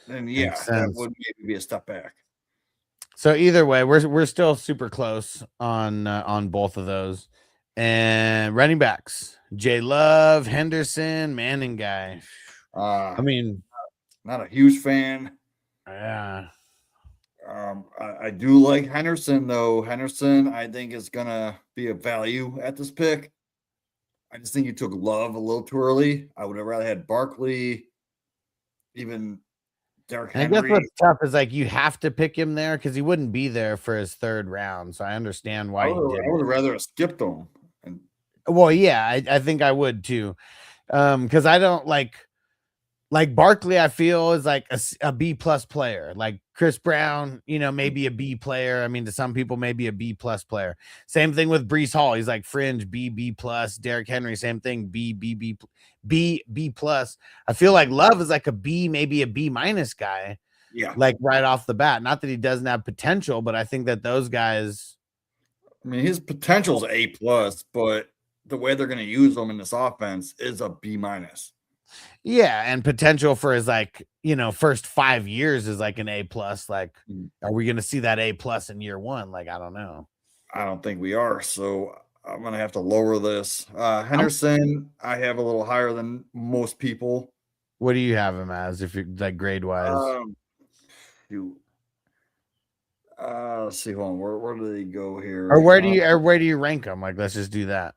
And yeah, Makes that sense. would maybe be a step back. So either way, we're still super close on both of those. And running backs, J Love, Henderson, Manning guy. I mean, not a huge fan. yeah. I do like Henderson though. Henderson, I think, is gonna be a value at this pick. I just think you took Love a little too early. I would have rather had Barkley, even Derrick And I guess Henry. what's tough is like you have to pick him there because he wouldn't be there for his third round. So I understand why I you would did. have rather have skipped him. And Well, yeah, I think I would too. Because I don't like Barkley, I feel is like a B plus player. Like Chris Brown, maybe a B player. I mean, to some people, maybe a B plus player. Same thing with Breece Hall. He's like fringe B plus. Derrick Henry, same thing. B plus. I feel like Love is like a B, maybe a B minus guy. yeah, Like right off the bat. Not that he doesn't have potential, but I think that those guys. I mean his potential is A plus, but the way they're going to use him in this offense is a B minus. Yeah, and potential for his first 5 years is like an A plus. Like, are we going to see that A plus in year one? Like, I don't know. I don't think we are, so I'm gonna have to lower this. Henderson, I have a little higher than most people. What do you have him as if you're like grade wise? Let's see. Hold on. Where do they go here? Or where do you rank him? Like, let's just do that.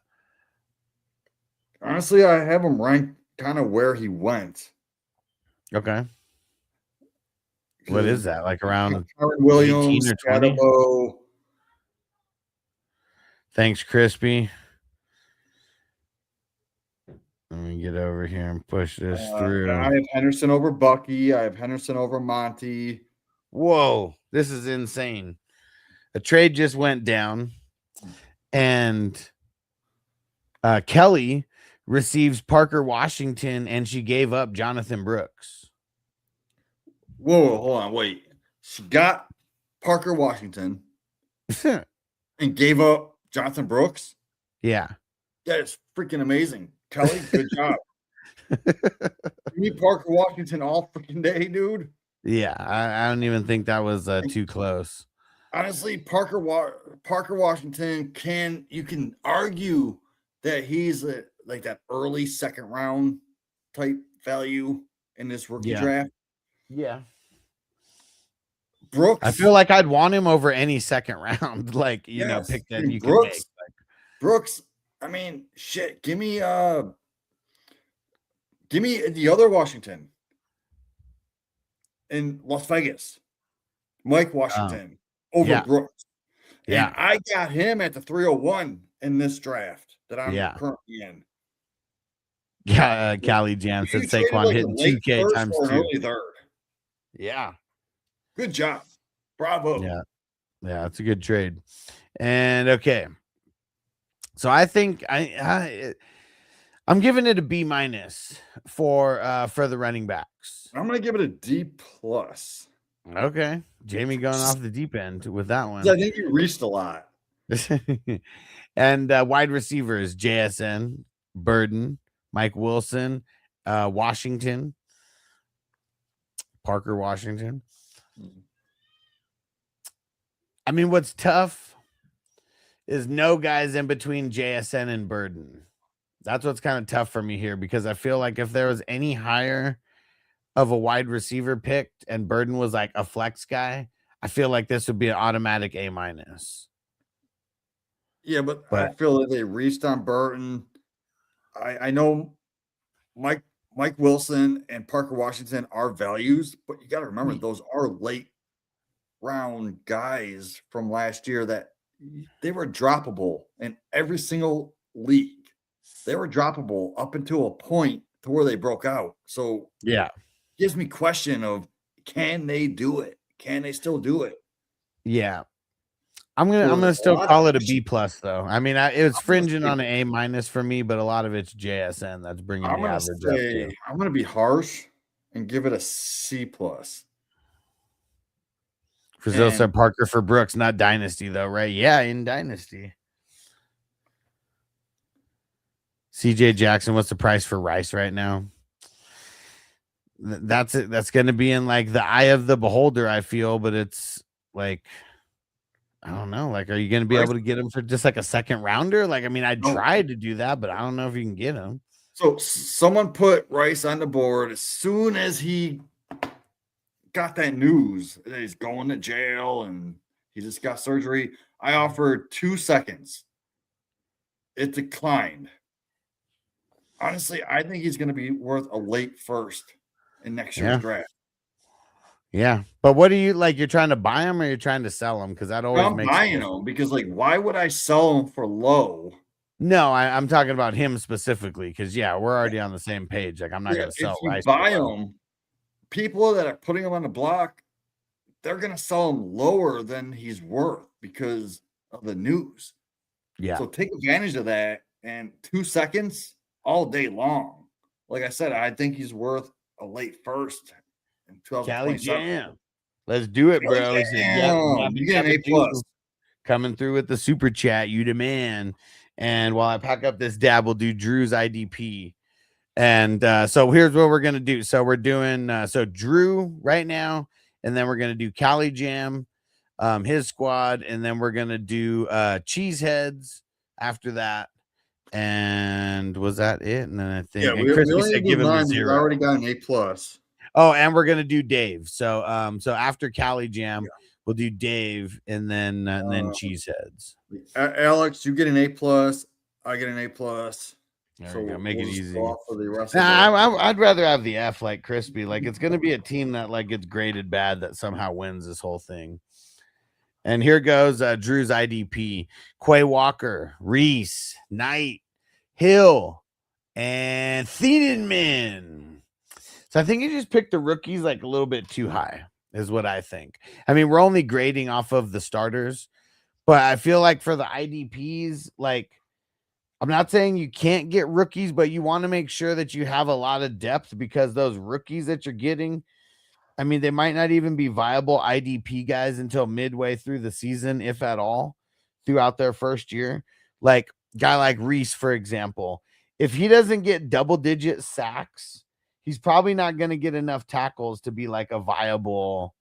Honestly, I have him ranked kind of where he went. Okay. What is that? Like around Kyren Williams, 18 or 20? Scatterbo. Thanks, Crispy. Let me get over here and push this through. I have Henderson over Bucky. I have Henderson over Monty. Whoa, this is insane. A trade just went down, and Kelly receives Parker Washington, and she gave up Jonathan Brooks. Whoa, hold on, wait. She got Parker Washington and gave up Jonathan Brooks. Yeah. That is freaking amazing. Kelly, good job. You need Parker Washington all freaking day, dude. Yeah, I don't even think that was too close. Honestly, Parker Washington you can argue that he's like that early second round type value in this rookie draft. Yeah. Brooks, I feel like I'd want him over any second round, like pick that you can make. Brooks, I mean, shit. Give me the other Washington in Las Vegas, Mike Washington over Brooks. Yeah, and I got him at the 301 in this draft that I'm currently in. Yeah, Callie Jam said Saquon hitting 2K times 2. Yeah. Good job. Bravo. Yeah. Yeah, it's a good trade. And okay. So I think I'm giving it a B minus for the running backs. I'm gonna give it a D plus. Okay. Jamie going off the deep end with that one. I think you reached a lot. And wide receivers, JSN, Burden, Mike Wilson, Washington, Parker Washington. I mean, what's tough is no guys in between JSN and Burden. That's what's kind of tough for me here because I feel like if there was any higher of a wide receiver picked and Burden was like a flex guy, I feel like this would be an automatic A minus. Yeah, but I feel like they reached on Burton. I know Mike Wilson and Parker Washington are values, but you got to remember those are late round guys from last year that they were droppable in every single league. They were droppable up until a point to where they broke out. So yeah, gives me question of can they do it? Can they still do it? Yeah. I'm gonna still call it a B plus though. I mean, it's fringing on an A minus for me, but a lot of it's JSN that's bringing the average up too. I'm gonna be harsh and give it a C plus. Brazil said Parker for Brooks, not Dynasty though, right? Yeah, in Dynasty. CJ Jackson, what's the price for Rice right now? That's it. That's going to be in like the eye of the beholder, I feel, but it's like I don't know. Like, are you going to be Bryce- able to get him for just like a second rounder? Like, I mean, I No. tried to do that, but I don't know if you can get him. So someone put Rice on the board as soon as he got that news that he's going to jail and he just got surgery. I offered 2 seconds. It declined. Honestly, I think he's going to be worth a late first in next year's Yeah. draft. Yeah, but what do you like? You're trying to buy him or you're trying to sell him? Because that always I'm makes buying him because, like, why would I sell him for low? No, I'm talking about him specifically because yeah, we're already on the same page. Like, I'm not Yeah, going to sell if you Rice. buy him, people that are putting him on the block, they're going to sell him lower than he's worth because of the news. Yeah, So take advantage of that and 2 seconds all day long. Like I said, I think he's worth a late first in Cali 2027. Jam. Let's do it, bro. Cali He said, Jam. You get an A+. Coming through with the super chat, you demand. And while I pack up this dab, we'll do Drew's IDP. And so here's what we're gonna do. So we're doing so Drew right now, and then we're gonna do Cali Jam, his squad, and then we're gonna do Cheeseheads after that. And was that it? And then I think Yeah, and we Crispy only said do give him a mine. He's 0. already got an A+. Oh, and we're gonna do Dave. So so after Cali Jam, we'll do Dave and then Cheeseheads. Alex, you get an A+. I get an A+. There we go. Make it just easy. go off for the rest Nah, I'd rather have the F like Crispy. Like, it's gonna be a team that like gets graded bad that somehow wins this whole thing. And here goes Drew's IDP: Quay Walker, Reese, Knight, Hill, and Thiedenman. So I think you just picked the rookies like a little bit too high, is what I think. I mean, we're only grading off of the starters, but I feel like for the IDPs, like, I'm not saying you can't get rookies, but you want to make sure that you have a lot of depth because those rookies that you're getting, I mean, they might not even be viable IDP guys until midway through the season, if at all, throughout their first year. Like guy like Reese, for example, if he doesn't get double-digit sacks, he's probably not going to get enough tackles to be like a viable,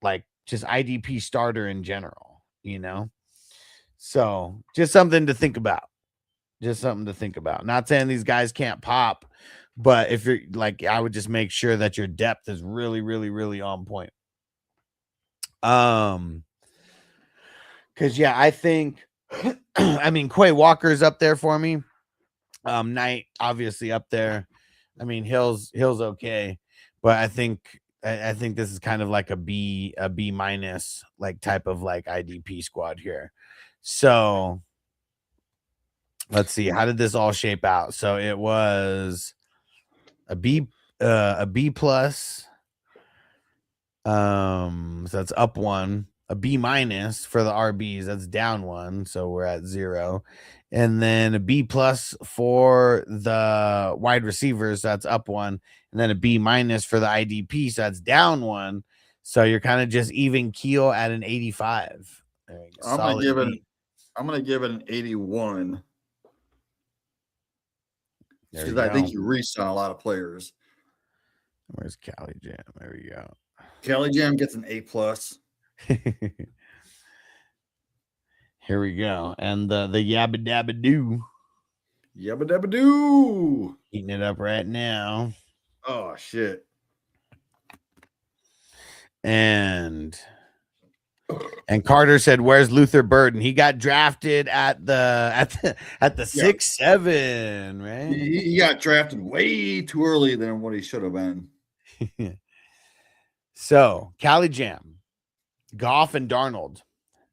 like just IDP starter in general, you know? So just something to think about. Just something to think about. Not saying these guys can't pop, but if you're like, I would just make sure that your depth is really, really, really on point. Because yeah, I think, I mean, Quay Walker's up there for me. Knight obviously up there. I mean, Hill's okay, but I think this is kind of like a B minus like type of like IDP squad here. So let's see, how did this all shape out? So it was a B plus. So that's up 1, a B minus for the RBs, that's down 1, so we're at 0. And then a B plus for the wide receivers, so that's up 1, and then a B minus for the IDP, so that's down 1. So you're kind of just even keel at an 85. There you go. I'm Solid B. gonna give it an 81. There Because you I think go. you reached on a lot of players. Where's Cali Jam? There we go. Cali Jam gets an A+. Here we go. And the Yabba Dabba Doo. Yabba dabba doo. Eating it up right now. Oh shit. And Carter said, "Where's Luther Burden? He got drafted at the 6-7, right? He got drafted way too early than what he should have been. So Cali Jam, Goff and Darnold,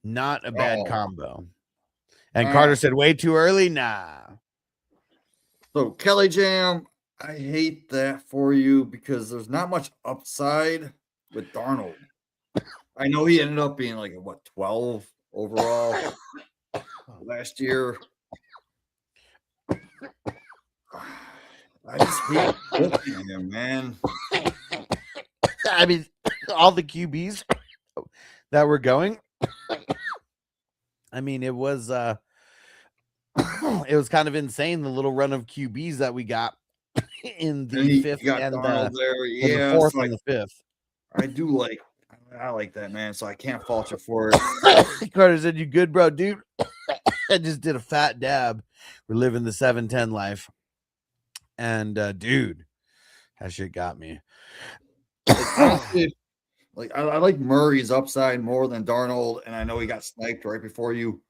not a bad combo. And Carter said, way too early. Nah. So Cali Jam, I hate that for you because there's not much upside with Darnold. I know he ended up being like a 12 overall last year. I just hate looking him, man. I mean, all the QBs that were going. I mean, it was kind of insane, the little run of QBs that we got in the fifth and the fourth and the fifth. I do like I like that, man. So I can't fault you for it. Carter said, "You good, bro, dude?" I just did a fat dab. We're living the 710 life, and dude, that shit got me. Honestly, like I like Murray's upside more than Darnold, and I know he got sniped right before you.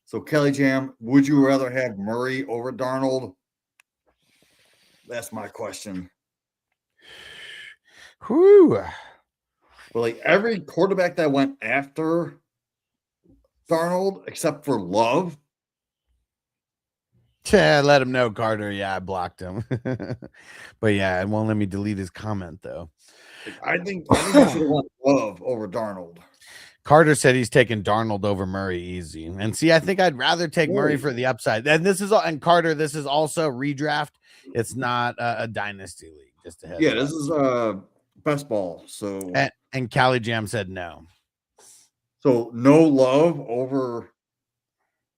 So Kelly Jam, would you rather have Murray over Darnold? That's my question. Whew. But like every quarterback that went after Darnold, except for Love, Yeah, let him know, Carter. Yeah, I blocked him. But yeah, it won't let me delete his comment though. I think you should have went Love over Darnold. Carter said he's taking Darnold over Murray easy. And see, I think I'd rather take Murray for the upside. And this is all, and Carter, this is also redraft. It's not a dynasty league. Just a heads Yeah, up. this is best ball. So And Cali Jam said no. so no Love over.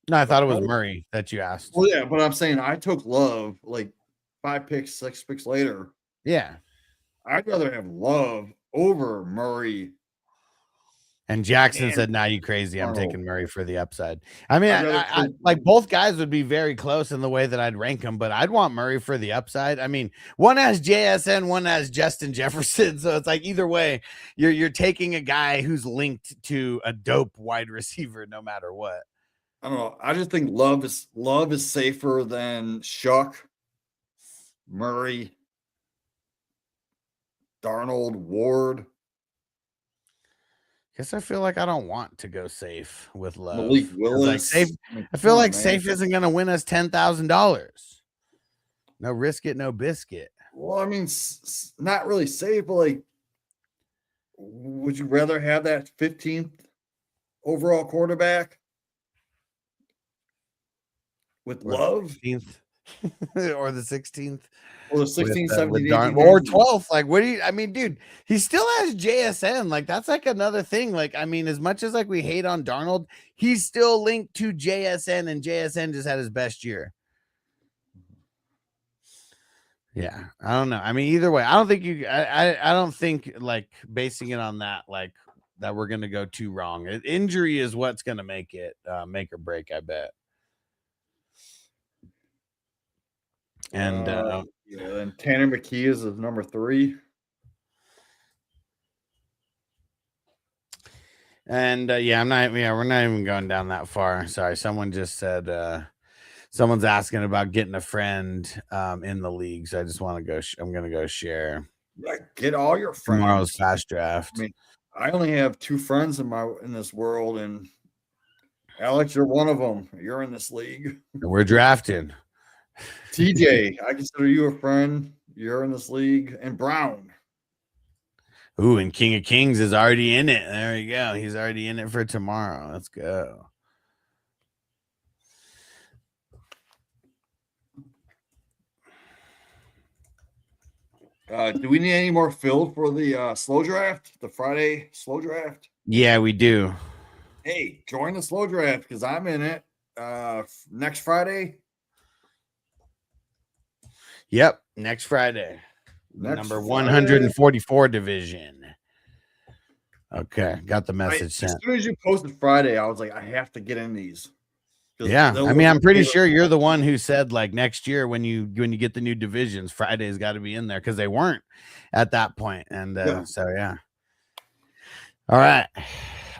No, I thought it was Murray that you asked. Well, yeah, but I'm saying I took Love like 5 picks, 6 picks later. Yeah. I'd rather have Love over Murray. And Jackson And said, "Nah, you crazy. I'm Darnold. taking Murray for the upside." I mean, I'd rather I take- like both guys would be very close in the way that I'd rank them, but I'd want Murray for the upside. I mean, one has JSN, one has Justin Jefferson, so it's like either way, you're taking a guy who's linked to a dope wide receiver, no matter what. I don't know. I just think Love is safer than Shuck, Murray, Darnold, Ward, Guess I feel like I don't want to go safe with Love. Malik 'Cause, Willis. Like safe, mean, I feel come on, like man. safe isn't going to win us $10,000. No risk it, no biscuit. Well, I mean, not really safe, but like, would you rather have that 15th overall quarterback with Or Love 16th or the 16th or the 16th, with 17th, Darn- 18th, or 19th? 12th? Like, what do you? I mean, dude, he still has JSN. Like, that's like another thing. Like, I mean, as much as like we hate on Darnold, he's still linked to JSN, and JSN just had his best year. Yeah, I don't know. I mean, either way, I don't think you. I don't think like basing it on that, like that we're gonna go too wrong. Injury is what's gonna make it make or break. I bet. And yeah, and Tanner McKee is number 3. And yeah, I'm not. Yeah, we're not even going down that far. Sorry, someone just said. Someone's asking about getting a friend in the league, so I just want to go. I'm gonna go share Like, get all your friends. tomorrow's fast draft. I mean, I only have 2 friends in this world, and Alex, you're one of them. You're in this league. We're drafting. TJ, I consider you a friend. You're in this league, and Brown. Ooh, and King of Kings is already in it. There you go. He's already in it for tomorrow. Let's go. Do we need any more fill for the slow draft? The Friday slow draft? Yeah, we do. Hey, join the slow draft because I'm in it next Friday. Yep, next Friday. Next Number Friday. 144 division. Okay, got the message As sent. soon as you posted Friday, I was like, I have to get in these. 'Cause Yeah, those I mean, are I'm pretty favorite- sure you're the one who said like next year when you get the new divisions, Friday's got to be in there because they weren't at that point. And Yeah. so yeah. All right,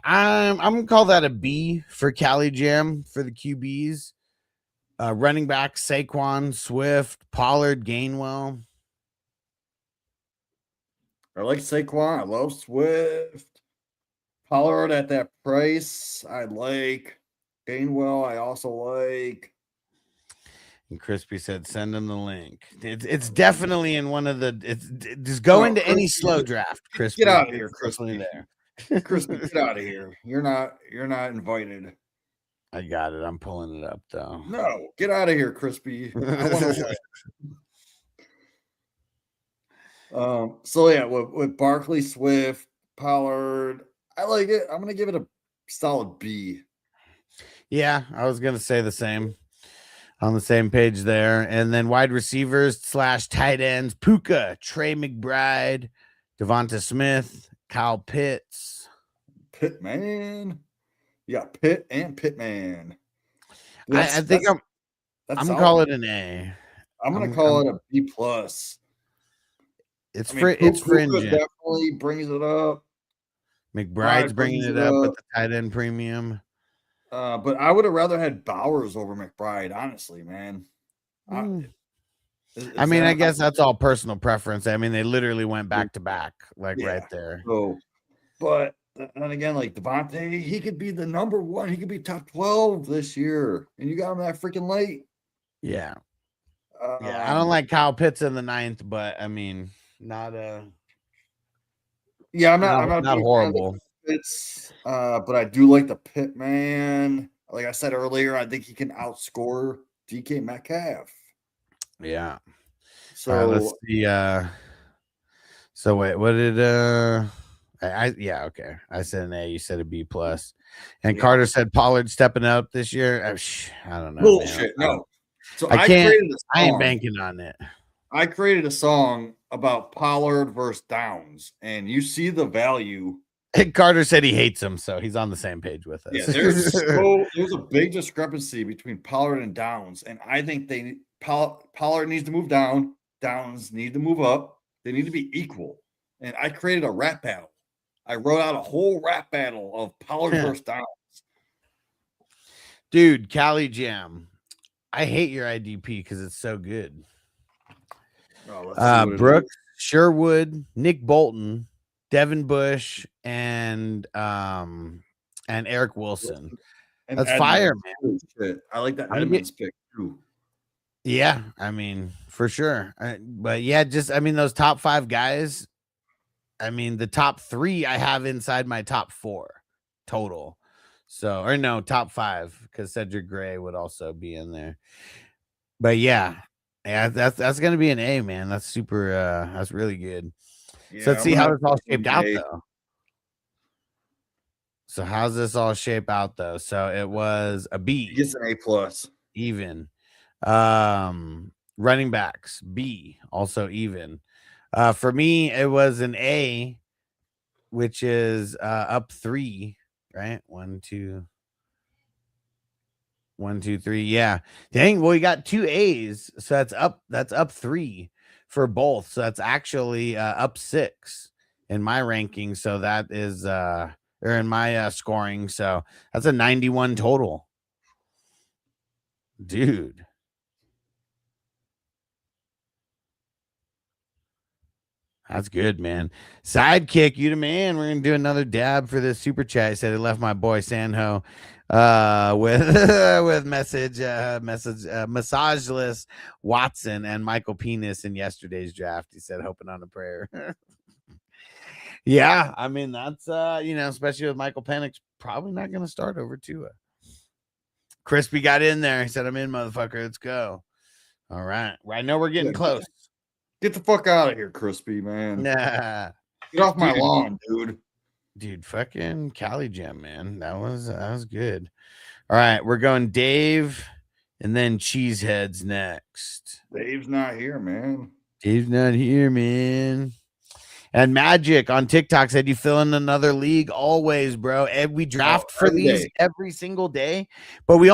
I'm gonna call that a B for Cali Jam for the QBs. Running back Saquon, Swift, Pollard, Gainwell. I like Saquon. I love Swift. Pollard at that price. I like Gainwell. I also like. And Crispy said, "Send him the link." It's definitely in one of the. Just go into any Crispy, slow draft. Crispy, Get out of here, It's definitely Crispy. there. Crispy, get out of here. You're not invited. I got it. I'm pulling it up though. No, get out of here, Crispy. I want to win. So yeah, with Barkley, Swift, Pollard, I like it. I'm gonna give it a solid B. Yeah, I was gonna say the same. On the same page there, and then wide receivers / tight ends: Puka, Trey McBride, Devonta Smith, Kyle Pitts. Pittman. You got Pitt and Pittman. I think I'm gonna solid. call it an A. I'm gonna call it a B plus. It's Puka fringent. definitely brings it up. McBride's bringing it up with the tight end premium. But I would have rather had Bowers over McBride, honestly, man. I mean, I guess that's all personal preference. I mean, they literally went back to back, like right there. So, but then again, like Devontae, he could be the number one. He could be top 12 this year, and you got him that freaking late. Yeah. I don't like Kyle Pitts in the 9th, but I mean, not I'm not horrible. Pitts, but I do like the Pittman. Like I said earlier, I think he can outscore DK Metcalf. Yeah. So let's see. So wait, what did okay. I said an A, you said a B plus. And Carter said Pollard stepping up this year. I don't know. Bullshit. No. So I ain't banking on it. I created a song about Pollard versus Downs, and you see the value. Carter said he hates him, so he's on the same page with us. Yeah, there's a big discrepancy between Pollard and Downs, and I think Pollard needs to move down. Downs need to move up. They need to be equal. And I created a rap battle. I wrote out a whole rap battle of Pollard versus Downs. Dude, Cali Jam. I hate your IDP because it's so good. Brooks, Sherwood, Nick Bolton, Devin Bush, and Eric Wilson. And that's Edmonds. Fire, man. Shit. I like that Edmonds pick too. Yeah, I mean, for sure. But yeah, those top 5 guys. I mean, the top 3 I have inside my top 4 total. So, or no, top 5, because Cedric Gray would also be in there. But yeah, that's gonna be an A, man. That's super. That's really good. Yeah, so let's see how this all shaped out, though. So how's this all shape out, though? So it was a B. It's an A plus. Even. Running backs, B, also even. For me, it was an A, which is up 3, right? 1, 2, 3. Yeah. Dang, well, we got 2 A's, so that's up 3 for both. So that's actually up 6 in my ranking. So that is or in my scoring. So that's a 91 total. Dude. That's good, man. Sidekick, you the man. We're gonna do another dab for this super chat. He said it left my boy Sanho with massageless Watson and Michael Penis in yesterday's draft. He said hoping on a prayer. Yeah, I mean that's especially with Michael Penix probably not gonna start over Tua. Crispy got in there. He said, I'm in, motherfucker. Let's go. All right. I know we're getting close. Get the fuck out of here, Crispy, man. Nah. Get off my lawn, dude. Dude, fucking Cali Jam, man. That was good. All right, we're going Dave and then Cheeseheads next. Dave's not here, man. Dave's not here, man. And Magic on TikTok said you fill in another league always, bro. And we draft for these every single day, but we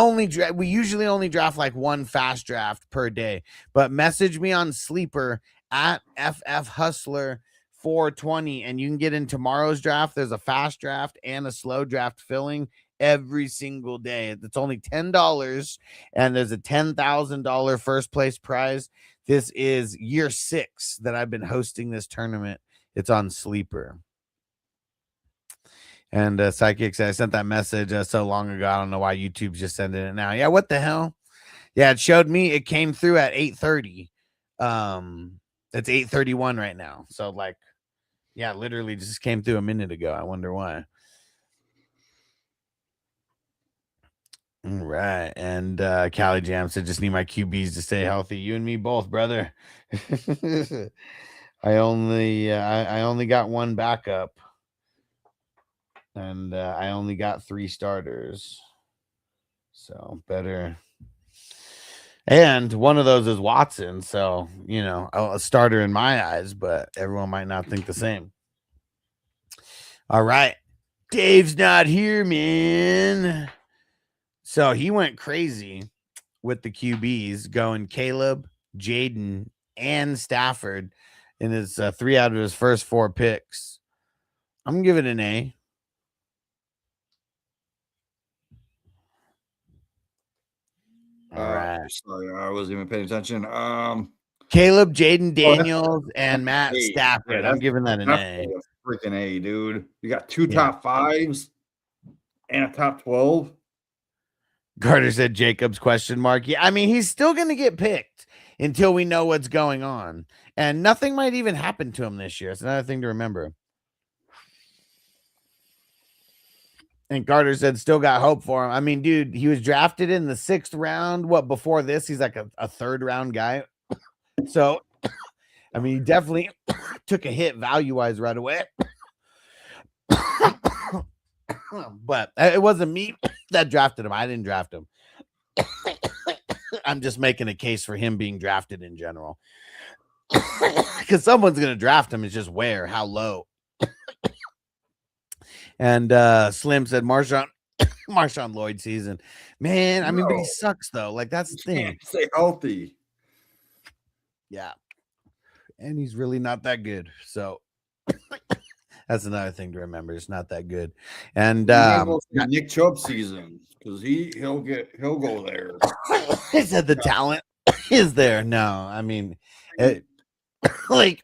usually only draft like one fast draft per day. But message me on Sleeper at FF Hustler 420, and you can get in tomorrow's draft. There's a fast draft and a slow draft filling every single day. It's only $10, and there's a $10,000 first place prize. This is year 6 that I've been hosting this tournament. It's on Sleeper. And Psychic said, I sent that message so long ago. I don't know why YouTube's just sending it now. Yeah, what the hell? Yeah, it showed me. It came through at 8:30. It's 8:31 right now. So, like, yeah, literally just came through a minute ago. I wonder why. All right. And Cali Jam said, just need my QBs to stay healthy. You and me both, brother. I only got one backup, and I only got 3 starters, so better. And one of those is Watson, so a starter in my eyes, but everyone might not think the same. All right, Dave's not here, man. So he went crazy with the QBs, going Caleb, Jaden, and Stafford in his 3 out of his first 4 picks. I'm gonna give it an A. All right. Sorry, I wasn't even paying attention. Caleb, Jaden Daniels, and Matt A. Stafford. Yeah, I'm giving that an A. That's a freaking A, dude. You got 2 Yeah. top 5s and a top 12. Carter said Jacobs question mark. Yeah, I mean, he's still going to get picked until we know what's going on. And nothing might even happen to him this year. It's another thing to remember. And Carter said still got hope for him. I mean, dude, he was drafted in the 6th round. What, before this, he's like a 3rd round guy. So, I mean, he definitely took a hit value-wise right away. But it wasn't me that drafted him. I didn't draft him. I'm just making a case for him being drafted in general. Because someone's going to draft him. It's just where, how low. And Slim said Marshawn Lloyd season. Man, I mean, but he sucks, though. Like, that's the thing. Stay healthy. Yeah. And he's really not that good. So that's another thing to remember. It's not that good. And Nick Chubb season, because he'll go there. He said the talent is there. No, I mean, like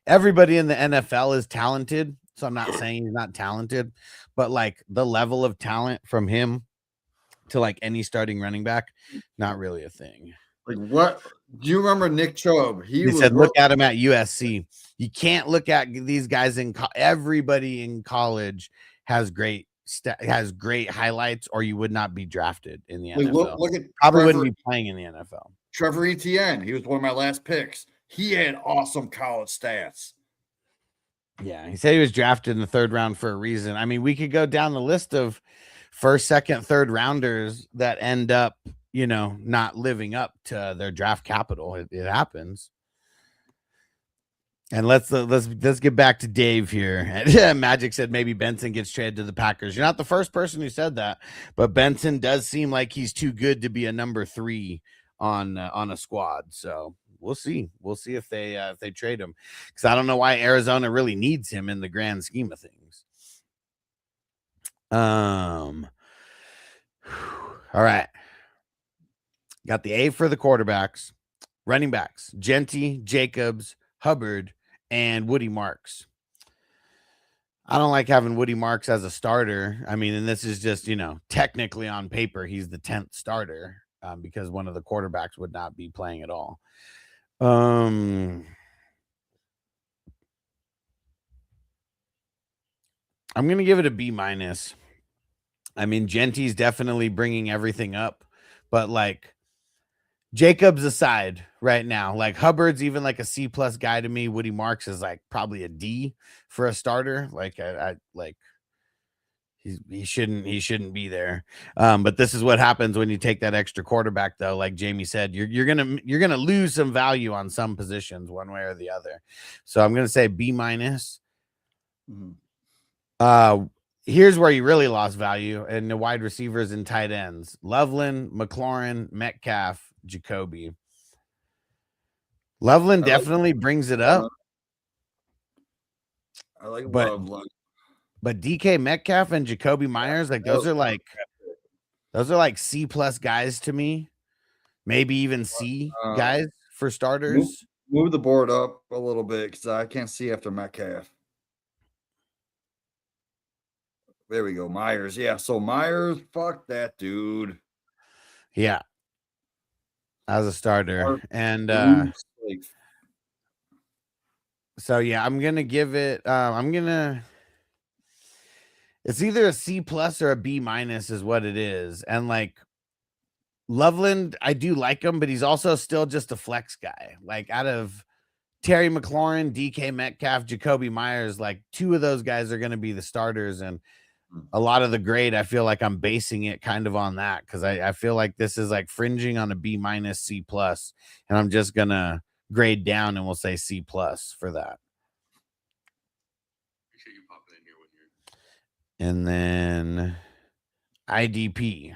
everybody in the NFL is talented. So I'm not saying he's not talented, but like the level of talent from him to like any starting running back, not really a thing. Like what? Do you remember Nick Chubb? He said, look at him at USC. You can't look at these guys everybody in college has great highlights, or you would not be drafted in the NFL. Look at probably wouldn't be playing in the NFL. Trevor Etienne. He was one of my last picks. He had awesome college stats. Yeah, he said he was drafted in the 3rd round for a reason. I mean, we could go down the list of 1st, 2nd, 3rd rounders that end up, not living up to their draft capital. It happens. And let's get back to Dave here. Magic said maybe Benson gets traded to the Packers. You're not the first person who said that, but Benson does seem like he's too good to be a number 3 on a squad. So we'll see. We'll see if they trade him, because I don't know why Arizona really needs him in the grand scheme of things. All right. Got the A for the quarterbacks, running backs, Genty, Jacobs, Hubbard, and Woody Marks. I don't like having Woody Marks as a starter. I mean, and this is just, technically on paper, he's the 10th starter because one of the quarterbacks would not be playing at all. I'm going to give it a B-. I mean, Genty's definitely bringing everything up, but like Jacobs aside right now, like Hubbard's even like a C+ guy to me. Woody Marks is like probably a D for a starter. Like I like he shouldn't be there. But this is what happens when you take that extra quarterback, though. Like Jamie said, you're gonna lose some value on some positions one way or the other. So I'm gonna say B-. Here's where you really lost value in the wide receivers and tight ends: Loveland, McLaurin, Metcalf, Jacoby. Loveland definitely brings it up. I like Loveland. But DK Metcalf and Jacoby Myers, like those are like C+ guys to me. Maybe even C guys for starters. Move the board up a little bit because I can't see after Metcalf. There we go. Myers. Yeah. So Myers, fuck that dude. Yeah. As a starter. And so yeah, I'm gonna give it it's either a C+ or a B- is what it is. And like Loveland, I do like him, but he's also still just a flex guy. Like out of Terry McLaurin, DK Metcalf, Jacoby Myers, like 2 of those guys are going to be the starters. And a lot of the grade, I feel like I'm basing it kind of on that, because I feel like this is like fringing on a B-, C+, and I'm just going to grade down and we'll say C+ for that. And then IDP.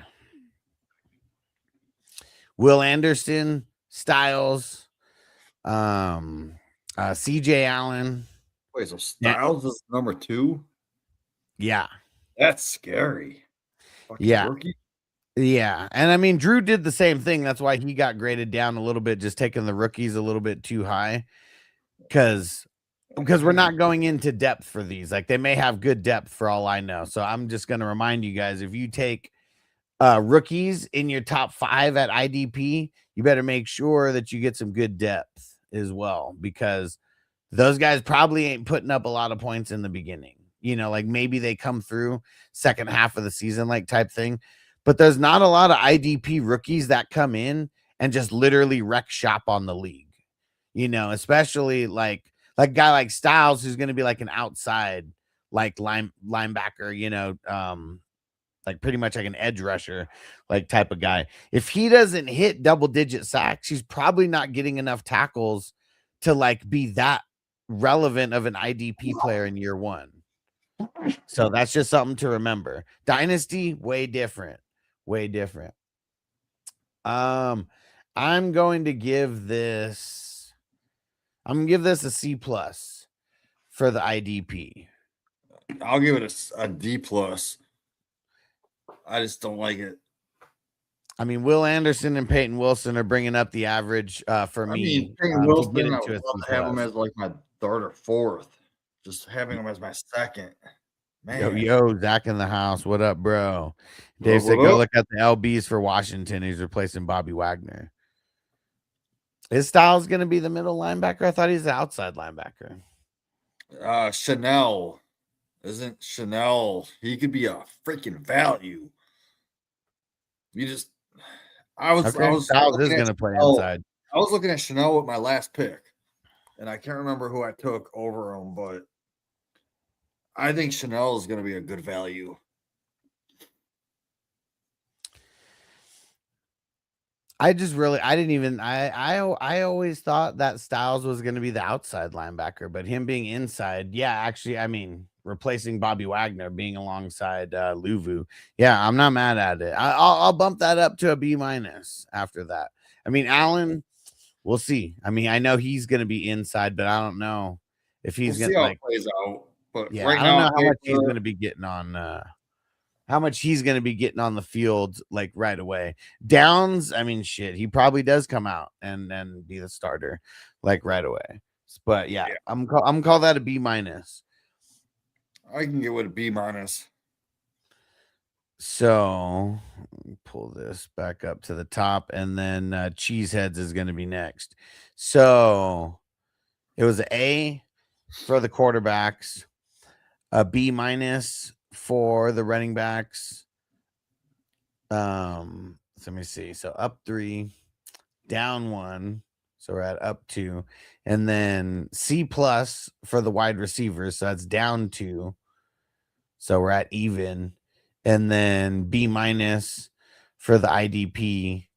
Will Anderson, Styles, CJ Allen. Wait, so Styles is number 2? Yeah. That's scary. Fucking Yeah. rookie. Yeah. And I mean, Drew did the same thing. That's why he got graded down a little bit, just taking the rookies a little bit too high. Because we're not going into depth for these. Like, they may have good depth for all I know. So I'm just going to remind you guys, if you take rookies in your top 5 at IDP, you better make sure that you get some good depth as well, because those guys probably ain't putting up a lot of points in the beginning. You know, like maybe they come through second half of the season, like type thing. But there's not a lot of IDP rookies that come in and just literally wreck shop on the league. You know, especially like a guy like Styles, who's going to be like an outside like linebacker, you know, like pretty much like an edge rusher, like type of guy. If he doesn't hit double-digit sacks, he's probably not getting enough tackles to like be that relevant of an IDP player in year 1. So that's just something to remember. Dynasty, way different. Way different. I'm going to give this a C+ for the IDP. I'll give it a D+. I just don't like it. I mean, Will Anderson and Peyton Wilson are bringing up the average for me. I mean, Peyton Wilson, I would to love to have him as like my 3rd or 4th. Just having him as my 2nd. Man. Yo, Zach in the house. What up, bro? Dave said, go look at the LBs for Washington. He's replacing Bobby Wagner. Is Styles going to be the middle linebacker? I thought he's the outside linebacker. Chanel. Isn't Chanel? He could be a freaking value. Styles is going to play inside. I was looking at Chanel with my last pick, and I can't remember who I took over him, but I think Chanel is going to be a good value. I always thought that Styles was going to be the outside linebacker, but him being inside, yeah, actually, I mean, replacing Bobby Wagner, being alongside Luvu, yeah, I'm not mad at it. I'll bump that up to a B- after that. I mean, Allen, we'll see. I mean, I know he's going to be inside, but I don't know if he's going to like plays out. But yeah, right I don't now, know how much he's going to be getting on. How much he's going to be getting on the field like right away. Downs, I mean, shit, he probably does come out and then be the starter like right away. But yeah. I'm call that a B-. I can get with a B-. So pull this back up to the top, and then Cheeseheads is going to be next. So it was an A for the quarterbacks, a B- for the running backs. Let me see. So up 3, down 1. So we're at up 2, and then C+ for the wide receivers. So that's down 2. So we're at even, and then B- for the IDP.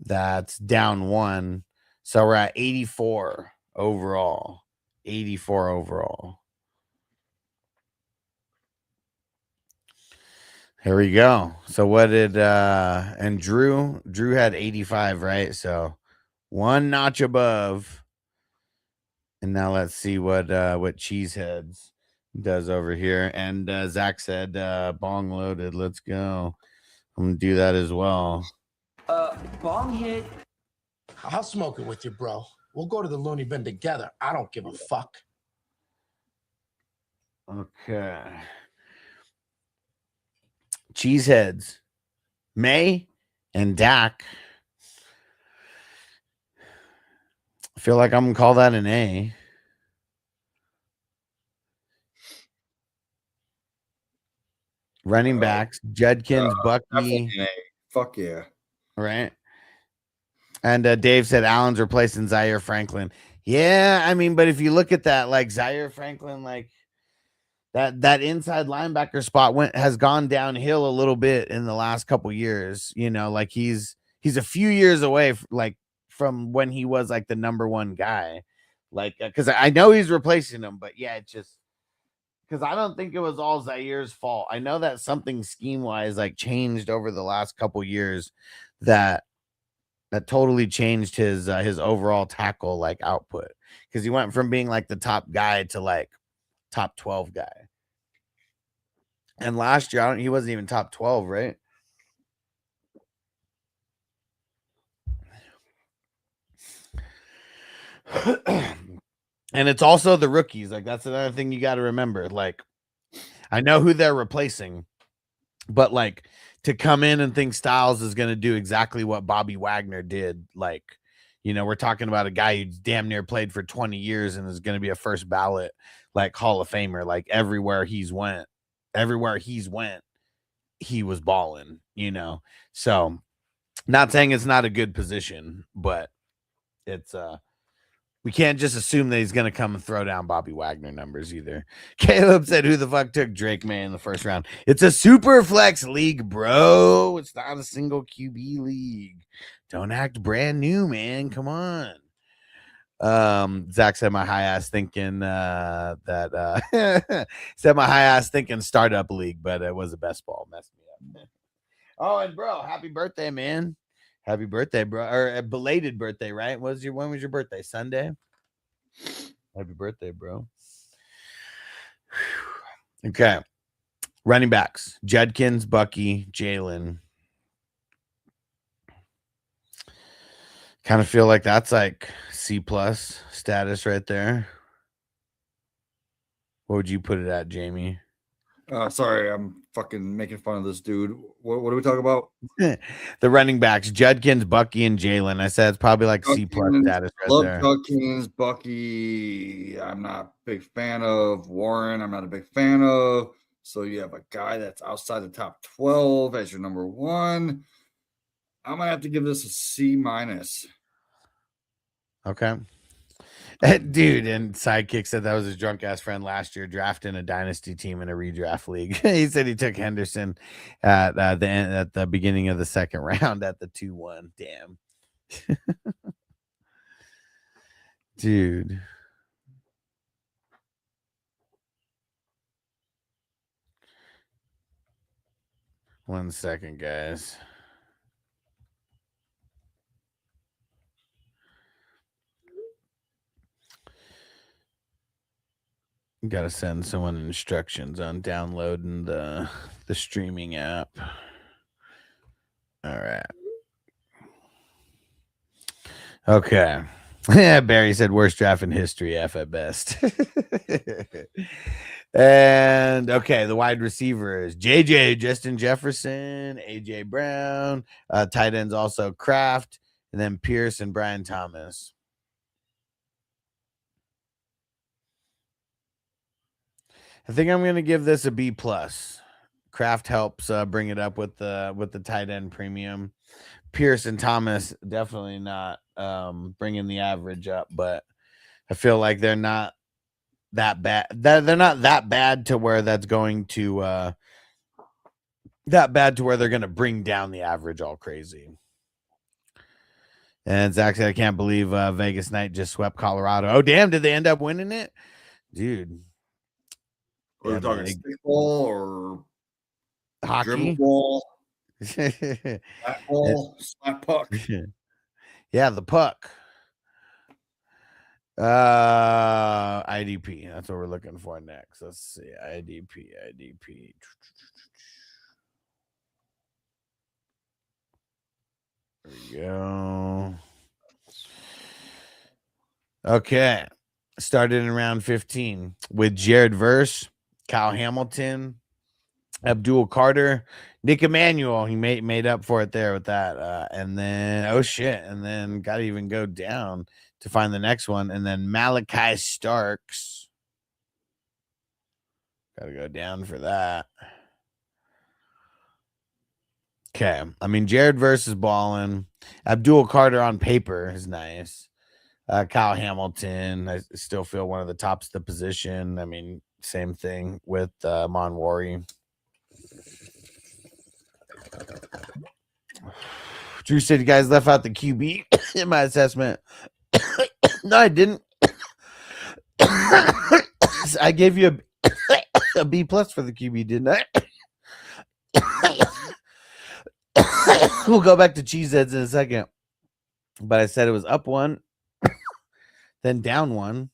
That's down 1. So we're at 84 overall. 84 overall. Here we go. So what did and Drew had 85, right? So 1 notch above. And now let's see what Cheeseheads does over here. And Zach said bong loaded. Let's go. I'm gonna do that as well. Bong hit. I'll smoke it with you, bro. We'll go to the loony bin together. I don't give a fuck. Okay. Cheeseheads, May and Dak. I feel like I'm gonna call that an A. Running backs, Judkins, Bucky. Fuck yeah. Right. And Dave said Allen's replacing Zaire Franklin. Yeah, I mean, but if you look at that, like Zaire Franklin, like that inside linebacker spot has gone downhill a little bit in the last couple years. You know, like he's a few years away, from when he was like the number 1 guy. Like, because I know he's replacing him, but yeah, it just because I don't think it was all Zaire's fault. I know that something scheme wise like changed over the last couple years that totally changed his overall tackle like output, because he went from being like the top guy to like top 12 guy. And last year he wasn't even top 12, right? And it's also the rookies. Like, that's another thing you got to remember. Like, I know who they're replacing, but like to come in and think Styles is going to do exactly what Bobby Wagner did. Like, you know, we're talking about a guy who's damn near played for 20 years and is going to be a first ballot, like Hall of Famer. Like everywhere he's went, he was balling, you know? So not saying it's not a good position, but it's, we can't just assume that he's going to come and throw down Bobby Wagner numbers either. Caleb said, who the fuck took Drake May in the first round? It's a super flex league, bro. It's not a single QB league. Don't act brand new, man. Come on. Zach said my high ass thinking said my high ass thinking startup league, but it was a best ball. Messed me up. Oh, and bro, happy birthday, man. Happy birthday, bro. Or a belated birthday, right? When was your birthday? Sunday? Happy birthday, bro. Okay. Running backs. Judkins, Bucky, Jalen. Kind of feel like that's like C+ status right there. What would you put it at, Jamie? Sorry, I'm fucking making fun of this dude. What are we talking about? The running backs, Judkins, Bucky, and Jalen. I said it's probably like C+ status right Love there. Judkins, Bucky. I'm not a big fan of Warren. I'm not a big fan of. So you have a guy that's outside the top 12 as your number one. I'm gonna have to give this a C-. Okay. Dude, and Sidekick said that was his drunk ass friend last year drafting a dynasty team in a redraft league. He said he took Henderson at the beginning of the second round at the 2-1. Damn. Dude. One second, guys. Got to send someone instructions on downloading the streaming app. All right. Okay. Yeah, Barry said worst draft in history, F at best. And okay, the wide receivers: JJ, Justin Jefferson, AJ Brown, tight ends also Kraft, and then Pierce and Brian Thomas. I think I'm going to give this a B+. Kraft helps bring it up with the tight end premium. Pierce and Thomas definitely not bringing the average up, but I feel like they're not that bad. They're not that bad to where that's going to that bad to where they're going to bring down the average all crazy. And Zach said, I can't believe Vegas Knight just swept Colorado. Oh, damn. Did they end up winning it? Dude. Are we talking stickball or hockey? Dribble ball? Flat ball, slap puck. Yeah, the puck. IDP. That's what we're looking for next. Let's see. IDP. There we go. Okay. Started in round 15 with Jared Verse, Kyle Hamilton, Abdul Carter, Nick Emmanuel. He made up for it there with that. And then, oh shit. And then got to even go down to find the next one. And then Malachi Starks. Got to go down for that. Okay. I mean, Jared Verse is balling. Abdul Carter on paper is nice. Kyle Hamilton, I still feel one of the tops of the position. I mean, same thing with Monwari. Drew said you guys left out the QB in my assessment. No, I didn't. I gave you a B plus for the QB, didn't I? We'll go back to Cheeseheads in a second. But I said it was up one, then down one,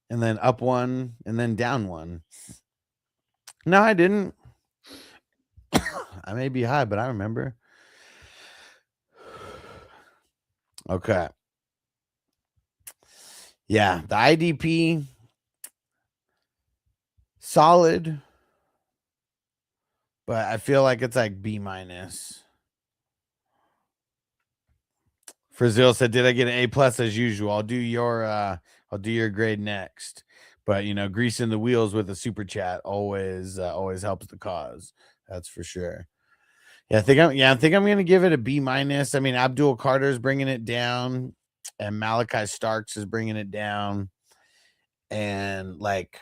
and then up one, and then down one. No, I didn't. I may be high, but I remember. Okay. Yeah, the IDP, solid, but I feel like it's like B minus. Frazil said, "Did I get an A plus as usual? I'll do your grade next." But you know, greasing the wheels with a super chat always helps the cause. That's for sure. Yeah, I think I'm gonna give it a B minus. I mean, Abdul Carter's bringing it down, and Malachi Starks is bringing it down, and like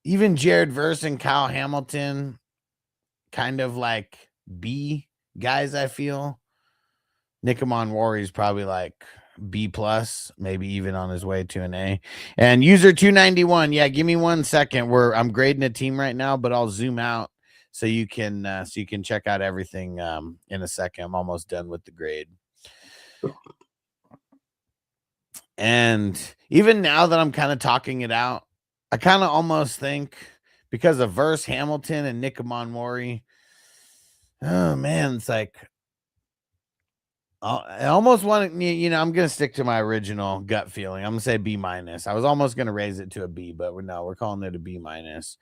even Jared Verse and Kyle Hamilton, kind of like B guys. I feel Nikamon Wari is probably like B plus, maybe even on his way to an A. And user 291, yeah, give me 1 second. I'm grading a team right now, but I'll zoom out. So you can check out everything in a second. I'm almost done with the grade. And even now that I'm kind of talking it out, I kind of almost think because of Verse, Hamilton, and Nikamon Wari, oh man, it's like I almost want to, you know, I'm going to stick to my original gut feeling. I'm going to say B minus. I was almost going to raise it to a B, but we're calling it a B minus.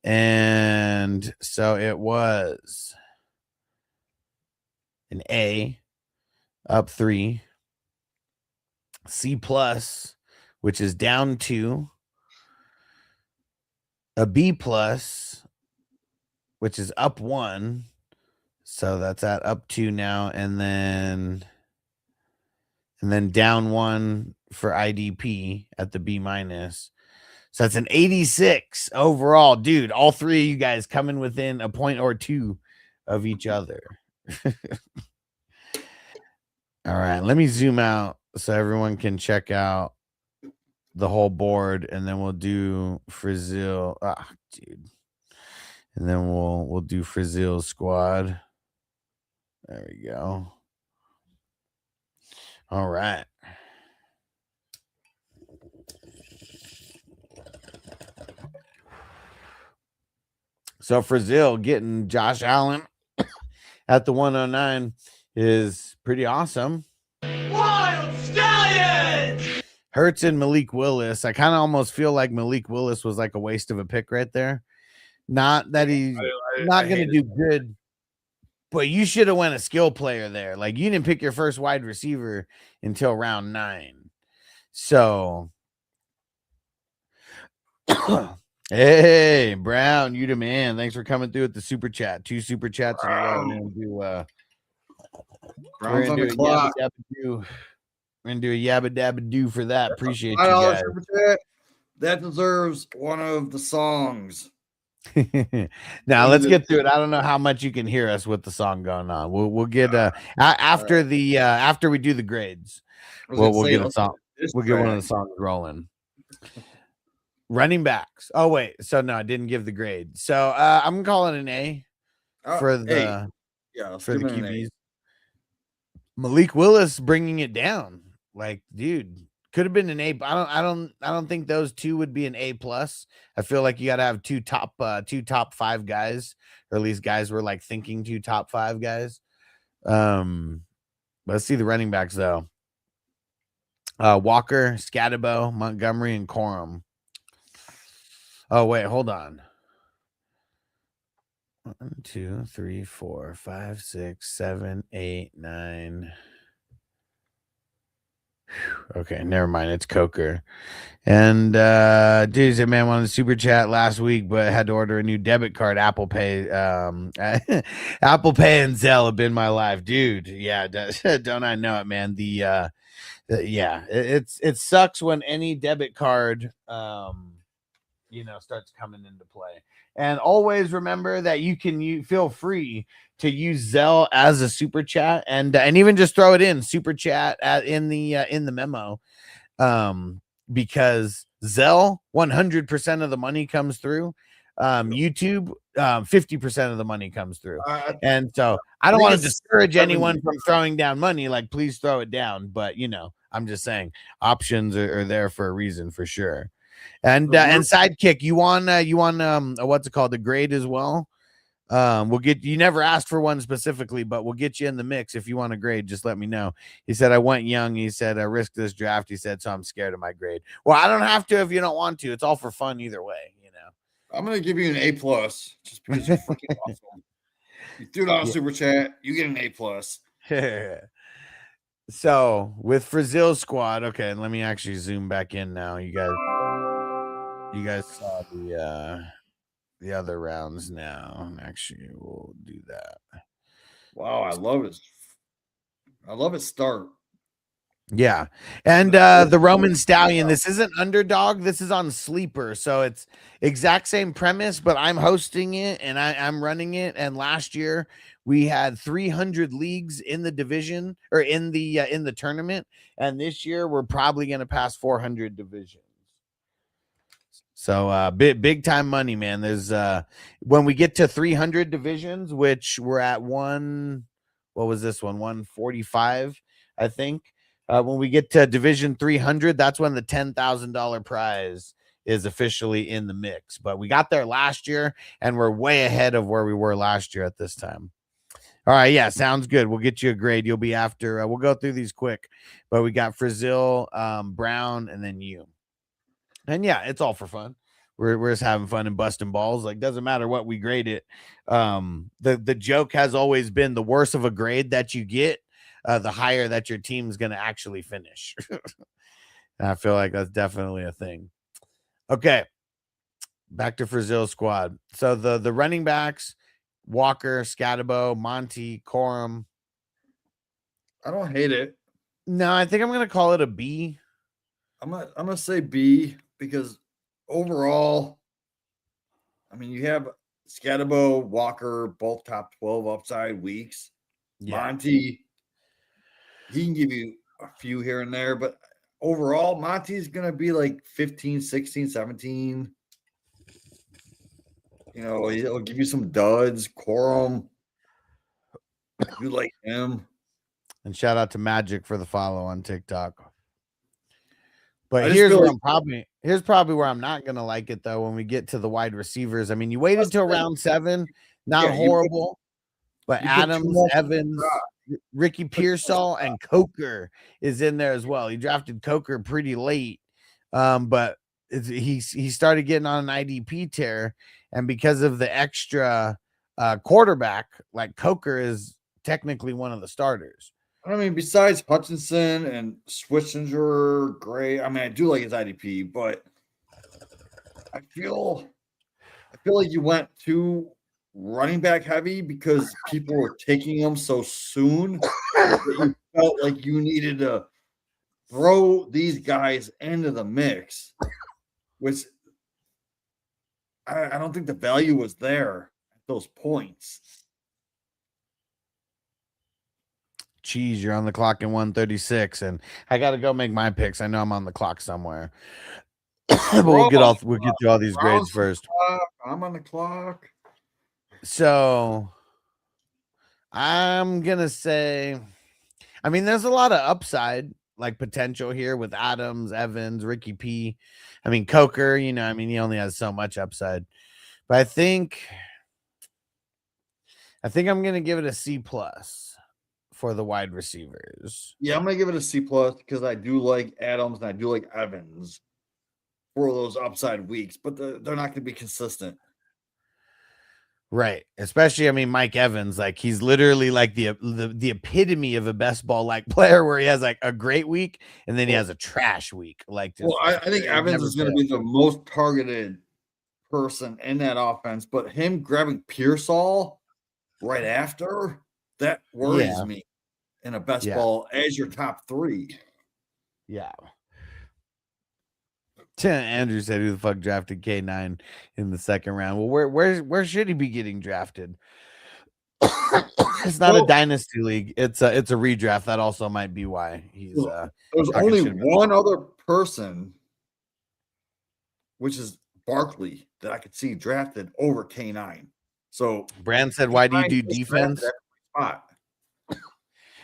And so it was an A, up 3, C plus, which is down 2, a B plus, which is up 1. So that's at up 2 now, and then down 1 for IDP at the B minus. So that's an 86 overall, dude. All three of you guys coming within a point or two of each other. All right, let me zoom out so everyone can check out the whole board, and then we'll do Frazil. Dude. And then we'll do Frazil's squad. There we go. All right. So Frazil getting Josh Allen at the 109 is pretty awesome. Wild Stallions! Hurts and Malik Willis. I kind of almost feel like Malik Willis was like a waste of a pick right there. Not that he's not going to do good, but you should have went a skill player there. Like you didn't pick your first wide receiver until round 9. So hey, Brown, you the man. Thanks for coming through with the super chat. 2 super chats in a row. We're gonna do a yabba dabba do for that. Appreciate you guys. Super chat. That deserves one of the songs. Now let's get through it. I don't know how much you can hear us with the song going on. We'll get after we do the grades. We'll get a song. We'll get one of the songs rolling. Running backs. Oh wait, so no, I didn't give the grade. So I'm calling an A for the QBs. Malik Willis bringing it down. Like, dude, could have been an A. I don't think those two would be an A plus. I feel like you got to have two top 5 guys, or at least guys were like thinking 2 top 5 guys. Let's see the running backs though. Walker, Scatabo, Montgomery, and Corum. Oh wait, hold on. 1, 2, 3, 4, 5, 6, 7, 8, 9. Okay, never mind. It's Coker. And dude said, man, wanted a super chat last week, but had to order a new debit card. Apple Pay. Apple Pay and Zelle have been my life, dude. Yeah, don't I know it, man? It sucks when any debit card starts coming into play. And always remember that you feel free to use Zelle as a super chat, and even just throw it in super chat in the memo, because Zelle 100% of the money comes through. YouTube, 50% of the money comes through. I And so I don't think want to it's discourage 70. anyone from throwing down money. Like, please throw it down. But I'm just saying options are there for a reason for sure. And Sidekick, you want what's it called, the grade as well? We'll get you. Never asked for one specifically, but we'll get you in the mix if you want a grade. Just let me know. He said I went young. He said I risked this draft. He said so I'm scared of my grade. Well, I don't have to if you don't want to. It's all for fun either way. I'm gonna give you an A+ just because you're freaking awesome. You threw it on a super chat. You get an A+. So with Brazil squad, okay, and let me actually zoom back in now. You guys saw the other rounds now. And actually, we'll do that. Wow, I love it. I love it. Start. Yeah. And the Roman Stallion, this isn't Underdog, this is on Sleeper. So it's exact same premise, but I'm hosting it and I'm running it. And last year we had 300 leagues in the division or in the tournament. And this year we're probably going to pass 400 divisions. So big time money, man. There's when we get to 300 divisions, which we're at what was this one? 145, I think. When we get to division 300, that's when the $10,000 prize is officially in the mix. But we got there last year and we're way ahead of where we were last year at this time. All right. Yeah. Sounds good. We'll get you a grade. You'll be after, we'll go through these quick, but we got Brazil, Brown, and then you. And yeah, it's all for fun. We're just having fun and busting balls. Like, doesn't matter what we grade it. The joke has always been the worse of a grade that you get, the higher that your team's going to actually finish. And I feel like that's definitely a thing. Okay. Back to Brazil squad. So the running backs, Walker, Scatabo, Monty, Corum. I don't hate it. No, I think I'm going to call it a B. I'm gonna say B because overall, I mean, you have Scatabo, Walker, both top 12 upside weeks. Yeah. Monty, he can give you a few here and there, but overall, Monty's going to be like 15, 16, 17. He'll give you some duds. Corum, you like him. And shout out to Magic for the follow on TikTok. But here's probably where I'm not going to like it, though, when we get to the wide receivers. I mean, you waited till round 7. Not horrible. But Adams, Evans, Ricky Pearsall, and Coker is in there as well. He drafted Coker pretty late, but he started getting on an IDP tear. And because of the extra quarterback, like Coker is technically one of the starters. I mean, besides Hutchinson and Schwitzinger, Gray, I mean, I do like his IDP, but I feel like you went too running back heavy because people were taking him so soon that you felt like you needed to throw these guys into the mix, which I don't think the value was there at those points. Cheese, you're on the clock in 136, and I got to go make my picks. I know I'm on the clock somewhere. But we'll get through all these grades first. I'm on the clock. So I'm going to say, I mean, there's a lot of upside, like potential here with Adams, Evans, Ricky P. I mean, Coker, he only has so much upside. But I think I'm going to give it a C+ for the wide receivers. Yeah, I'm going to give it a C+ because I do like Adams and I do like Evans for those upside weeks, but they're not going to be consistent. Right. Especially, I mean, Mike Evans, like he's literally like the epitome of a best ball like player where he has like a great week and then he has a trash week. I think Evans is going to be the most targeted person in that offense, but him grabbing Pearsall right after, that worries me in a best ball as your top 3. Yeah. Andrew said, "Who the fuck drafted K9 in the second round?" Well, where should he be getting drafted? It's not a dynasty league. It's a redraft. That also might be why he's. There's only one other person, which is Barkley that I could see drafted over K9. So Brand said, why do you do K9 gets defense? drafted at every spot.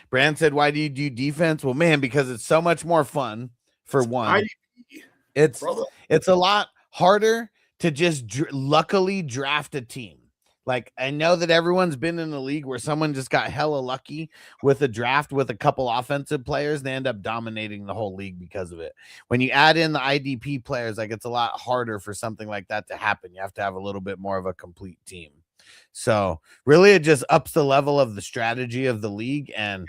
Brand said, why do you do defense? Well, man, because it's so much more fun for one. IDP, It's brother. it's a lot harder to just luckily draft a team. Like, I know that everyone's been in a league where someone just got hella lucky with a draft with a couple offensive players. They end up dominating the whole league because of it. When you add in the IDP players, like, it's a lot harder for something like that to happen. You have to have a little bit more of a complete team. So really, it just ups the level of the strategy of the league. And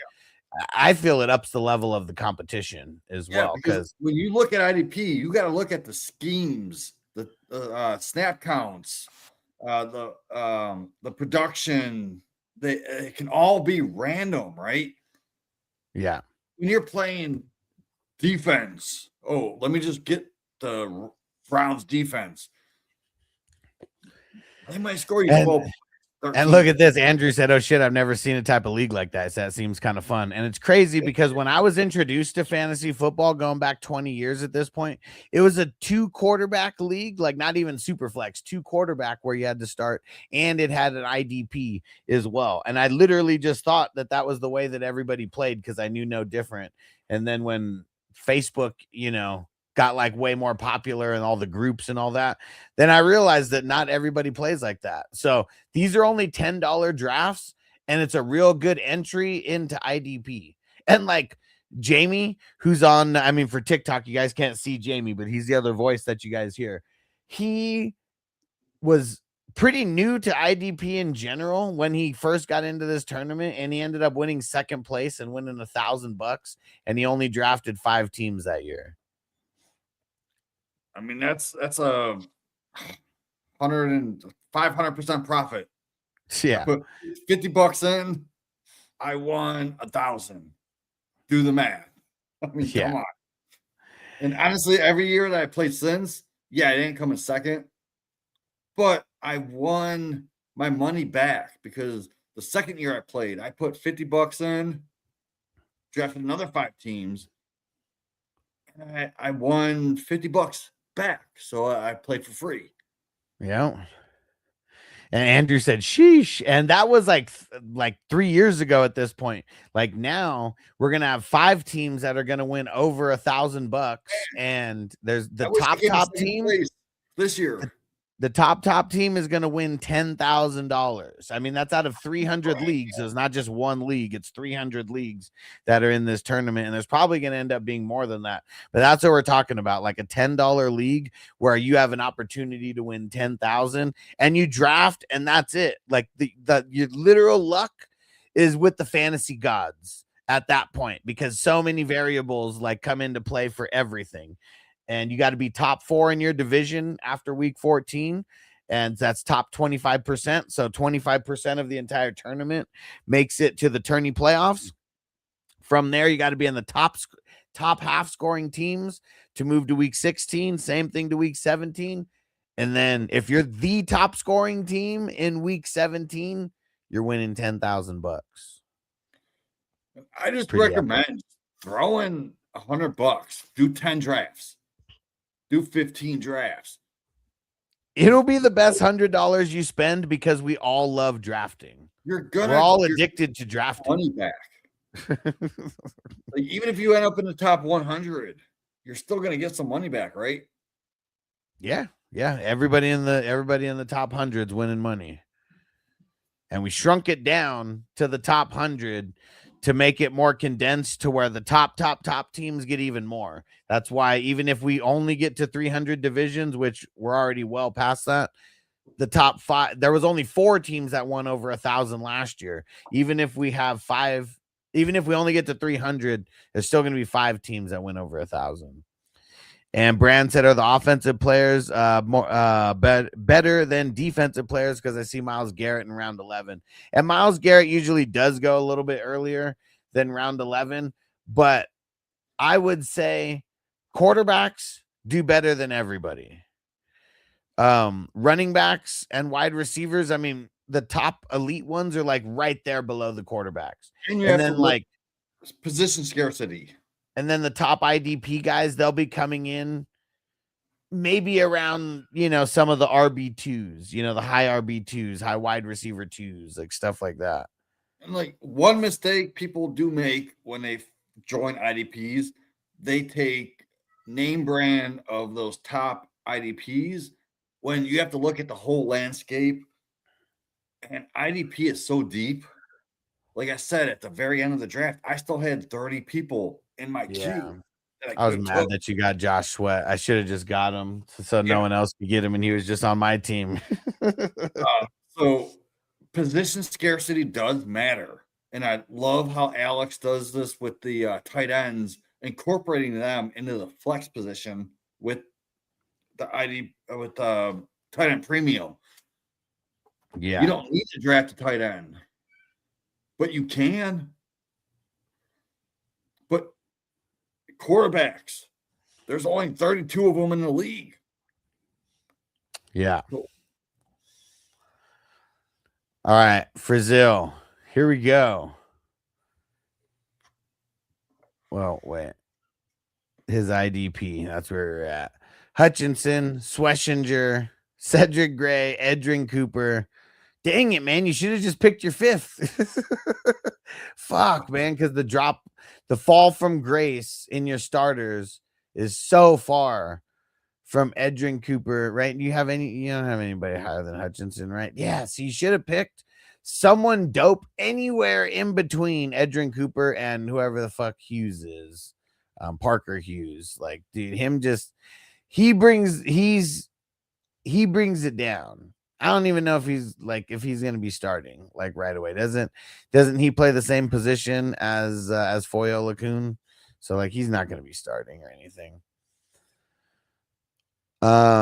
I feel it ups the level of the competition as well. Because when you look at IDP, you got to look at the schemes, the snap counts, the production. It can all be random, right? Yeah. When you're playing defense, let me just get the Browns defense. They might score you 12. And look at this. Andrew said, oh, shit, I've never seen a type of league like that. So that seems kind of fun. And it's crazy because when I was introduced to fantasy football going back 20 years at this point, it was a 2-quarterback league, like not even super flex, 2-quarterback where you had to start. And it had an IDP as well. And I literally just thought that that was the way that everybody played because I knew no different. And then when Facebook, got like way more popular and all the groups and all that, then I realized that not everybody plays like that. So these are only $10 drafts and it's a real good entry into IDP. And like Jamie, who's on, for TikTok, you guys can't see Jamie, but he's the other voice that you guys hear. He was pretty new to IDP in general when he first got into this tournament, and he ended up winning second place and winning $1,000, and he only drafted 5 teams that year. That's a 500% profit. Yeah. I put $50 in, I won 1,000. Do the math. Come on. And honestly, every year that I played since, I didn't come in second, but I won my money back because the second year I played, I put $50 in, drafted another 5 teams, and I won $50 back. So I played for free. Yeah. And Andrew said, sheesh. And that was like 3 years ago at this point. Like now we're going to have 5 teams that are going to win over $1,000. And there's the top team this year. The top team is going to win $10,000. That's out of 300 leagues. So it's not just one league. It's 300 leagues that are in this tournament. And there's probably going to end up being more than that. But that's what we're talking about. Like a $10 league where you have an opportunity to win 10,000 and you draft and that's it. Like your literal luck is with the fantasy gods at that point, because so many variables like come into play for everything. And you got to be top 4 in your division after week 14. And that's top 25%. So 25% of the entire tournament makes it to the tourney playoffs. From there, you got to be in the top half scoring teams to move to week 16. Same thing to week 17. And then if you're the top scoring team in week 17, you're winning $10,000. I just recommend throwing $100, do 10 drafts. Do 15 drafts. It'll be the best $100 you spend because we all love drafting. We're all addicted to drafting. Money back. Like, even if you end up in the top 100, you're still going to get some money back, right? Yeah. Everybody in the top 100's winning money. And we shrunk it down to the top 100 to make it more condensed to where the top teams get even more. That's why even if we only get to 300 divisions, which we're already well past that, the top 5, there was only 4 teams that won over 1,000 last year. Even if we have 5, even if we only get to 300, there's still going to be 5 teams that win over 1,000. And Brand said, are the offensive players better than defensive players? Because I see Myles Garrett in round 11. And Myles Garrett usually does go a little bit earlier than round 11. But I would say quarterbacks do better than everybody. Running backs and wide receivers, the top elite ones are like right there below the quarterbacks. And then like position scarcity. And then the top IDP guys, they'll be coming in maybe around, some of the RB2s, the high RB2s, high wide receiver 2s, like stuff like that. And like one mistake people do make when they join IDPs, they take name brand of those top IDPs when you have to look at the whole landscape. And IDP is so deep. Like I said, at the very end of the draft, I still had 30 people in my queue. I was mad that you got Josh Sweat. I should have just got him so no one else could get him, and he was just on my team. So position scarcity does matter. And I love how Alex does this with the tight ends, incorporating them into the flex position with the tight end premium. Yeah. You don't need to draft a tight end, but you can. But quarterbacks, there's only 32 of them in the league. Yeah. All right, Frizzell. Here we go. Well, wait. His IDP. That's where we're at. Hutchinson, Sweshinger, Cedric Gray, Edrin Cooper. Dang it, man. You should have just picked your fifth. Fuck, man, because the fall from grace in your starters is so far from Edrin Cooper, right? You don't have anybody higher than Hutchinson, right? Yeah, so you should have picked someone dope anywhere in between Edrin Cooper and whoever the fuck Hughes is. Parker Hughes. Like, dude, he brings it down. I don't even know if he's going to be starting like right away. Doesn't he play the same position as Foyo Lacoon? So like he's not going to be starting or anything. But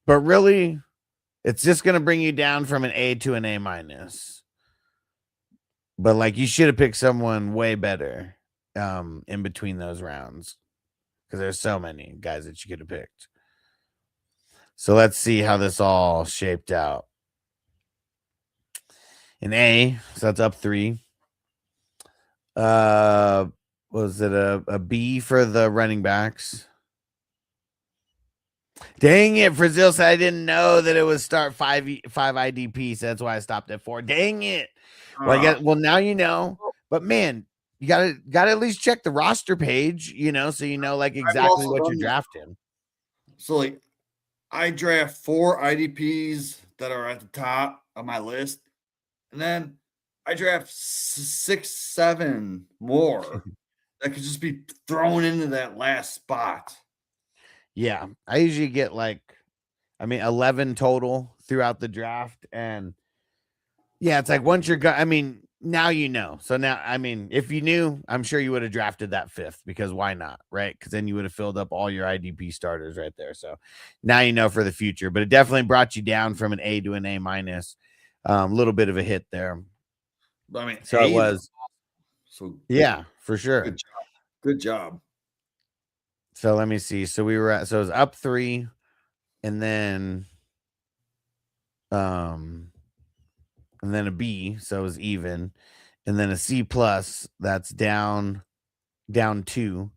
really, it's just going to bring you down from an A to an A minus. But like you should have picked someone way better in between those rounds because there's so many guys that you could have picked. So let's see how this all shaped out. An A, so that's up 3. Was it a B for the running backs? Dang it, Frizzell said I didn't know that it was start 5 IDP, so that's why I stopped at 4. Dang it. Well, now you know. But man, you gotta at least check the roster page, so you know like exactly what you're drafting. So like I draft 4 IDPs that are at the top of my list, and then I draft 6, 7 more that could just be thrown into that last spot. Yeah, I usually get 11 total throughout the draft, and yeah, it's like once you're now you know. So now, if you knew, I'm sure you would have drafted that 5th because why not, right? Because then you would have filled up all your IDP starters right there. So now you know for the future, but it definitely brought you down from an A to an A minus. A little bit of a hit there. So it was. So yeah, for sure. Good job. So let me see. So it was up 3, and then a B, so it was even, and then a C plus, that's down 2.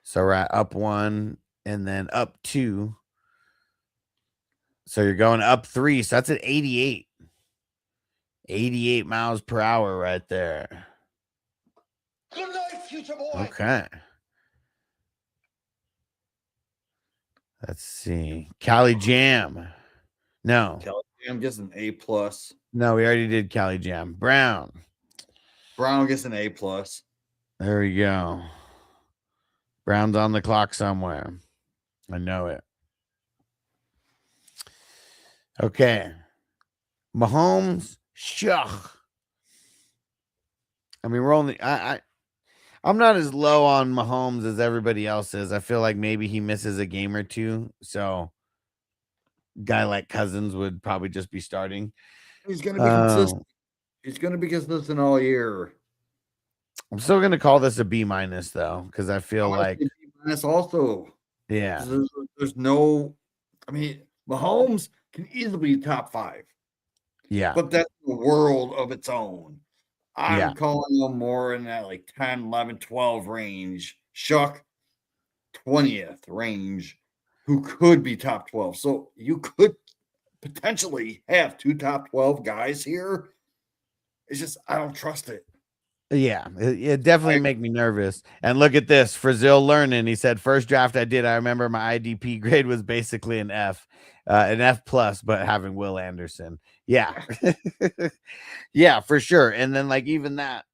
So we're at up 1 and then up 2. So you're going up 3. So that's at 88. 88 miles per hour right there. Good night, future boy. Okay. Let's see. Cali Jam. No. Cali Jam gets an A plus. No, we already did Cali Jam. Brown gets an A plus. There we go. Brown's on the clock somewhere. I know it. Okay. Mahomes, Shuck. We're only I'm not as low on Mahomes as everybody else is. I feel like maybe he misses a game or two. So guy like Cousins would probably just be starting. He's going to be consistent. He's going to be consistent all year. I'm still going to call this a B minus though, because I feel like B minus also. Yeah. There's no. Mahomes can easily be top 5. Yeah. But that's the world of its own. I'm Yeah. calling them more in that 10, 11, 12 range. Shuck, 20th range who could be top 12. So you could potentially have 2 top 12 guys here. It's just, I don't trust it. Yeah, it definitely make me nervous. And look at this, Frazil Learning. He said, first draft I did, I remember my IDP grade was basically an F plus, but having Will Anderson. Yeah, yeah, for sure. And then like even that,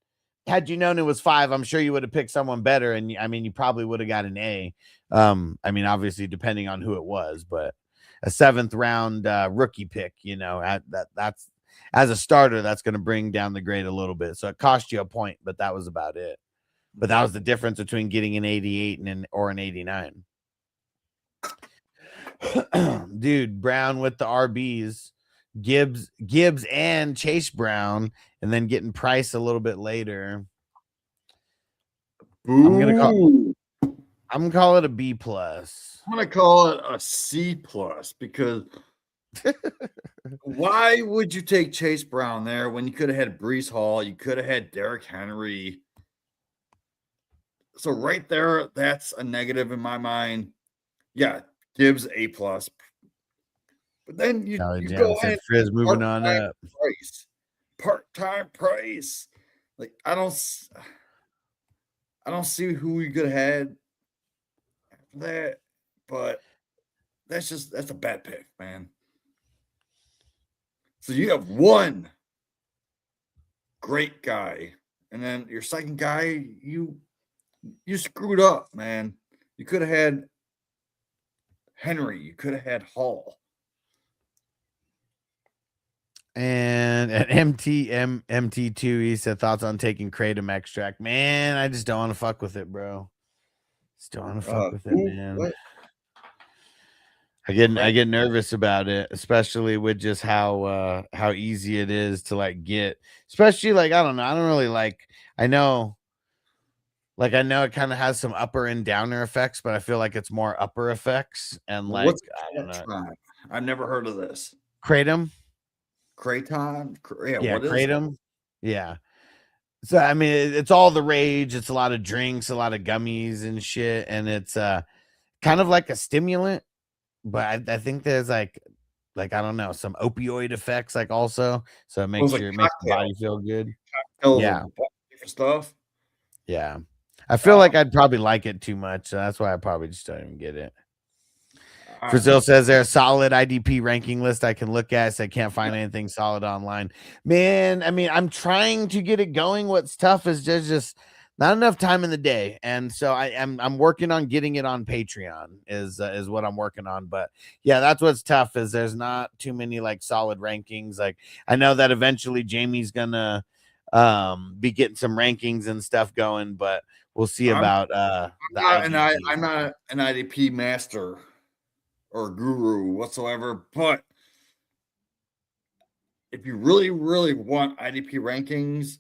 had you known it was 5, I'm sure you would have picked someone better. And I mean, you probably would have got an A. I mean, obviously depending on who it was, but a 7th round rookie pick, you know, that's as a starter, that's going to bring down the grade a little bit. So it cost you a point, but that was about it. But that was the difference between getting an 88 and or an 89. Dude, Brown with the RBs, Gibbs and Chase Brown, and then getting Price a little bit later. I'm gonna call it a B plus. I'm gonna call it a C plus because why would you take Chase Brown there when you could have had Breece Hall, you could have had Derrick Henry? So right there, that's a negative in my mind. Yeah, Gibbs A plus. But then you go ahead, Frizz moving on up. Part-time price. Like I don't see who we could have had after that, but that's a bad pick, man. So you have one great guy, and then your second guy, you screwed up, man. You could have had Henry, you could have had Hall. And at MT2, he said thoughts on taking Kratom extract. Man, I just don't want to fuck with it, bro. Just don't want to fuck with it, man. What? I get nervous about it, especially with just how easy it is to like get, especially like I don't know. I don't really like I know it kind of has some upper and downer effects, but I feel like it's more upper effects and like What's I don't know. I've never heard of this. Kratom. Kratom? Yeah, what is Kratom. Yeah. So I mean it's all the rage. It's a lot of drinks, a lot of gummies and shit, and it's kind of like a stimulant. But I think there's like I don't know, some opioid effects like also, so it makes like it makes the body feel good. Yeah, different stuff. Yeah, I feel like I'd probably like it too much, so that's why I probably just don't even get it. Brazil says there's a solid IDP ranking list I can look at. So I can't find anything solid online. Man, I mean, I'm trying to get it going. What's tough is just not enough time in the day, and so I'm working on getting it on Patreon is what I'm working on. But yeah, that's what's tough is there's not too many like solid rankings. Like I know that eventually Jamie's gonna be getting some rankings and stuff going, but we'll see about I'm not an IDP master or guru whatsoever, but if you really, really want IDP rankings,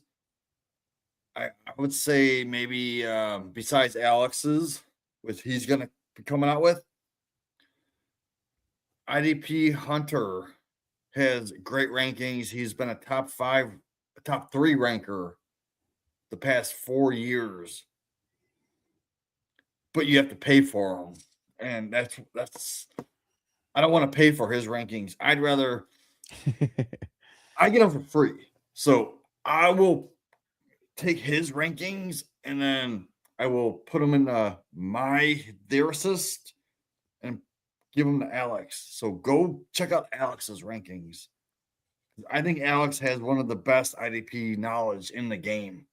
I would say maybe besides Alex's, which he's going to be coming out with, IDP Hunter has great rankings. He's been a top 3 ranker the past 4 years, but you have to pay for them. And that's I don't want to pay for his rankings. I'd rather I get them for free. So I will take his rankings and then I will put them in my Therasist and give them to Alex. So go check out Alex's rankings. I think Alex has one of the best IDP knowledge in the game.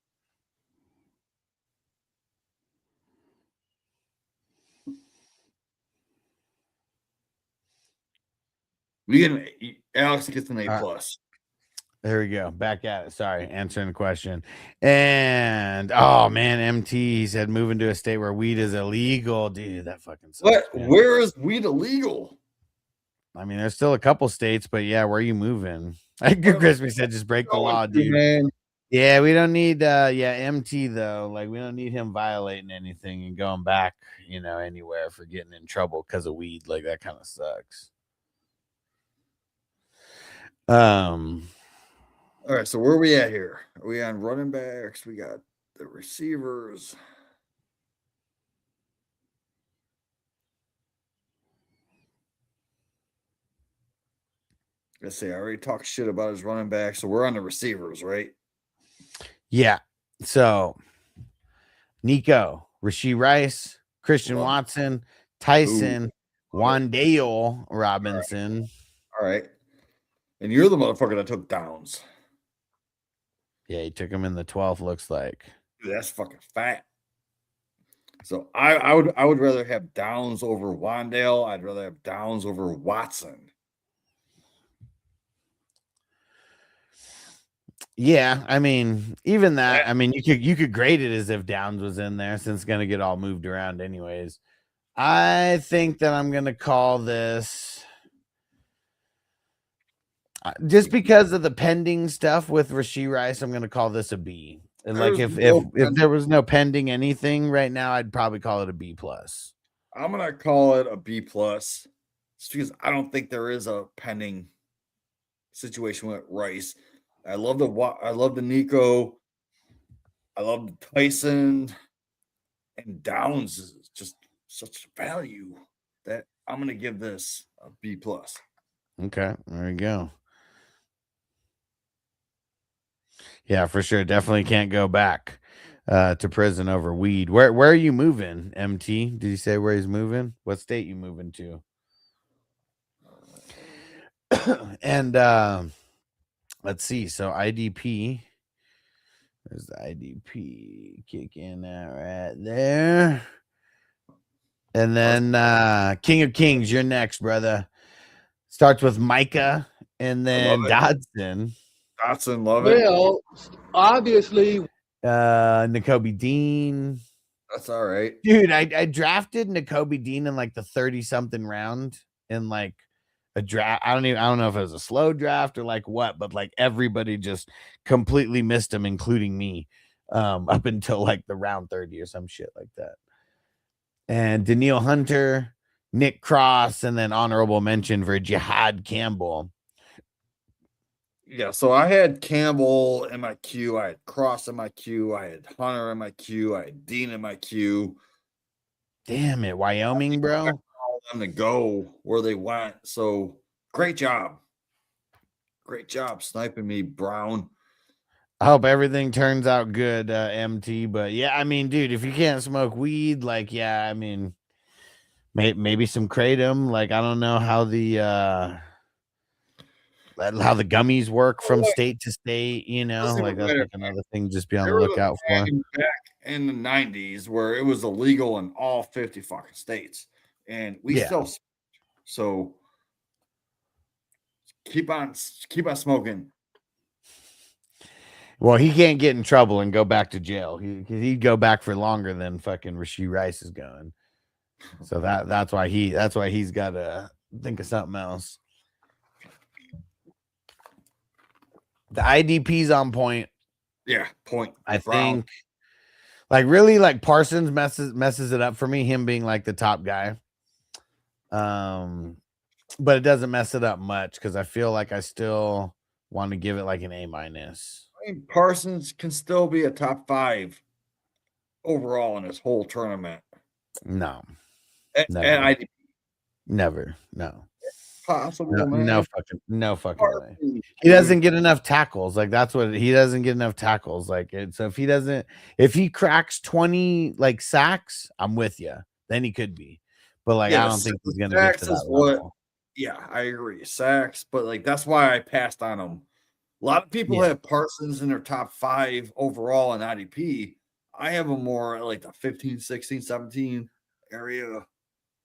Alex gets an A plus. There we go. Back at it. Sorry, answering the question. And oh man, MT said moving to a state where weed is illegal. Dude, that fucking sucks. What? Where is weed illegal? I mean, there's still a couple states, but yeah, where are you moving? Good Crispy said just break the law, dude. Man. Yeah, we don't need MT though. Like we don't need him violating anything and going back, anywhere for getting in trouble because of weed. Like that kind of sucks. All right, so where are we at here? Are we on running backs? We got the receivers. Let's see. I already talked shit about his running back, so we're on the receivers, right? Yeah. So Nico, Rashee Rice, Christian Love it. Watson, Tyson, Wan'Dale Robinson. All right. And you're the motherfucker that took Downs. Yeah, he took him in the 12th, looks like. Dude, that's fucking fat. So I would rather have Downs over Wan'Dale. I'd rather have Downs over Watson. Yeah, I mean, even that, I mean, you could grade it as if Downs was in there since it's gonna get all moved around anyways. I think that I'm gonna call this just because of the pending stuff with Rashee Rice, I'm gonna call this a B. And like if there was no pending anything right now, I'd probably call it a B plus. I'm gonna call it a B plus, just because I don't think there is a pending situation with Rice. I love the Nico, I love the Tyson, and Downs is just such value that I'm gonna give this a B plus. Okay, there you go. Yeah, for sure. Definitely can't go back to prison over weed. Where are you moving, MT? Did he say where he's moving? What state you moving to? And let's see. So IDP. There's the IDP kicking that right there. And then King of Kings, you're next, brother. Starts with Micah and then Dodson. Dodson, love it. Well, obviously, Nakobe Dean. That's all right. Dude, I drafted Nakobe Dean in like the 30-something round in like a draft. I don't know if it was a slow draft or like what, but like everybody just completely missed him, including me, up until like the round 30 or some shit like that. And Danielle Hunter, Nick Cross, and then honorable mention for Jihad Campbell. Yeah, so I had Campbell in my queue, I had Cross in my queue, I had Hunter in my queue, I had Dean in my queue. Damn it, Wyoming, bro. All them to go where they went. So great job. Great job sniping me, Brown. I hope everything turns out good, MT. But yeah, I mean, dude, if you can't smoke weed, like, yeah, I mean, maybe some kratom. Like, I don't know how the gummies work from state to state, you know, like that's like another thing just be on the lookout for. Back in the 90s where it was illegal in all 50 fucking states, and we still, so keep on smoking. Well, he can't get in trouble and go back to jail. He'd go back for longer than fucking Rashee Rice is going. So that's why he's got to think of something else. The IDP's on point. Yeah, point. I think like really like Parsons messes it up for me, him being like the top guy. But it doesn't mess it up much because I feel like I still want to give it like an A-. I mean, Parsons can still be a top 5 overall in this whole tournament. No. And IDP. Never. No. Possible, no fucking way. He doesn't get enough tackles. Like that's what he doesn't get enough tackles. Like so if he cracks 20 like sacks, I'm with you. Then he could be. But like I don't think he's gonna get to that level. Yeah, I agree. Sacks, but like that's why I passed on him. A lot of people have Parsons in their top 5 overall in IDP. I have him more like the 15, 16, 17 area.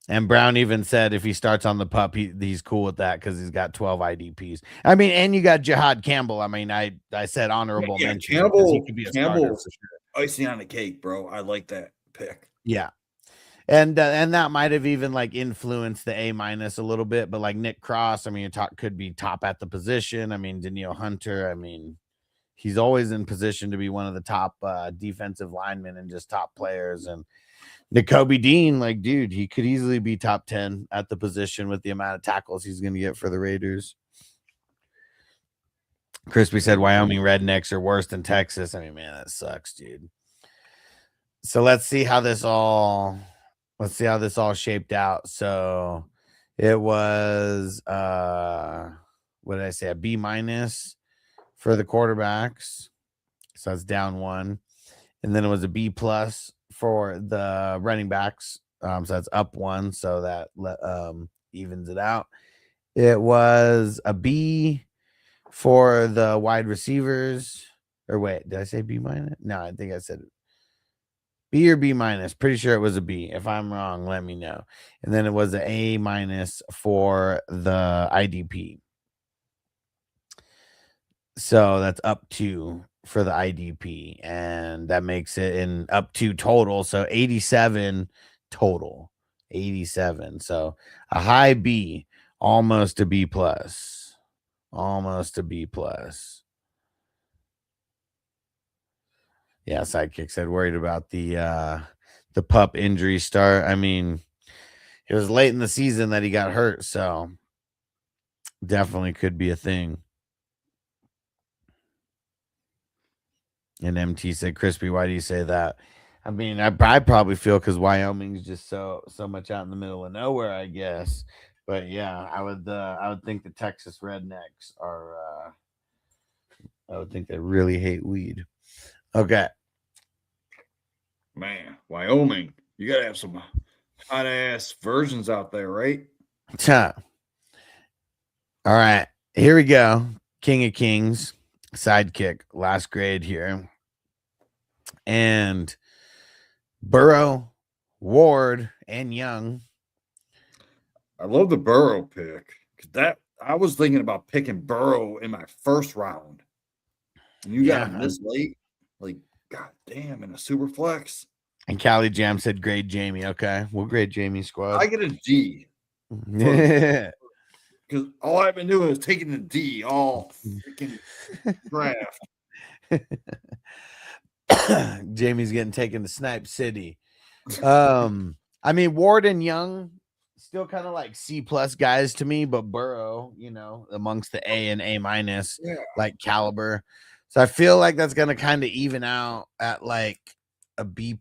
And Brown even said if he starts on the pup, he's cool with that because he's got 12 IDPs. I mean, and you got Jihad Campbell. I mean, I said honorable mention. Campbell, he could be a starter for sure. Icing on the cake, bro. I like that pick. Yeah. And that might have even like influenced the A- a little bit, but like Nick Cross, I mean, could be top at the position. I mean, Danielle Hunter, I mean, he's always in position to be one of the top defensive linemen and just top players. And Nakobe Dean, like, dude, he could easily be top 10 at the position with the amount of tackles he's going to get for the Raiders. Crispy said Wyoming rednecks are worse than Texas. I mean, man, that sucks, dude. So let's see how this all shaped out. So it was what did I say? A B minus for the quarterbacks. So that's down 1. And then it was a B plus for the running backs. So that's up 1. So that evens it out. It was a B for the wide receivers. Or wait, did I say B minus? No, I think I said B or B minus. Pretty sure it was a B. If I'm wrong, let me know. And then it was an A minus for the IDP. So that's up 2 for the IDP. And that makes it an up 2 total. So 87 total. 87. So a high B, almost a B plus. Almost a B plus. Yeah, Sidekick said worried about the pup injury start. I mean, it was late in the season that he got hurt, so definitely could be a thing. And MT said, Crispy, why do you say that? I mean, I probably feel because Wyoming's just so much out in the middle of nowhere, I guess. But yeah, I would think the Texas rednecks are I would think they really hate weed. Okay. Man, Wyoming, you gotta have some hot ass versions out there, right? All right, here we go. King of Kings, Sidekick, last grade here. And Burrow, Ward, and Young. I love the Burrow pick. That I was thinking about picking Burrow in my first round. And you got him this late? Like, god damn, in a super flex. And Cali Jam said grade Jamie. Okay, we'll grade Jamie squad. I get a D. Yeah. Because all I've been doing is taking the D all freaking draft. Jamie's getting taken to Snipe City. I mean, Ward and Young still kind of like C plus guys to me, but Burrow, you know, amongst the A and A minus, like caliber. So I feel like that's gonna kind of even out at like a B.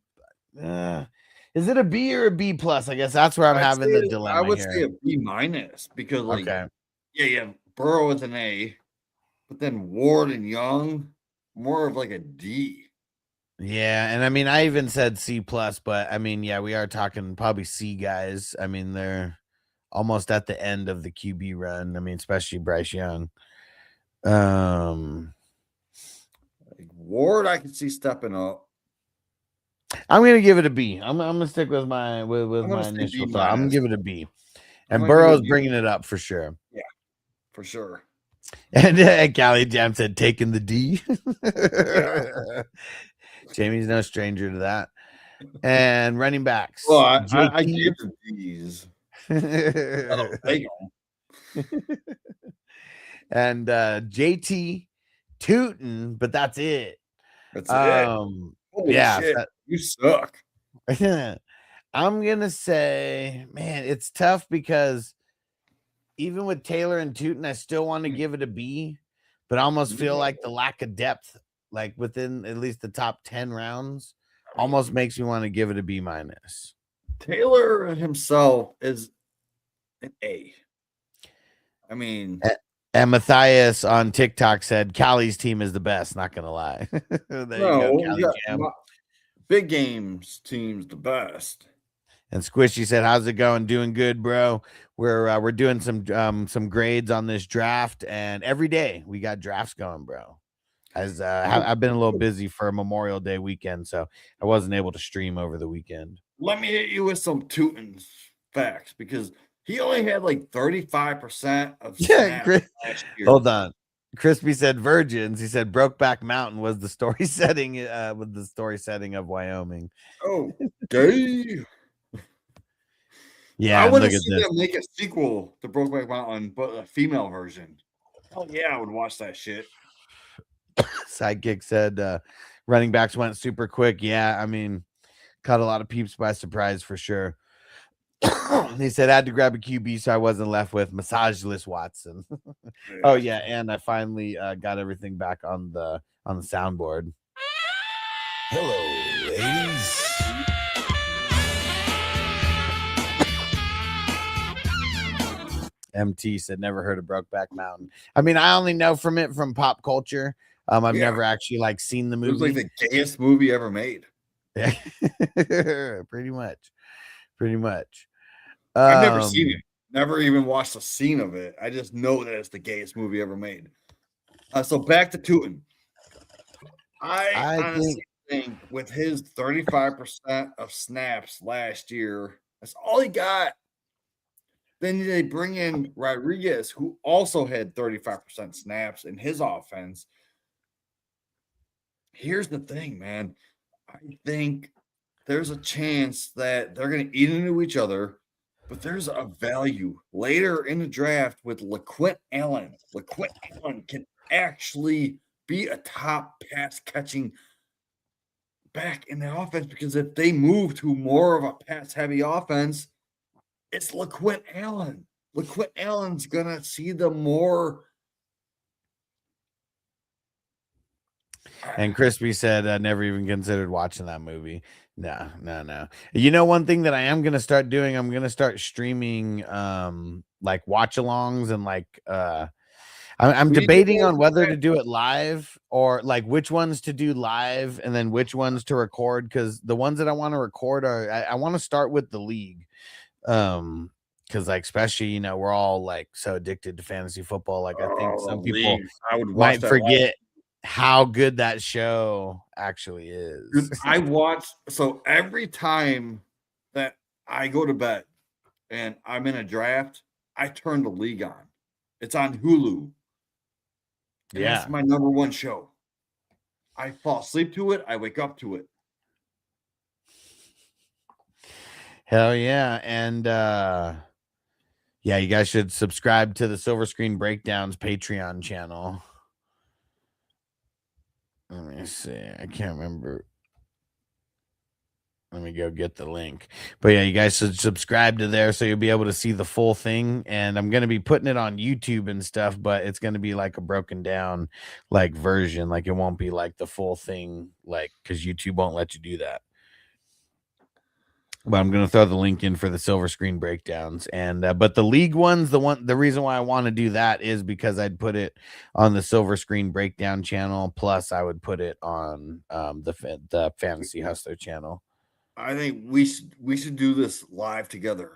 Is it a B or a B plus? I guess that's where I'm having the dilemma. I would say a B minus because, like, yeah, Burrow is an A, but then Ward and Young more of like a D. Yeah, and I mean, I even said C plus, but I mean, yeah, we are talking probably C guys. I mean, they're almost at the end of the QB run. I mean, especially Bryce Young. Like Ward, I can see stepping up. I'm gonna give it a B. I'm gonna stick with my my initial thought. I'm gonna give it a B. And Burrow's bringing it up for sure. Yeah, for sure. And Cali Jam said taking the D. Jamie's no stranger to that. And running backs. Well, I give the D's. I don't take them. And JT Tootin, but that's it. That's it. Holy shit. You suck. I'm gonna say, man, it's tough because even with Taylor and Tootin, I still want to give it a B, but I almost feel like the lack of depth, like within at least the top 10 rounds, almost makes me want to give it a B minus. Taylor himself is an A. I mean, and Matthias on TikTok said Cali's team is the best. Not gonna lie. There you go, Cali. Big games team's the best. And Squishy said, "How's it going? Doing good, bro. We're doing some grades on this draft, and every day we got drafts going, bro. As I've been a little busy for Memorial Day weekend, so I wasn't able to stream over the weekend. Let me hit you with some Tootin facts because he only had like 35% of snaps last year. Hold on. Crispy said virgins. He said Brokeback Mountain was the story setting with the story setting of Wyoming. Oh, gay. Yeah, I want to see them make a sequel to Brokeback Mountain, but a female version. Oh yeah, I would watch that shit. Sidekick said running backs went super quick. Yeah, I mean, caught a lot of peeps by surprise for sure. He said I had to grab a QB, so I wasn't left with massageless Watson. Oh yeah, and I finally got everything back on the soundboard. Hello, ladies. MT said never heard of Brokeback Mountain. I mean, I only know from pop culture. I've never actually like seen the movie. It was like the gayest movie ever made. Yeah, pretty much. I've never seen it. Never even watched a scene of it. I just know that it's the gayest movie ever made. So back to Tootin. I honestly think with his 35% of snaps last year, that's all he got. Then they bring in Rodriguez, who also had 35% snaps in his offense. Here's the thing, man. I think there's a chance that they're going to eat into each other, but there's a value later in the draft with LaQuint Allen. LaQuint Allen can actually be a top pass catching back in the offense, because if they move to more of a pass heavy offense, it's LaQuint Allen. LaQuint Allen's going to see the more. And Crispy said, I never even considered watching that movie. No. You know, one thing that I am going to start doing, I'm going to start streaming like watch alongs and like I'm debating on whether to do it live or like which ones to do live and then which ones to record, because the ones that I want to record are I want to start with the league. Because like especially, you know, we're all like so addicted to fantasy football. Like I think some people might forget how good that show actually is. Dude, I watch, so every time that I go to bed and I'm in a draft, I turn the league on. It's on Hulu. And Yeah, that's my number one show. I fall asleep to it. I wake up to it. hell yeah. And yeah, you guys should subscribe to the Silver Screen Breakdowns Patreon channel. Let me see. I can't remember. Let me go get the link. But yeah, you guys should subscribe to there so you'll be able to see the full thing. And I'm going to be putting it on YouTube and stuff, but it's going to be like a broken down like version. Like it won't be like the full thing, like because YouTube won't let you do that. But I'm going to throw the link in for the Silver Screen Breakdowns. And but the league ones, the reason why I want to do that is because I'd put it on the Silver Screen Breakdown channel, plus I would put it on the Fantasy Hustler channel. I think we should do this live together,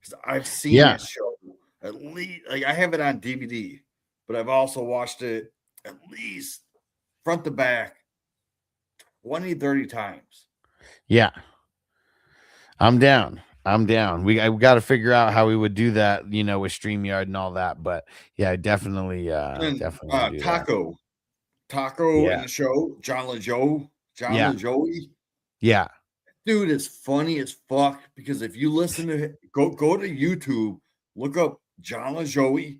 because I've seen that show at least. Like I have it on DVD, but I've also watched it at least front to back 20, 30 times. Yeah. I'm down. We got to figure out how we would do that, you know, with StreamYard and all that. But yeah, definitely do Taco that. in the show, John LaJoie. Yeah. Dude is funny as fuck, because if you listen to it, go to YouTube, look up John LaJoie.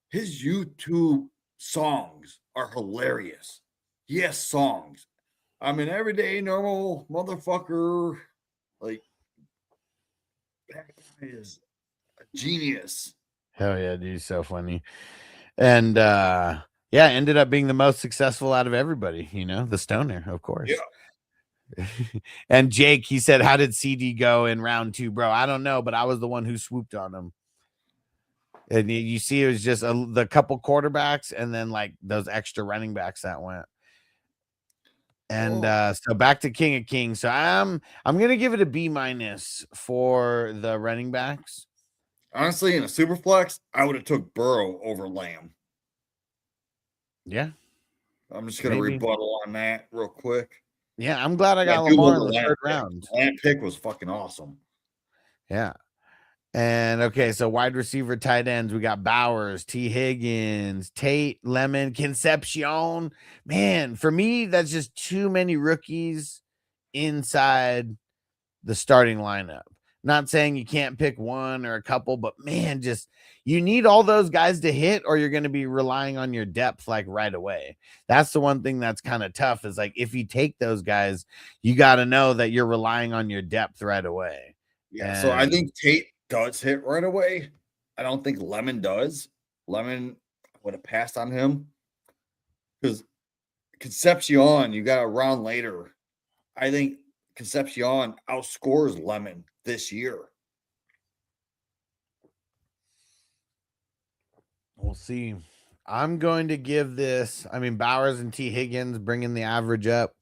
His YouTube songs are hilarious. He has songs. I'm an everyday normal motherfucker. Like, that guy is a genius. Hell yeah, dude, so funny. And yeah, ended up being the most successful out of everybody, you know, the stoner, of course. Yeah. And Jake, he said, how did CD go in round 2, bro? I don't know, but I was the one who swooped on him. And you see, it was just the couple quarterbacks and then like those extra running backs that went. And so back to King of Kings. So I'm gonna give it a B- for the running backs. Honestly, in a super flex, I would have took Burrow over Lamb. Yeah. I'm just gonna rebuttal on that real quick. Yeah, I'm glad I got Lamar in the third round. That pick was fucking awesome. Yeah. And okay, so wide receiver, tight ends, we got Bowers, T. Higgins, Tate, Lemon, Concepcion. Man, for me, that's just too many rookies inside the starting lineup. Not saying you can't pick one or a couple, but man, just you need all those guys to hit, or you're going to be relying on your depth like right away. That's the one thing that's kind of tough, is like if you take those guys, you got to know that you're relying on your depth right away. Yeah, so I think Tate does hit right away. I don't think Lemon does. Lemon would have passed on him, because Concepcion, you got a round later. I think Concepcion outscores Lemon this year. We'll see. I'm going to give this. I mean, Bowers and T. Higgins bringing the average up.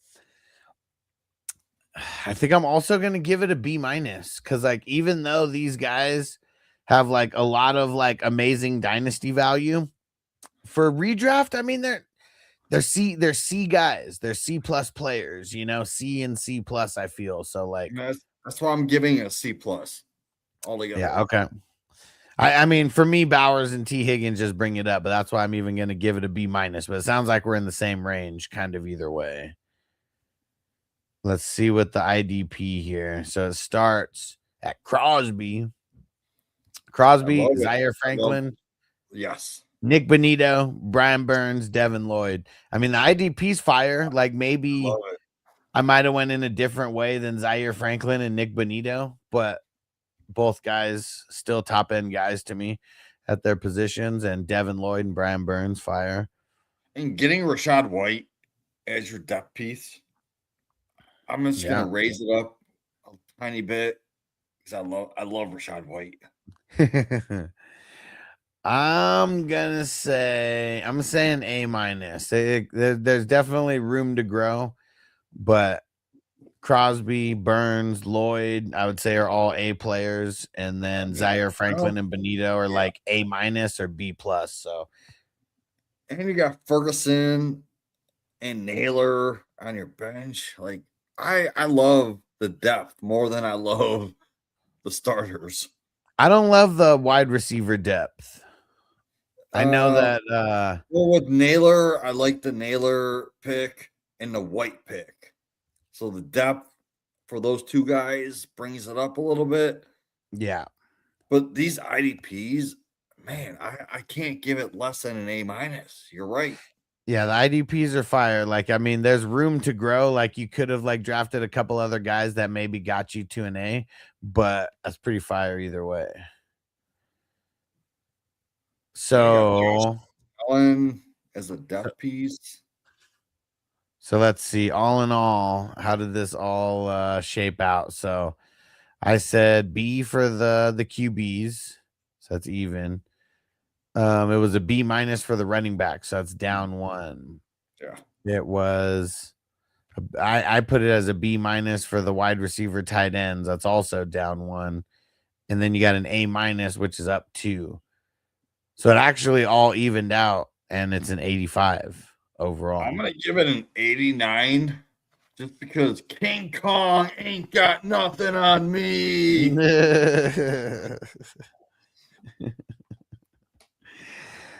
I think I'm also going to give it a B minus because, like, even though these guys have like a lot of like amazing dynasty value for redraft, I mean they're C guys, they're C plus players, you know, C and C plus. I feel so like that's why I'm giving it a C plus altogether. Yeah, okay. I mean, for me, Bowers and T. Higgins just bring it up, but that's why I'm even going to give it a B minus. But it sounds like we're in the same range, kind of either way. Let's see what the IDP here. So it starts at Crosby, Zaire Franklin, yes, Nick Bonito, Brian Burns, Devin Lloyd. I mean, the IDP's fire. Like maybe I might have went in a different way than Zaire Franklin and Nick Bonito, but both guys still top end guys to me at their positions, and Devin Lloyd and Brian Burns fire. And getting Rachaad White as your depth piece, I'm just gonna raise it up a tiny bit because I love Rachaad White. I'm saying A minus. There's definitely room to grow, but Crosby, Burns, Lloyd, I would say are all A players, and then Zaire Franklin and Bonito are like A minus or B plus. So, and you got Ferguson and Naylor on your bench. Like I love the depth more than I love the starters. I don't love the wide receiver depth. I know that. Well, with Naylor, I like the Naylor pick and the White pick. So the depth for those two guys brings it up a little bit. Yeah. But these IDPs, man, I can't give it less than an A minus. You're right. Yeah, the IDPs are fire. Like, I mean, there's room to grow. Like, you could have like drafted a couple other guys that maybe got you to an A, but that's pretty fire either way. So Allen as a depth piece. So let's see. All in all, how did this all shape out? So I said B for the QBs, so that's even. It was a B minus for the running back, so that's down one. Yeah. It was. I put it as a B minus for the wide receiver tight ends. That's also down one, and then you got an A minus, which is up 2. So it actually all evened out, and it's an 85 overall. I'm gonna give it an 89 just because King Kong ain't got nothing on me.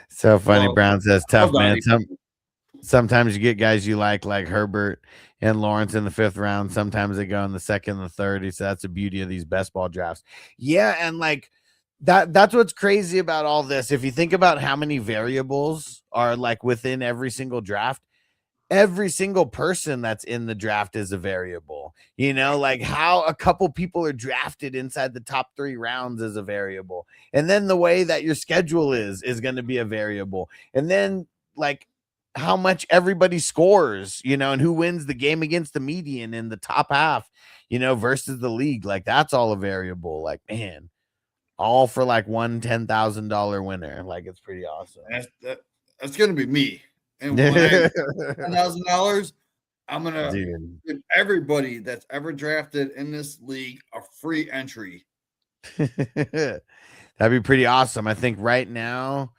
So funny. Brown says tough, man. Sometimes you get guys you like Herbert and Lawrence in the 5th round. Sometimes they go in the 2nd and the 3rd. So that's the beauty of these best ball drafts. Yeah, and like that's what's crazy about all this. If you think about how many variables are like within every single draft, every single person that's in the draft is a variable. You know, like how a couple people are drafted inside the top 3 rounds is a variable. And then the way that your schedule is going to be a variable. And then like how much everybody scores, you know, and who wins the game against the median in the top half, you know, versus the league. Like that's all a variable. Like, man, all for like one $10,000 winner. Like it's pretty awesome. That's gonna be me. And when $10,000, I'm gonna give everybody that's ever drafted in this league a free entry. That'd be pretty awesome. I think right now,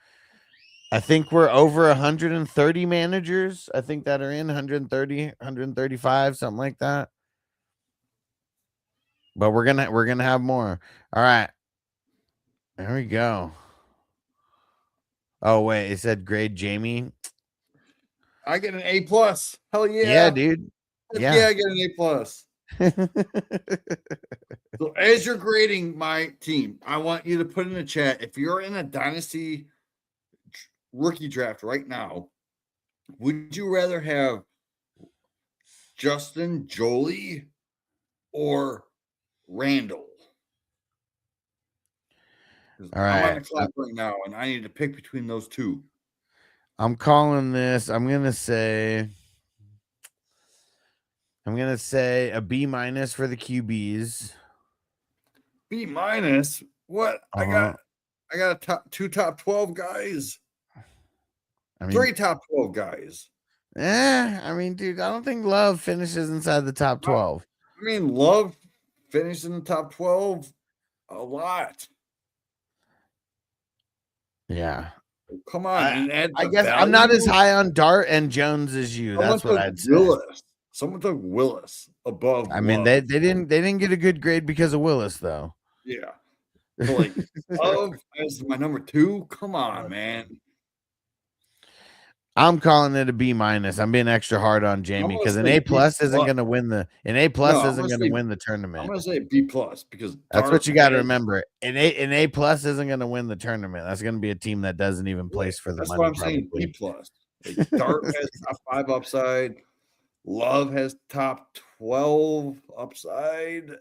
I think we're over 130 managers. I think that are in 130, 135, something like that. But we're gonna have more. All right. There we go. Oh, wait, it said grade Jamie. I get an A plus. Hell yeah. Yeah, dude. Yeah, I get an A plus. So as you're grading my team, I want you to put in the chat, if you're in a dynasty rookie draft right now, would you rather have Justin Jolie or Randall? All right. I'm on the clock right now, and I need to pick between those two. I'm calling this. I'm gonna say a B minus for the QBs. B minus? What? I got two top 12 guys. I mean, 3 top 12 guys. I mean, dude, I don't think Love finishes inside the top 12. I mean, Love finished in the top 12 a lot. Yeah. Come on. I guess I'm not as high on Dart and Jones as you. That's what I'd say. Someone took Willis above. I mean, Love. they didn't get a good grade because of Willis, though. Yeah. So like Love as my number 2. Come on, man. I'm calling it a B-. I'm being extra hard on Jamie because an A+ isn't going to win the isn't going to win the tournament. I'm going to say B+ because that's what you got to remember. An A+ isn't going to win the tournament. That's going to be a team that doesn't even place for the that's money. That's why I'm saying B+. Like, Dart has top 5 upside. Love has top 12 upside.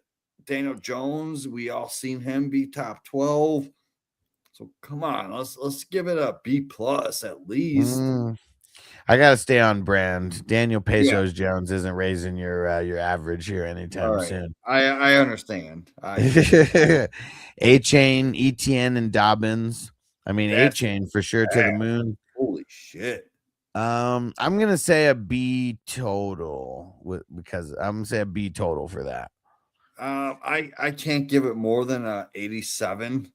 Daniel Jones, we all seen him be top 12. So come on, let's give it a B+ at least. I gotta stay on brand. Daniel Pesos Jones isn't raising your average here anytime soon. I understand. A-Chain, ETN, and Dobbins. I mean, A-Chain for sure to the moon. Holy shit. I'm gonna say a B total because I'm gonna say a B total for that. I can't give it more than a 87.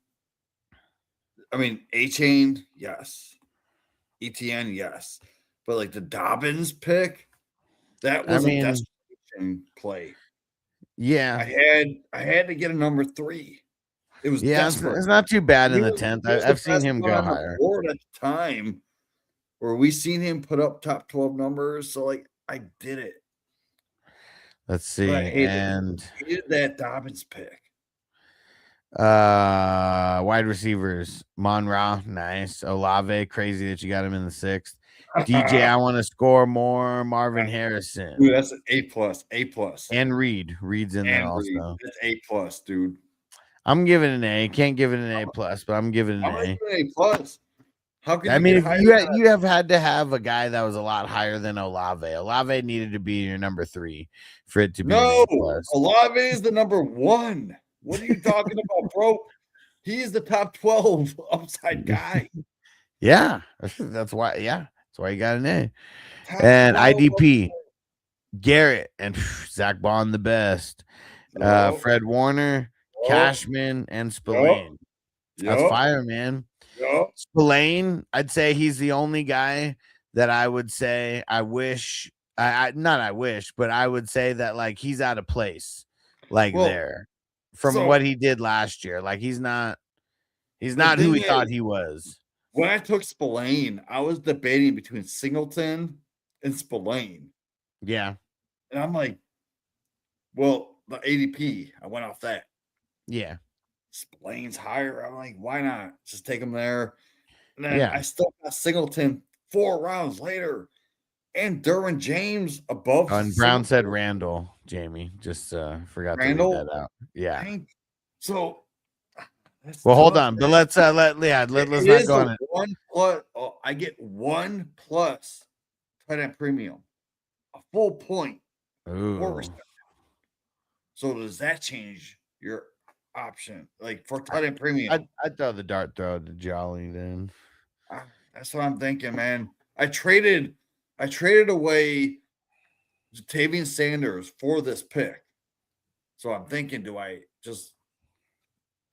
I mean, A-Chain, yes. ETN, yes. But like the Dobbins pick, that was a desperation play. Yeah. I had to get a number 3. It was desperate. It's not too bad in the 10th. I've seen him go higher. Board at the time where we seen him put up top 12 numbers. So like I did it. Let's see. Hated that Dobbins pick. Wide receivers, Mon-Ra, nice. Olave, crazy that you got him in the 6th. DJ, I want to score more. Marvin Harrison. Dude, that's an A+. And Reed's in there also. That's A+, dude. I'm giving it an A. Can't give it an A+, but I'm giving it an A. A+. How can I mean, if you have had to have a guy that was a lot higher than Olave. Olave needed to be your number 3 for it to be no. an A+. Olave is the number 1. What are you talking about, bro? He is the top 12 upside guy. Yeah, that's why. Yeah, that's why you got an A. And IDP, Garrett and Zach Bond the best. Fred Warner, Cashman, and Spillane. That's fire, man. Spillane, I'd say he's the only guy that I would say I wish. I wish, but I would say that like he's out of place, there. From what he did last year. Like he's not who he thought he was. When I took Spillane, I was debating between Singleton and Spillane. Yeah. And I'm like, well, the ADP, I went off that. Yeah. Spillane's higher. I'm like, why not? Just take him there. And then I still got Singleton 4 rounds later. And Derwin James above. And Brown said Randall, Jamie. Just forgot to read that out. Yeah. So, well, hold on, but let's let's not go on it. I get 1+ tight end premium, a full point. Ooh. So does that change your option? Like for tight end premium, I'd throw the dart throw to Jolly then. That's what I'm thinking, man. I traded away Ja'Tavion Sanders for this pick. So I'm thinking, do I just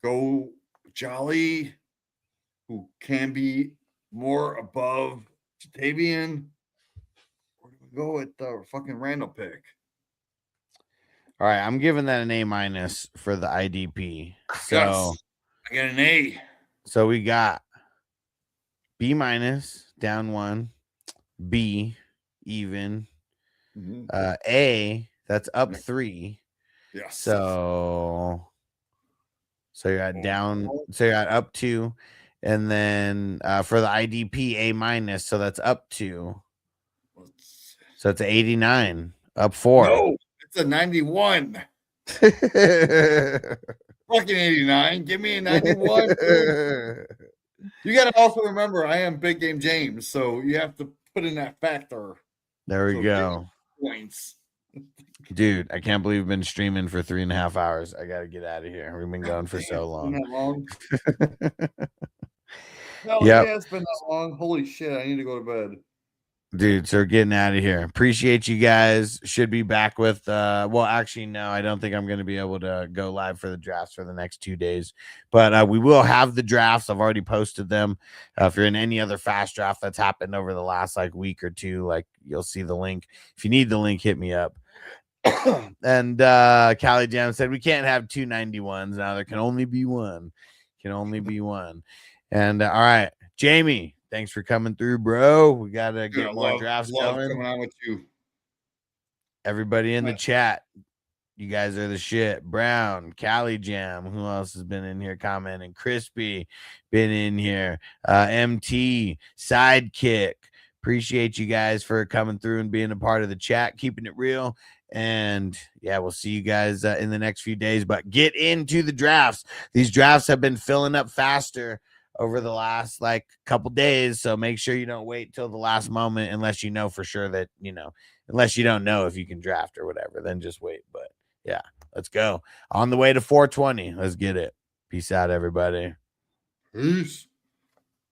go Jolly, who can be more above Ja'Tavion, or do we go with the fucking Randall pick? All right, I'm giving that an A- for the IDP. So yes, I got an A. So we got B- down 1, B even, A that's up 3. Yes. So you're at down. So you're at up 2, and then for the IDP A-, so that's up 2. So it's 89, up 4. No, it's a 91. Fucking 89. Give me a 91. You got to also remember, I am Big Game James, so you have to put in that factor. There we go. Points. Dude, I can't believe we've been streaming for 3.5 hours. I got to get out of here. We've been going for so long. Hell Yep. yeah, it's been that long. Holy shit, I need to go to bed. Dude, so we're getting out of here. Appreciate you guys. Should be back with well, actually, no, I don't think I'm going to be able to go live for the drafts for the next 2 days, but we will have the drafts. I've already posted them. If you're in any other fast draft that's happened over the last like week or two, like you'll see the link. If you need the link, hit me up. And Cali Jam said we can't have 2 91s now. There can only be one. Can only be one. And all right, Jamie, thanks for coming through, bro. We gotta get more drafts going. Coming on with you. Everybody in the chat, you guys are the shit. Brown, Cali Jam, who else has been in here commenting? Crispy, been in here. MT, Sidekick. Appreciate you guys for coming through and being a part of the chat, keeping it real. And yeah, we'll see you guys in the next few days. But get into the drafts. These drafts have been filling up faster over the last like couple days, so make sure you don't wait till the last moment unless you know for sure that unless you don't know if you can draft or whatever, then just wait. But yeah, let's go on the way to 420. Let's get it. Peace out, everybody. Peace.